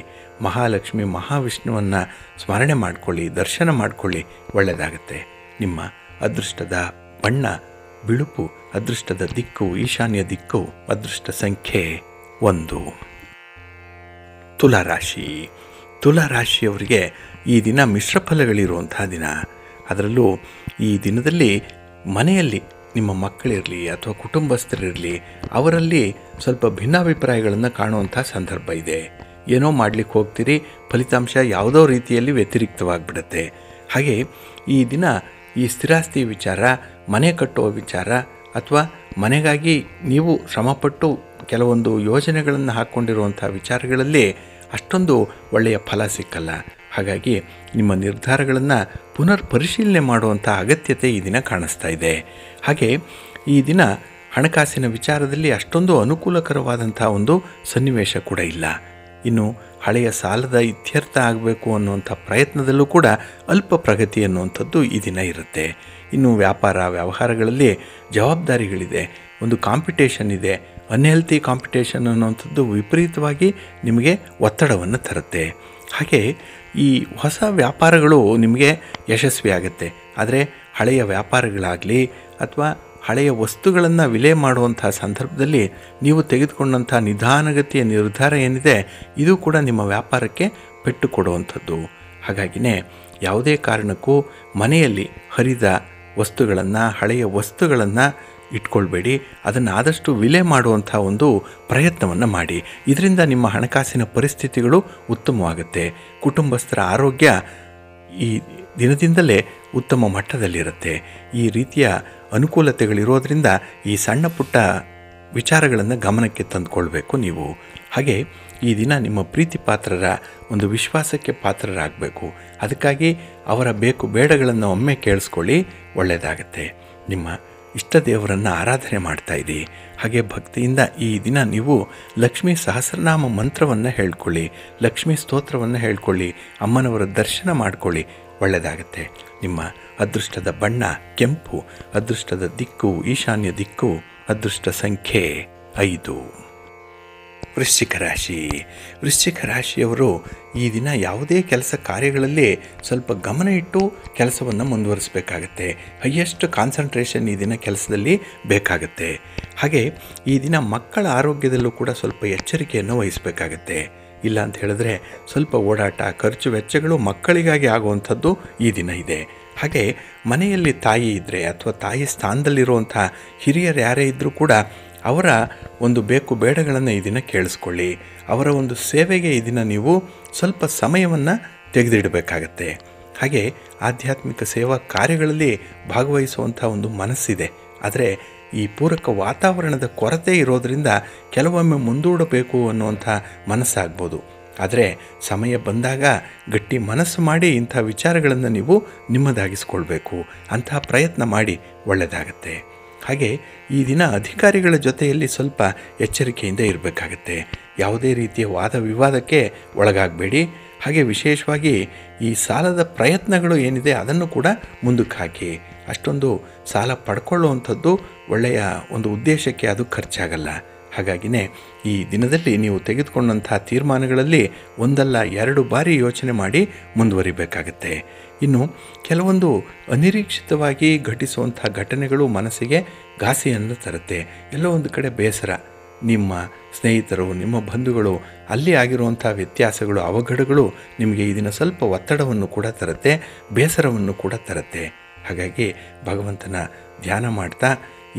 ಮಹಾಲಕ್ಷ್ಮಿ ಮಹಾವಿಷ್ಣುವನ್ನು ಸ್ಮರಣೆ ಮಾಡಿಕೊಳ್ಳಿ, ದರ್ಶನ ಮಾಡಿಕೊಳ್ಳಿ, ಒಳ್ಳೆಯದಾಗತ್ತೆ. ನಿಮ್ಮ ಅದೃಷ್ಟದ ಬಣ್ಣ ಬಿಳುಪು, ಅದೃಷ್ಟದ ದಿಕ್ಕು ಈಶಾನ್ಯ ದಿಕ್ಕು, ಅದೃಷ್ಟ ಸಂಖ್ಯೆ 1. ತುಲಾರಾಶಿ. ತುಲಾರಾಶಿಯವರಿಗೆ ಈ ದಿನ ಮಿಶ್ರ ಫಲಗಳಿರುವಂಥ ದಿನ. ಅದರಲ್ಲೂ ಈ ದಿನದಲ್ಲಿ ಮನೆಯಲ್ಲಿ ನಿಮ್ಮ ಮಕ್ಕಳಿರಲಿ ಅಥವಾ ಕುಟುಂಬಸ್ಥರಿರಲಿ ಅವರಲ್ಲಿ ಸ್ವಲ್ಪ ಭಿನ್ನಾಭಿಪ್ರಾಯಗಳನ್ನು ಕಾಣುವಂಥ ಸಂದರ್ಭ ಇದೆ. ಏನೋ ಮಾಡಲಿಕ್ಕೆ ಹೋಗ್ತೀರಿ, ಫಲಿತಾಂಶ ಯಾವುದೋ ರೀತಿಯಲ್ಲಿ ವ್ಯತಿರಿಕ್ತವಾಗಿಬಿಡುತ್ತೆ. ಹಾಗೆ ಈ ದಿನ ಈ ಸ್ಥಿರಾಸ್ತಿ ವಿಚಾರ, ಮನೆ ಕಟ್ಟುವ ವಿಚಾರ ಅಥವಾ ಮನೆಗಾಗಿ ನೀವು ಶ್ರಮಪಟ್ಟು ಕೆಲವೊಂದು ಯೋಜನೆಗಳನ್ನು ಹಾಕ್ಕೊಂಡಿರುವಂಥ ವಿಚಾರಗಳಲ್ಲಿ ಅಷ್ಟೊಂದು ಒಳ್ಳೆಯ ಫಲ ಸಿಕ್ಕಲ್ಲ. ಹಾಗಾಗಿ ನಿಮ್ಮ ನಿರ್ಧಾರಗಳನ್ನು ಪುನರ್ ಪರಿಶೀಲನೆ ಮಾಡುವಂಥ ಅಗತ್ಯತೆ ಈ ದಿನ ಕಾಣಿಸ್ತಾ ಇದೆ. ಹಾಗೆ ಈ ದಿನ ಹಣಕಾಸಿನ ವಿಚಾರದಲ್ಲಿ ಅಷ್ಟೊಂದು ಅನುಕೂಲಕರವಾದಂಥ ಒಂದು ಸನ್ನಿವೇಶ ಕೂಡ ಇಲ್ಲ. ಇನ್ನು ಹಳೆಯ ಸಾಲದ ಇತ್ಯರ್ಥ ಆಗಬೇಕು ಅನ್ನುವಂಥ ಪ್ರಯತ್ನದಲ್ಲೂ ಕೂಡ ಅಲ್ಪ ಪ್ರಗತಿ ಅನ್ನುವಂಥದ್ದು ಈ ದಿನ ಇರುತ್ತೆ. ಇನ್ನು ವ್ಯಾಪಾರ ವ್ಯವಹಾರಗಳಲ್ಲಿ ಜವಾಬ್ದಾರಿಗಳಿದೆ, ಒಂದು ಕಾಂಪಿಟೇಷನ್ ಇದೆ. ಅನ್ಹೆಲ್ತಿ ಕಾಂಪಿಟೇಷನ್ ಅನ್ನುವಂಥದ್ದು ವಿಪರೀತವಾಗಿ ನಿಮಗೆ ಒತ್ತಡವನ್ನು ತರುತ್ತೆ. ಹಾಗೆ ಈ ಹೊಸ ವ್ಯಾಪಾರಗಳು ನಿಮಗೆ ಯಶಸ್ವಿ ಆಗುತ್ತೆ. ಆದರೆ ಹಳೆಯ ವ್ಯಾಪಾರಗಳಾಗಲಿ ಅಥವಾ ಹಳೆಯ ವಸ್ತುಗಳನ್ನು ವಿಲೆ ಮಾಡುವಂಥ ಸಂದರ್ಭದಲ್ಲಿ ನೀವು ತೆಗೆದುಕೊಂಡಂಥ ನಿಧಾನಗತಿಯ ನಿರ್ಧಾರ ಏನಿದೆ ಇದು ಕೂಡ ನಿಮ್ಮ ವ್ಯಾಪಾರಕ್ಕೆ ಪೆಟ್ಟು ಕೊಡುವಂಥದ್ದು. ಹಾಗಾಗಿನೇ ಯಾವುದೇ ಕಾರಣಕ್ಕೂ ಮನೆಯಲ್ಲಿ ಹರಿದ ವಸ್ತುಗಳನ್ನು, ಹಳೆಯ ವಸ್ತುಗಳನ್ನು ಇಟ್ಕೊಳ್ಬೇಡಿ. ಅದನ್ನು ಆದಷ್ಟು ವಿಲೆ ಮಾಡುವಂಥ ಒಂದು ಪ್ರಯತ್ನವನ್ನು ಮಾಡಿ. ಇದರಿಂದ ನಿಮ್ಮ ಹಣಕಾಸಿನ ಪರಿಸ್ಥಿತಿಗಳು ಉತ್ತಮವಾಗುತ್ತೆ. ಕುಟುಂಬಸ್ಥರ ಆರೋಗ್ಯ ಈ ದಿನದಿಂದಲೇ ಉತ್ತಮ ಮಟ್ಟದಲ್ಲಿರುತ್ತೆ. ಈ ರೀತಿಯ ಅನುಕೂಲತೆಗಳಿರೋದರಿಂದ ಈ ಸಣ್ಣ ಪುಟ್ಟ ವಿಚಾರಗಳನ್ನು ಗಮನಕ್ಕೆ ತಂದುಕೊಳ್ಬೇಕು ನೀವು. ಹಾಗೆ ಈ ದಿನ ನಿಮ್ಮ ಪ್ರೀತಿ ಪಾತ್ರರ ಒಂದು ವಿಶ್ವಾಸಕ್ಕೆ ಪಾತ್ರರಾಗಬೇಕು. ಅದಕ್ಕಾಗಿ ಅವರ ಬೇಕು ಬೇಡಗಳನ್ನು ಒಮ್ಮೆ ಕೇಳಿಸ್ಕೊಳ್ಳಿ, ಒಳ್ಳೆಯದಾಗತ್ತೆ. ನಿಮ್ಮ ಇಷ್ಟ ದೇವರನ್ನು ಆರಾಧನೆ ಮಾಡ್ತಾಯಿರಿ. ಹಾಗೆ ಭಕ್ತಿಯಿಂದ ಈ ದಿನ ನೀವು ಲಕ್ಷ್ಮೀ ಸಹಸ್ರನಾಮ ಮಂತ್ರವನ್ನು ಹೇಳ್ಕೊಳ್ಳಿ, ಲಕ್ಷ್ಮೀ ಸ್ತೋತ್ರವನ್ನು ಹೇಳ್ಕೊಳ್ಳಿ, ಅಮ್ಮನವರ ದರ್ಶನ ಮಾಡ್ಕೊಳ್ಳಿ, ಒಳ್ಳೆಯದಾಗತ್ತೆ. ನಿಮ್ಮ ಅದೃಷ್ಟದ ಬಣ್ಣ ಕೆಂಪು, ಅದೃಷ್ಟದ ದಿಕ್ಕು ಈಶಾನ್ಯ ದಿಕ್ಕು, ಅದೃಷ್ಟ ಸಂಖ್ಯೆ 5. ವೃಶ್ಚಿಕ ರಾಶಿ. ವೃಶ್ಚಿಕ ರಾಶಿಯವರು ಈ ದಿನ ಯಾವುದೇ ಕೆಲಸ ಕಾರ್ಯಗಳಲ್ಲಿ ಸ್ವಲ್ಪ ಗಮನ ಇಟ್ಟು ಕೆಲಸವನ್ನು ಮುಂದುವರಿಸಬೇಕಾಗತ್ತೆ. ಹೈಯೆಸ್ಟ್ ಕಾನ್ಸಂಟ್ರೇಷನ್ ಈ ದಿನ ಕೆಲಸದಲ್ಲಿ ಬೇಕಾಗುತ್ತೆ. ಹಾಗೆ ಈ ದಿನ ಮಕ್ಕಳ ಆರೋಗ್ಯದಲ್ಲೂ ಕೂಡ ಸ್ವಲ್ಪ ಎಚ್ಚರಿಕೆಯನ್ನು ವಹಿಸಬೇಕಾಗತ್ತೆ. ಇಲ್ಲ ಅಂತ ಹೇಳಿದ್ರೆ ಸ್ವಲ್ಪ ಓಡಾಟ, ಖರ್ಚು ವೆಚ್ಚಗಳು ಮಕ್ಕಳಿಗಾಗಿ ಆಗುವಂಥದ್ದು ಈ ದಿನ ಇದೆ. ಹಾಗೆ ಮನೆಯಲ್ಲಿ ತಾಯಿ ಇದ್ದರೆ ಅಥವಾ ತಾಯಿ ಸ್ಥಾನದಲ್ಲಿರುವಂಥ ಹಿರಿಯರು ಯಾರೇ ಇದ್ದರೂ ಕೂಡ ಅವರ ಒಂದು ಬೇಕು ಬೇಡಗಳನ್ನು ಈ ದಿನ ಕೇಳಿಸ್ಕೊಳ್ಳಿ. ಅವರ ಒಂದು ಸೇವೆಗೆ ಈ ದಿನ ನೀವು ಸ್ವಲ್ಪ ಸಮಯವನ್ನು ತೆಗೆದಿಡಬೇಕಾಗತ್ತೆ. ಹಾಗೆ ಆಧ್ಯಾತ್ಮಿಕ ಸೇವಾ ಕಾರ್ಯಗಳಲ್ಲಿ ಭಾಗವಹಿಸುವಂಥ ಒಂದು ಮನಸ್ಸಿದೆ. ಆದರೆ ಈ ಪೂರಕ ವಾತಾವರಣದ ಕೊರತೆ ಇರೋದರಿಂದ ಕೆಲವೊಮ್ಮೆ ಮುಂದೂಡಬೇಕು ಅನ್ನುವಂಥ ಮನಸ್ಸಾಗ್ಬೋದು. ಆದರೆ ಸಮಯ ಬಂದಾಗ ಗಟ್ಟಿ ಮನಸ್ಸು ಮಾಡಿ ಇಂಥ ವಿಚಾರಗಳನ್ನು ನೀವು ನಿಮ್ಮದಾಗಿಸ್ಕೊಳ್ಬೇಕು. ಅಂತಹ ಪ್ರಯತ್ನ ಮಾಡಿ, ಒಳ್ಳೆಯದಾಗತ್ತೆ. ಹಾಗೆ ಈ ದಿನ ಅಧಿಕಾರಿಗಳ ಜೊತೆಯಲ್ಲಿ ಸ್ವಲ್ಪ ಎಚ್ಚರಿಕೆಯಿಂದ ಇರಬೇಕಾಗತ್ತೆ. ಯಾವುದೇ ರೀತಿಯ ವಾದ ವಿವಾದಕ್ಕೆ ಒಳಗಾಗಬೇಡಿ. ಹಾಗೆ ವಿಶೇಷವಾಗಿ ಈ ಸಾಲದ ಪ್ರಯತ್ನಗಳು ಏನಿದೆ ಅದನ್ನು ಕೂಡ ಮುಂದಕ್ಕೆ ಹಾಕಿ. ಅಷ್ಟೊಂದು ಸಾಲ ಪಡ್ಕೊಳ್ಳುವಂಥದ್ದು ಒಳ್ಳೆಯ ಒಂದು ಉದ್ದೇಶಕ್ಕೆ ಅದು ಖರ್ಚಾಗಲ್ಲ. ಹಾಗಾಗಿನೇ ಈ ದಿನದಲ್ಲಿ ನೀವು ತೆಗೆದುಕೊಂಡಂಥ ತೀರ್ಮಾನಗಳಲ್ಲಿ ಒಂದಲ್ಲ 2 ಬಾರಿ ಯೋಚನೆ ಮಾಡಿ ಮುಂದುವರಿಬೇಕಾಗತ್ತೆ. ಇನ್ನು ಕೆಲವೊಂದು ಅನಿರೀಕ್ಷಿತವಾಗಿ ಘಟಿಸುವಂಥ ಘಟನೆಗಳು ಮನಸ್ಸಿಗೆ ಘಾಸಿಯನ್ನು ತರುತ್ತೆ. ಎಲ್ಲೋ ಒಂದು ಕಡೆ ಬೇಸರ, ನಿಮ್ಮ ಸ್ನೇಹಿತರು, ನಿಮ್ಮ ಬಂಧುಗಳು ಅಲ್ಲಿ ಆಗಿರುವಂಥ ವ್ಯತ್ಯಾಸಗಳು, ಅವಘಡಗಳು ನಿಮಗೆ ಈ ದಿನ ಸ್ವಲ್ಪ ಒತ್ತಡವನ್ನು ಕೂಡ ತರುತ್ತೆ, ಬೇಸರವನ್ನು ಕೂಡ ತರುತ್ತೆ. ಹಾಗಾಗಿ ಭಗವಂತನ ಧ್ಯಾನ ಮಾಡ್ತಾ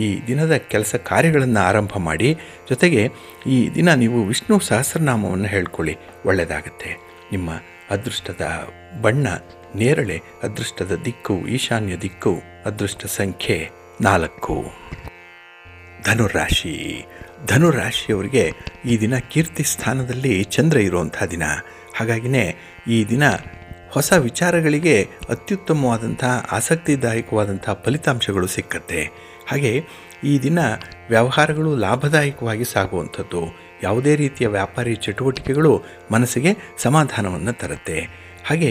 ಈ ದಿನದ ಕೆಲಸ ಕಾರ್ಯಗಳನ್ನು ಆರಂಭ ಮಾಡಿ. ಜೊತೆಗೆ ಈ ದಿನ ನೀವು ವಿಷ್ಣು ಸಹಸ್ರನಾಮವನ್ನು ಹೇಳ್ಕೊಳ್ಳಿ, ಒಳ್ಳೆಯದಾಗತ್ತೆ. ನಿಮ್ಮ ಅದೃಷ್ಟದ ಬಣ್ಣ ನೇರಳೆ, ಅದೃಷ್ಟದ ದಿಕ್ಕು ಈಶಾನ್ಯ ದಿಕ್ಕು, ಅದೃಷ್ಟ ಸಂಖ್ಯೆ 4. ಧನುರಾಶಿ. ಧನುರಾಶಿಯವರಿಗೆ ಈ ದಿನ ಕೀರ್ತಿ ಸ್ಥಾನದಲ್ಲಿ ಚಂದ್ರ ಇರುವಂಥ ದಿನ. ಹಾಗಾಗಿನೇ ಈ ದಿನ ಹೊಸ ವಿಚಾರಗಳಿಗೆ ಅತ್ಯುತ್ತಮವಾದಂಥ ಆಸಕ್ತಿದಾಯಕವಾದಂಥ ಫಲಿತಾಂಶಗಳು ಸಿಕ್ಕತ್ತೆ. ಹಾಗೆ ಈ ದಿನ ವ್ಯವಹಾರಗಳು ಲಾಭದಾಯಕವಾಗಿ ಸಾಗುವಂಥದ್ದು. ಯಾವುದೇ ರೀತಿಯ ವ್ಯಾಪಾರಿ ಚಟುವಟಿಕೆಗಳು ಮನಸ್ಸಿಗೆ ಸಮಾಧಾನವನ್ನು ತರುತ್ತೆ. ಹಾಗೆ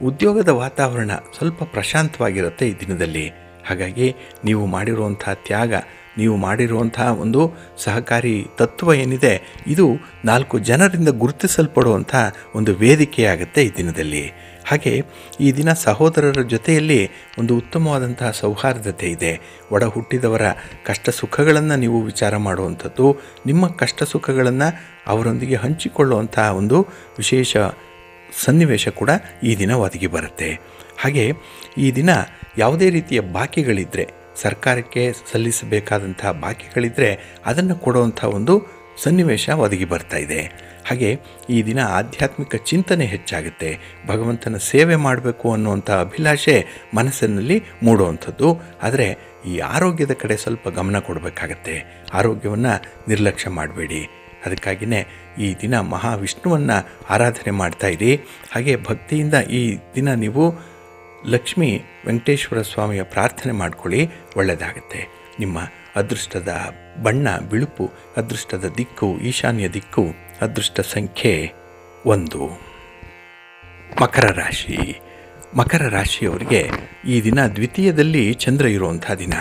ಉದ್ಯೋಗದ ವಾತಾವರಣ ಸ್ವಲ್ಪ ಪ್ರಶಾಂತವಾಗಿರುತ್ತೆ ಈ ದಿನದಲ್ಲಿ. ಹಾಗಾಗಿ ನೀವು ಮಾಡಿರುವಂಥ ತ್ಯಾಗ, ನೀವು ಮಾಡಿರುವಂಥ ಒಂದು ಸಹಕಾರಿ ತತ್ವ ಏನಿದೆ ಇದು 4 ಜನರಿಂದ ಗುರುತಿಸಲ್ಪಡುವಂಥ ಒಂದು ವೇದಿಕೆಯಾಗುತ್ತೆ ಈ ದಿನದಲ್ಲಿ. ಹಾಗೆ ಈ ದಿನ ಸಹೋದರರ ಜೊತೆಯಲ್ಲಿ ಒಂದು ಉತ್ತಮವಾದಂಥ ಸೌಹಾರ್ದತೆ ಇದೆ. ಒಡ ಹುಟ್ಟಿದವರ ಕಷ್ಟ ಸುಖಗಳನ್ನು ನೀವು ವಿಚಾರ ಮಾಡುವಂಥದ್ದು, ನಿಮ್ಮ ಕಷ್ಟ ಸುಖಗಳನ್ನು ಅವರೊಂದಿಗೆ ಹಂಚಿಕೊಳ್ಳುವಂಥ ಒಂದು ವಿಶೇಷ ಸನ್ನಿವೇಶ ಕೂಡ ಈ ದಿನ ಒದಗಿ ಬರುತ್ತೆ. ಹಾಗೆ ಈ ದಿನ ಯಾವುದೇ ರೀತಿಯ ಬಾಕಿಗಳಿದ್ದರೆ, ಸರ್ಕಾರಕ್ಕೆ ಸಲ್ಲಿಸಬೇಕಾದಂಥ ಬಾಕಿಗಳಿದ್ದರೆ ಅದನ್ನು ಕೊಡುವಂಥ ಒಂದು ಸನ್ನಿವೇಶ ಒದಗಿ ಬರ್ತಾ ಇದೆ. ಹಾಗೆ ಈ ದಿನ ಆಧ್ಯಾತ್ಮಿಕ ಚಿಂತನೆ ಹೆಚ್ಚಾಗುತ್ತೆ. ಭಗವಂತನ ಸೇವೆ ಮಾಡಬೇಕು ಅನ್ನುವಂಥ ಅಭಿಲಾಷೆ ಮನಸ್ಸಿನಲ್ಲಿ ಮೂಡುವಂಥದ್ದು. ಆದರೆ ಈ ಆರೋಗ್ಯದ ಕಡೆ ಸ್ವಲ್ಪ ಗಮನ ಕೊಡಬೇಕಾಗತ್ತೆ. ಆರೋಗ್ಯವನ್ನು ನಿರ್ಲಕ್ಷ್ಯ ಮಾಡಬೇಡಿ. ಅದಕ್ಕಾಗಿಯೇ ಈ ದಿನ ಮಹಾವಿಷ್ಣುವನ್ನು ಆರಾಧನೆ ಮಾಡ್ತಾಯಿರಿ. ಹಾಗೆ ಭಕ್ತಿಯಿಂದ ಈ ದಿನ ನೀವು ಲಕ್ಷ್ಮೀ ವೆಂಕಟೇಶ್ವರ ಸ್ವಾಮಿಯ ಪ್ರಾರ್ಥನೆ ಮಾಡ್ಕೊಳ್ಳಿ, ಒಳ್ಳೆಯದಾಗುತ್ತೆ. ನಿಮ್ಮ ಅದೃಷ್ಟದ ಬಣ್ಣ ಬಿಳುಪು, ಅದೃಷ್ಟದ ದಿಕ್ಕು ಈಶಾನ್ಯ ದಿಕ್ಕು, ಅದೃಷ್ಟ ಸಂಖ್ಯೆ 1. ಮಕರ ರಾಶಿ. ಮಕರ ರಾಶಿಯವರಿಗೆ ಈ ದಿನ ದ್ವಿತೀಯದಲ್ಲಿ ಚಂದ್ರ ಇರುವಂಥ ದಿನ.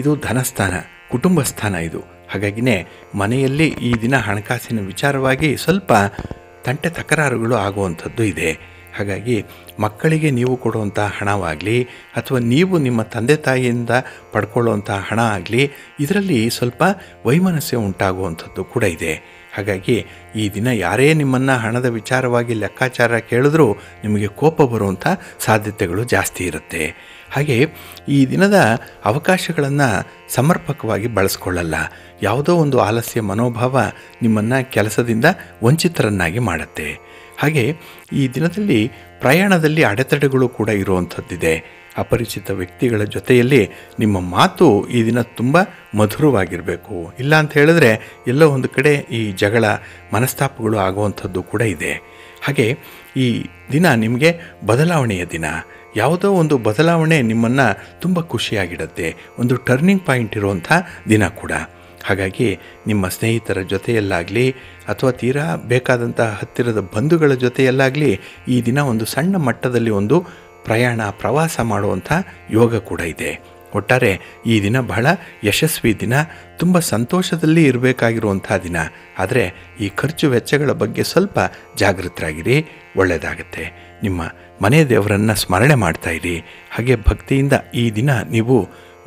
ಇದು ಧನಸ್ಥಾನ, ಕುಟುಂಬ ಸ್ಥಾನ ಇದು. ಹಾಗಾಗಿನೇ ಮನೆಯಲ್ಲಿ ಈ ದಿನ ಹಣಕಾಸಿನ ವಿಚಾರವಾಗಿ ಸ್ವಲ್ಪ ತಂಟೆ ತಕರಾರುಗಳು ಆಗುವಂಥದ್ದು ಇದೆ. ಹಾಗಾಗಿ ಮಕ್ಕಳಿಗೆ ನೀವು ಕೊಡುವಂಥ ಹಣವಾಗಲಿ ಅಥವಾ ನೀವು ನಿಮ್ಮ ತಂದೆ ತಾಯಿಯಿಂದ ಪಡ್ಕೊಳ್ಳುವಂಥ ಹಣ ಆಗಲಿ, ಇದರಲ್ಲಿ ಸ್ವಲ್ಪ ವೈಮನಸ್ಸೆ ಉಂಟಾಗುವಂಥದ್ದು ಕೂಡ ಇದೆ. ಹಾಗಾಗಿ ಈ ದಿನ ಯಾರೇ ನಿಮ್ಮನ್ನು ಹಣದ ವಿಚಾರವಾಗಿ ಲೆಕ್ಕಾಚಾರ ಕೇಳಿದ್ರೂ ನಿಮಗೆ ಕೋಪ ಬರುವಂಥ ಸಾಧ್ಯತೆಗಳು ಜಾಸ್ತಿ ಇರುತ್ತೆ. ಹಾಗೆ ಈ ದಿನದ ಅವಕಾಶಗಳನ್ನು ಸಮರ್ಪಕವಾಗಿ ಬಳಸ್ಕೊಳ್ಳಲ್ಲ. ಯಾವುದೋ ಒಂದು ಆಲಸ್ಯ ಮನೋಭಾವ ನಿಮ್ಮನ್ನು ಕೆಲಸದಿಂದ ವಂಚಿತರನ್ನಾಗಿ ಮಾಡುತ್ತೆ. ಹಾಗೆ ಈ ದಿನದಲ್ಲಿ ಪ್ರಯಾಣದಲ್ಲಿ ಅಡೆತಡೆಗಳು ಕೂಡ ಇರುವಂಥದ್ದಿದೆ. ಅಪರಿಚಿತ ವ್ಯಕ್ತಿಗಳ ಜೊತೆಯಲ್ಲಿ ನಿಮ್ಮ ಮಾತು ಈ ದಿನ ತುಂಬ ಮಧುರವಾಗಿರಬೇಕು. ಇಲ್ಲ ಅಂತ ಹೇಳಿದ್ರೆ ಎಲ್ಲೋ ಒಂದು ಕಡೆ ಈ ಜಗಳ ಮನಸ್ತಾಪಗಳು ಆಗುವಂಥದ್ದು ಕೂಡ ಇದೆ. ಹಾಗೆ ಈ ದಿನ ನಿಮಗೆ ಬದಲಾವಣೆಯ ದಿನ. ಯಾವುದೋ ಒಂದು ಬದಲಾವಣೆ ನಿಮ್ಮನ್ನು ತುಂಬ ಖುಷಿಯಾಗಿಡುತ್ತೆ. ಒಂದು ಟರ್ನಿಂಗ್ ಪಾಯಿಂಟ್ ಇರುವಂಥ ದಿನ ಕೂಡ. ಹಾಗಾಗಿ ನಿಮ್ಮ ಸ್ನೇಹಿತರ ಜೊತೆಯಲ್ಲಾಗಲಿ ಅಥವಾ ತೀರಾ ಬೇಕಾದಂಥ ಹತ್ತಿರದ ಬಂಧುಗಳ ಜೊತೆಯಲ್ಲಾಗಲಿ ಈ ದಿನ ಒಂದು ಸಣ್ಣ ಮಟ್ಟದಲ್ಲಿ ಒಂದು ಪ್ರವಾಸ ಮಾಡುವಂಥ ಯೋಗ ಕೂಡ ಇದೆ. ಒಟ್ಟಾರೆ ಈ ದಿನ ಬಹಳ ಯಶಸ್ವಿ ದಿನ, ತುಂಬ ಸಂತೋಷದಲ್ಲಿ ಇರಬೇಕಾಗಿರುವಂಥ ದಿನ. ಆದರೆ ಈ ಖರ್ಚು ವೆಚ್ಚಗಳ ಬಗ್ಗೆ ಸ್ವಲ್ಪ ಜಾಗೃತರಾಗಿರಿ, ಒಳ್ಳೆಯದಾಗತ್ತೆ. ನಿಮ್ಮ ಮನೆ ದೇವರನ್ನು ಸ್ಮರಣೆ ಮಾಡ್ತಾಯಿರಿ. ಹಾಗೆ ಭಕ್ತಿಯಿಂದ ಈ ದಿನ ನೀವು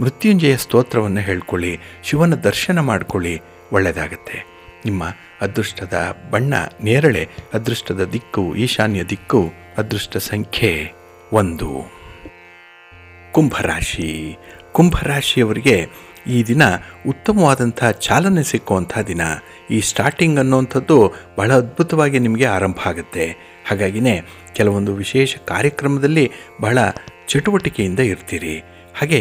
ಮೃತ್ಯುಂಜಯ ಸ್ತೋತ್ರವನ್ನು ಹೇಳ್ಕೊಳ್ಳಿ, ಶಿವನ ದರ್ಶನ ಮಾಡಿಕೊಳ್ಳಿ, ಒಳ್ಳೆಯದಾಗತ್ತೆ. ನಿಮ್ಮ ಅದೃಷ್ಟದ ಬಣ್ಣ ನೇರಳೆ, ಅದೃಷ್ಟದ ದಿಕ್ಕು ಈಶಾನ್ಯ ದಿಕ್ಕು, ಅದೃಷ್ಟ ಸಂಖ್ಯೆ 1. ಕುಂಭರಾಶಿ. ಕುಂಭರಾಶಿಯವರಿಗೆ ಈ ದಿನ ಉತ್ತಮವಾದಂಥ ಚಾಲನೆ ಸಿಕ್ಕುವಂಥ ದಿನ. ಈ ಸ್ಟಾರ್ಟಿಂಗ್ ಅನ್ನುವಂಥದ್ದು ಬಹಳ ಅದ್ಭುತವಾಗಿ ನಿಮಗೆ ಆರಂಭ ಆಗುತ್ತೆ. ಹಾಗಾಗಿನೇ ಕೆಲವೊಂದು ವಿಶೇಷ ಕಾರ್ಯಕ್ರಮದಲ್ಲಿ ಬಹಳ ಚಟುವಟಿಕೆಯಿಂದ ಇರ್ತೀರಿ. ಹಾಗೆ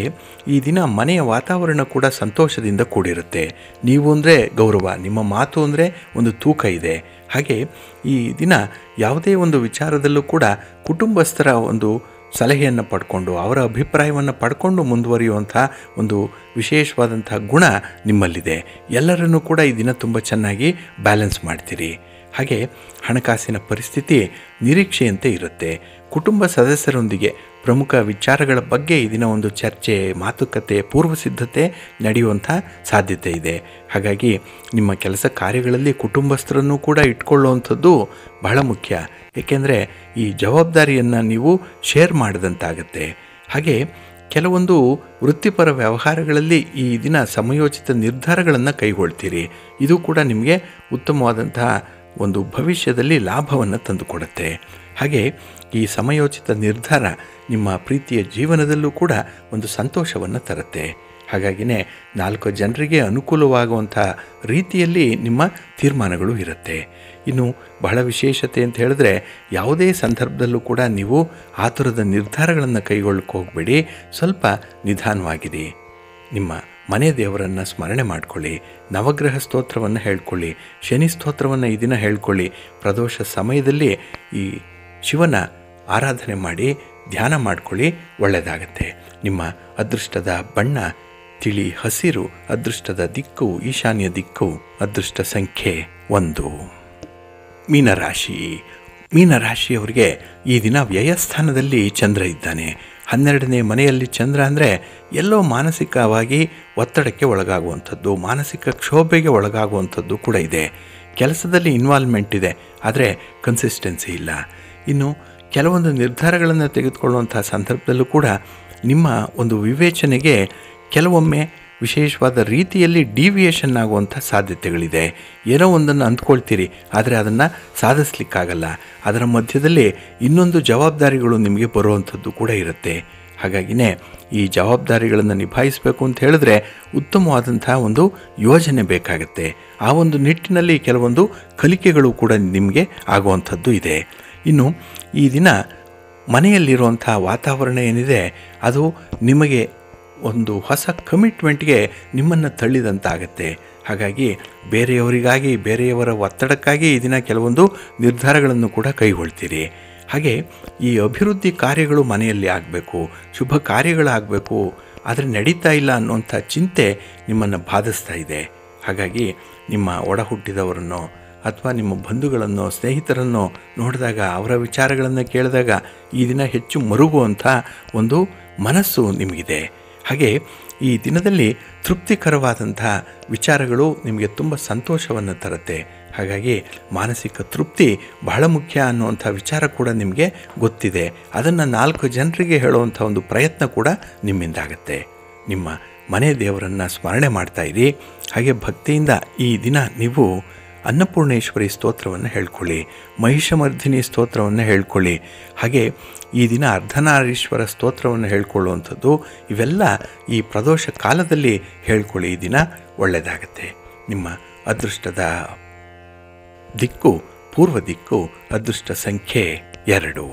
ಈ ದಿನ ಮನೆಯ ವಾತಾವರಣ ಕೂಡ ಸಂತೋಷದಿಂದ ಕೂಡಿರುತ್ತೆ. ನೀವು ಅಂದರೆ ಗೌರವ, ನಿಮ್ಮ ಮಾತು ಅಂದರೆ ಒಂದು ತೂಕ ಇದೆ. ಹಾಗೆ ಈ ದಿನ ಯಾವುದೇ ಒಂದು ವಿಚಾರದಲ್ಲೂ ಕೂಡ ಕುಟುಂಬಸ್ಥರ ಒಂದು ಸಲಹೆಯನ್ನು ಪಡ್ಕೊಂಡು ಅವರ ಅಭಿಪ್ರಾಯವನ್ನು ಪಡ್ಕೊಂಡು ಮುಂದುವರಿಯುವಂಥ ಒಂದು ವಿಶೇಷವಾದಂಥ ಗುಣ ನಿಮ್ಮಲ್ಲಿದೆ. ಎಲ್ಲರನ್ನೂ ಕೂಡ ಈ ದಿನ ತುಂಬ ಚೆನ್ನಾಗಿ ಬ್ಯಾಲೆನ್ಸ್ ಮಾಡ್ತೀರಿ. ಹಾಗೆ ಹಣಕಾಸಿನ ಪರಿಸ್ಥಿತಿ ನಿರೀಕ್ಷೆಯಂತೆ ಇರುತ್ತೆ. ಕುಟುಂಬ ಸದಸ್ಯರೊಂದಿಗೆ ಪ್ರಮುಖ ವಿಚಾರಗಳ ಬಗ್ಗೆ ಈ ದಿನ ಒಂದು ಚರ್ಚೆ, ಮಾತುಕತೆ, ಪೂರ್ವ ಸಿದ್ಧತೆ ನಡೆಯುವಂಥ ಸಾಧ್ಯತೆ ಇದೆ. ಹಾಗಾಗಿ ನಿಮ್ಮ ಕೆಲಸ ಕಾರ್ಯಗಳಲ್ಲಿ ಕುಟುಂಬಸ್ಥರನ್ನು ಕೂಡ ಇಟ್ಕೊಳ್ಳುವಂಥದ್ದು ಬಹಳ ಮುಖ್ಯ. ಏಕೆಂದರೆ ಈ ಜವಾಬ್ದಾರಿಯನ್ನು ನೀವು ಶೇರ್ ಮಾಡಿದಂತಾಗತ್ತೆ. ಹಾಗೆ ಕೆಲವೊಂದು ವೃತ್ತಿಪರ ವ್ಯವಹಾರಗಳಲ್ಲಿ ಈ ದಿನ ಸಮಯೋಚಿತ ನಿರ್ಧಾರಗಳನ್ನು ಕೈಗೊಳ್ತೀರಿ. ಇದು ಕೂಡ ನಿಮಗೆ ಉತ್ತಮವಾದಂತಹ ಒಂದು ಭವಿಷ್ಯದಲ್ಲಿ ಲಾಭವನ್ನು ತಂದುಕೊಡುತ್ತೆ. ಹಾಗೆ ಈ ಸಮಯೋಚಿತ ನಿರ್ಧಾರ ನಿಮ್ಮ ಪ್ರೀತಿಯ ಜೀವನದಲ್ಲೂ ಕೂಡ ಒಂದು ಸಂತೋಷವನ್ನು ತರುತ್ತೆ. ಹಾಗಾಗಿನೇ 4 ಜನರಿಗೆ ಅನುಕೂಲವಾಗುವಂಥ ರೀತಿಯಲ್ಲಿ ನಿಮ್ಮ ತೀರ್ಮಾನಗಳು ಇರುತ್ತೆ. ಇನ್ನು ಬಹಳ ವಿಶೇಷತೆ ಅಂತ ಹೇಳಿದ್ರೆ, ಯಾವುದೇ ಸಂದರ್ಭದಲ್ಲೂ ಕೂಡ ನೀವು ಆತುರದ ನಿರ್ಧಾರಗಳನ್ನು ಕೈಗೊಳ್ಳಕ್ಕೆ ಹೋಗಬೇಡಿ. ಸ್ವಲ್ಪ ನಿಧಾನವಾಗಿರಿ. ನಿಮ್ಮ ಮನೆ ದೇವರನ್ನು ಸ್ಮರಣೆ ಮಾಡಿಕೊಳ್ಳಿ, ನವಗ್ರಹ ಸ್ತೋತ್ರವನ್ನು ಹೇಳ್ಕೊಳ್ಳಿ, ಶನಿ ಸ್ತೋತ್ರವನ್ನು ಈ ದಿನ ಹೇಳ್ಕೊಳ್ಳಿ. ಪ್ರದೋಷ ಸಮಯದಲ್ಲಿ ಈ ಶಿವನ ಆರಾಧನೆ ಮಾಡಿ ಧ್ಯಾನ ಮಾಡಿಕೊಳ್ಳಿ, ಒಳ್ಳೆಯದಾಗತ್ತೆ. ನಿಮ್ಮ ಅದೃಷ್ಟದ ಬಣ್ಣ ತಿಳಿ ಹಸಿರು, ಅದೃಷ್ಟದ ದಿಕ್ಕು ಈಶಾನ್ಯ ದಿಕ್ಕು, ಅದೃಷ್ಟ ಸಂಖ್ಯೆ 1. ಮೀನರಾಶಿ. ಮೀನರಾಶಿಯವರಿಗೆ ಈ ದಿನ ವ್ಯಯಸ್ಥಾನದಲ್ಲಿ ಚಂದ್ರ ಇದ್ದಾನೆ. 12ನೇ ಮನೆಯಲ್ಲಿ ಚಂದ್ರ ಅಂದರೆ ಎಲ್ಲೋ ಮಾನಸಿಕವಾಗಿ ಒತ್ತಡಕ್ಕೆ ಒಳಗಾಗುವಂಥದ್ದು, ಮಾನಸಿಕ ಕ್ಷೋಭೆಗೆ ಒಳಗಾಗುವಂಥದ್ದು ಕೂಡ ಇದೆ. ಕೆಲಸದಲ್ಲಿ ಇನ್ವಾಲ್ವ್ಮೆಂಟ್ ಇದೆ, ಆದರೆ ಕನ್ಸಿಸ್ಟೆನ್ಸಿ ಇಲ್ಲ. ಇನ್ನು ಕೆಲವೊಂದು ನಿರ್ಧಾರಗಳನ್ನು ತೆಗೆದುಕೊಳ್ಳುವಂಥ ಸಂದರ್ಭದಲ್ಲೂ ಕೂಡ ನಿಮ್ಮ ಒಂದು ವಿವೇಚನೆಗೆ ಕೆಲವೊಮ್ಮೆ ವಿಶೇಷವಾದ ರೀತಿಯಲ್ಲಿ ಡಿವಿಯೇಷನ್ ಆಗುವಂಥ ಸಾಧ್ಯತೆಗಳಿದೆ. ಏನೋ ಒಂದನ್ನು ಅಂದ್ಕೊಳ್ತೀರಿ, ಆದರೆ ಅದನ್ನು ಸಾಧಿಸ್ಲಿಕ್ಕಾಗಲ್ಲ. ಅದರ ಮಧ್ಯದಲ್ಲಿ ಇನ್ನೊಂದು ಜವಾಬ್ದಾರಿಗಳು ನಿಮಗೆ ಬರುವಂಥದ್ದು ಕೂಡ ಇರುತ್ತೆ. ಹಾಗಾಗಿನೇ ಈ ಜವಾಬ್ದಾರಿಗಳನ್ನು ನಿಭಾಯಿಸಬೇಕು ಅಂತ ಹೇಳಿದ್ರೆ ಉತ್ತಮವಾದಂಥ ಒಂದು ಯೋಜನೆ ಬೇಕಾಗುತ್ತೆ. ಆ ಒಂದು ನಿಟ್ಟಿನಲ್ಲಿ ಕೆಲವೊಂದು ಕಲಿಕೆಗಳು ಕೂಡ ನಿಮಗೆ ಆಗುವಂಥದ್ದು ಇದೆ. ಇನ್ನು ಈ ದಿನ ಮನೆಯಲ್ಲಿರುವಂಥ ವಾತಾವರಣ ಏನಿದೆ ಅದು ನಿಮಗೆ ಒಂದು ಹೊಸ ಕಮಿಟ್ಮೆಂಟ್ಗೆ ನಿಮ್ಮನ್ನು ತಳ್ಳಿದಂತಾಗತ್ತೆ. ಹಾಗಾಗಿ ಬೇರೆಯವರಿಗಾಗಿ, ಬೇರೆಯವರ ಒತ್ತಡಕ್ಕಾಗಿ ಈ ದಿನ ಕೆಲವೊಂದು ನಿರ್ಧಾರಗಳನ್ನು ಕೂಡ ಕೈಗೊಳ್ತೀರಿ. ಹಾಗೆ ಈ ಅಭಿವೃದ್ಧಿ ಕಾರ್ಯಗಳು ಮನೆಯಲ್ಲಿ ಆಗಬೇಕು, ಶುಭ ಕಾರ್ಯಗಳಾಗಬೇಕು, ಆದರೆ ನಡೀತಾ ಇಲ್ಲ ಅನ್ನುವಂಥ ಚಿಂತೆ ನಿಮ್ಮನ್ನು ಬಾಧಿಸ್ತಾ ಇದೆ. ಹಾಗಾಗಿ ನಿಮ್ಮ ಒಡ ಹುಟ್ಟಿದವರನ್ನು ಅಥವಾ ನಿಮ್ಮ ಬಂಧುಗಳನ್ನು, ಸ್ನೇಹಿತರನ್ನು ನೋಡಿದಾಗ, ಅವರ ವಿಚಾರಗಳನ್ನು ಕೇಳಿದಾಗ ಈ ದಿನ ಹೆಚ್ಚು ಮರುಗುವಂಥ ಒಂದು ಮನಸ್ಸು ನಿಮಗಿದೆ. ಹಾಗೆ ಈ ದಿನದಲ್ಲಿ ತೃಪ್ತಿಕರವಾದಂಥ ವಿಚಾರಗಳು ನಿಮಗೆ ತುಂಬ ಸಂತೋಷವನ್ನು ತರುತ್ತೆ. ಹಾಗಾಗಿ ಮಾನಸಿಕ ತೃಪ್ತಿ ಬಹಳ ಮುಖ್ಯ ಅನ್ನುವಂಥ ವಿಚಾರ ಕೂಡ ನಿಮಗೆ ಗೊತ್ತಿದೆ. ಅದನ್ನು 4 ಜನರಿಗೆ ಹೇಳುವಂಥ ಒಂದು ಪ್ರಯತ್ನ ಕೂಡ ನಿಮ್ಮಿಂದಾಗತ್ತೆ. ನಿಮ್ಮ ಮನೆ ದೇವರನ್ನು ಸ್ಮರಣೆ ಮಾಡ್ತಾಯಿರಿ. ಹಾಗೆ ಭಕ್ತಿಯಿಂದ ಈ ದಿನ ನೀವು ಅನ್ನಪೂರ್ಣೇಶ್ವರಿ ಸ್ತೋತ್ರವನ್ನು ಹೇಳ್ಕೊಳ್ಳಿ, ಮಹಿಷಮರ್ಧಿನಿ ಸ್ತೋತ್ರವನ್ನು ಹೇಳ್ಕೊಳ್ಳಿ. ಹಾಗೆ ಈ ದಿನ ಅರ್ಧನಾರೀಶ್ವರ ಸ್ತೋತ್ರವನ್ನು ಹೇಳ್ಕೊಳ್ಳುವಂಥದ್ದು, ಇವೆಲ್ಲ ಈ ಪ್ರದೋಷ ಕಾಲದಲ್ಲಿ ಹೇಳ್ಕೊಳ್ಳಿ. ಈ ದಿನ ಒಳ್ಳೆಯದಾಗತ್ತೆ. ನಿಮ್ಮ ಅದೃಷ್ಟದ ದಿಕ್ಕು ಪೂರ್ವ ದಿಕ್ಕು, ಅದೃಷ್ಟ ಸಂಖ್ಯೆ 2.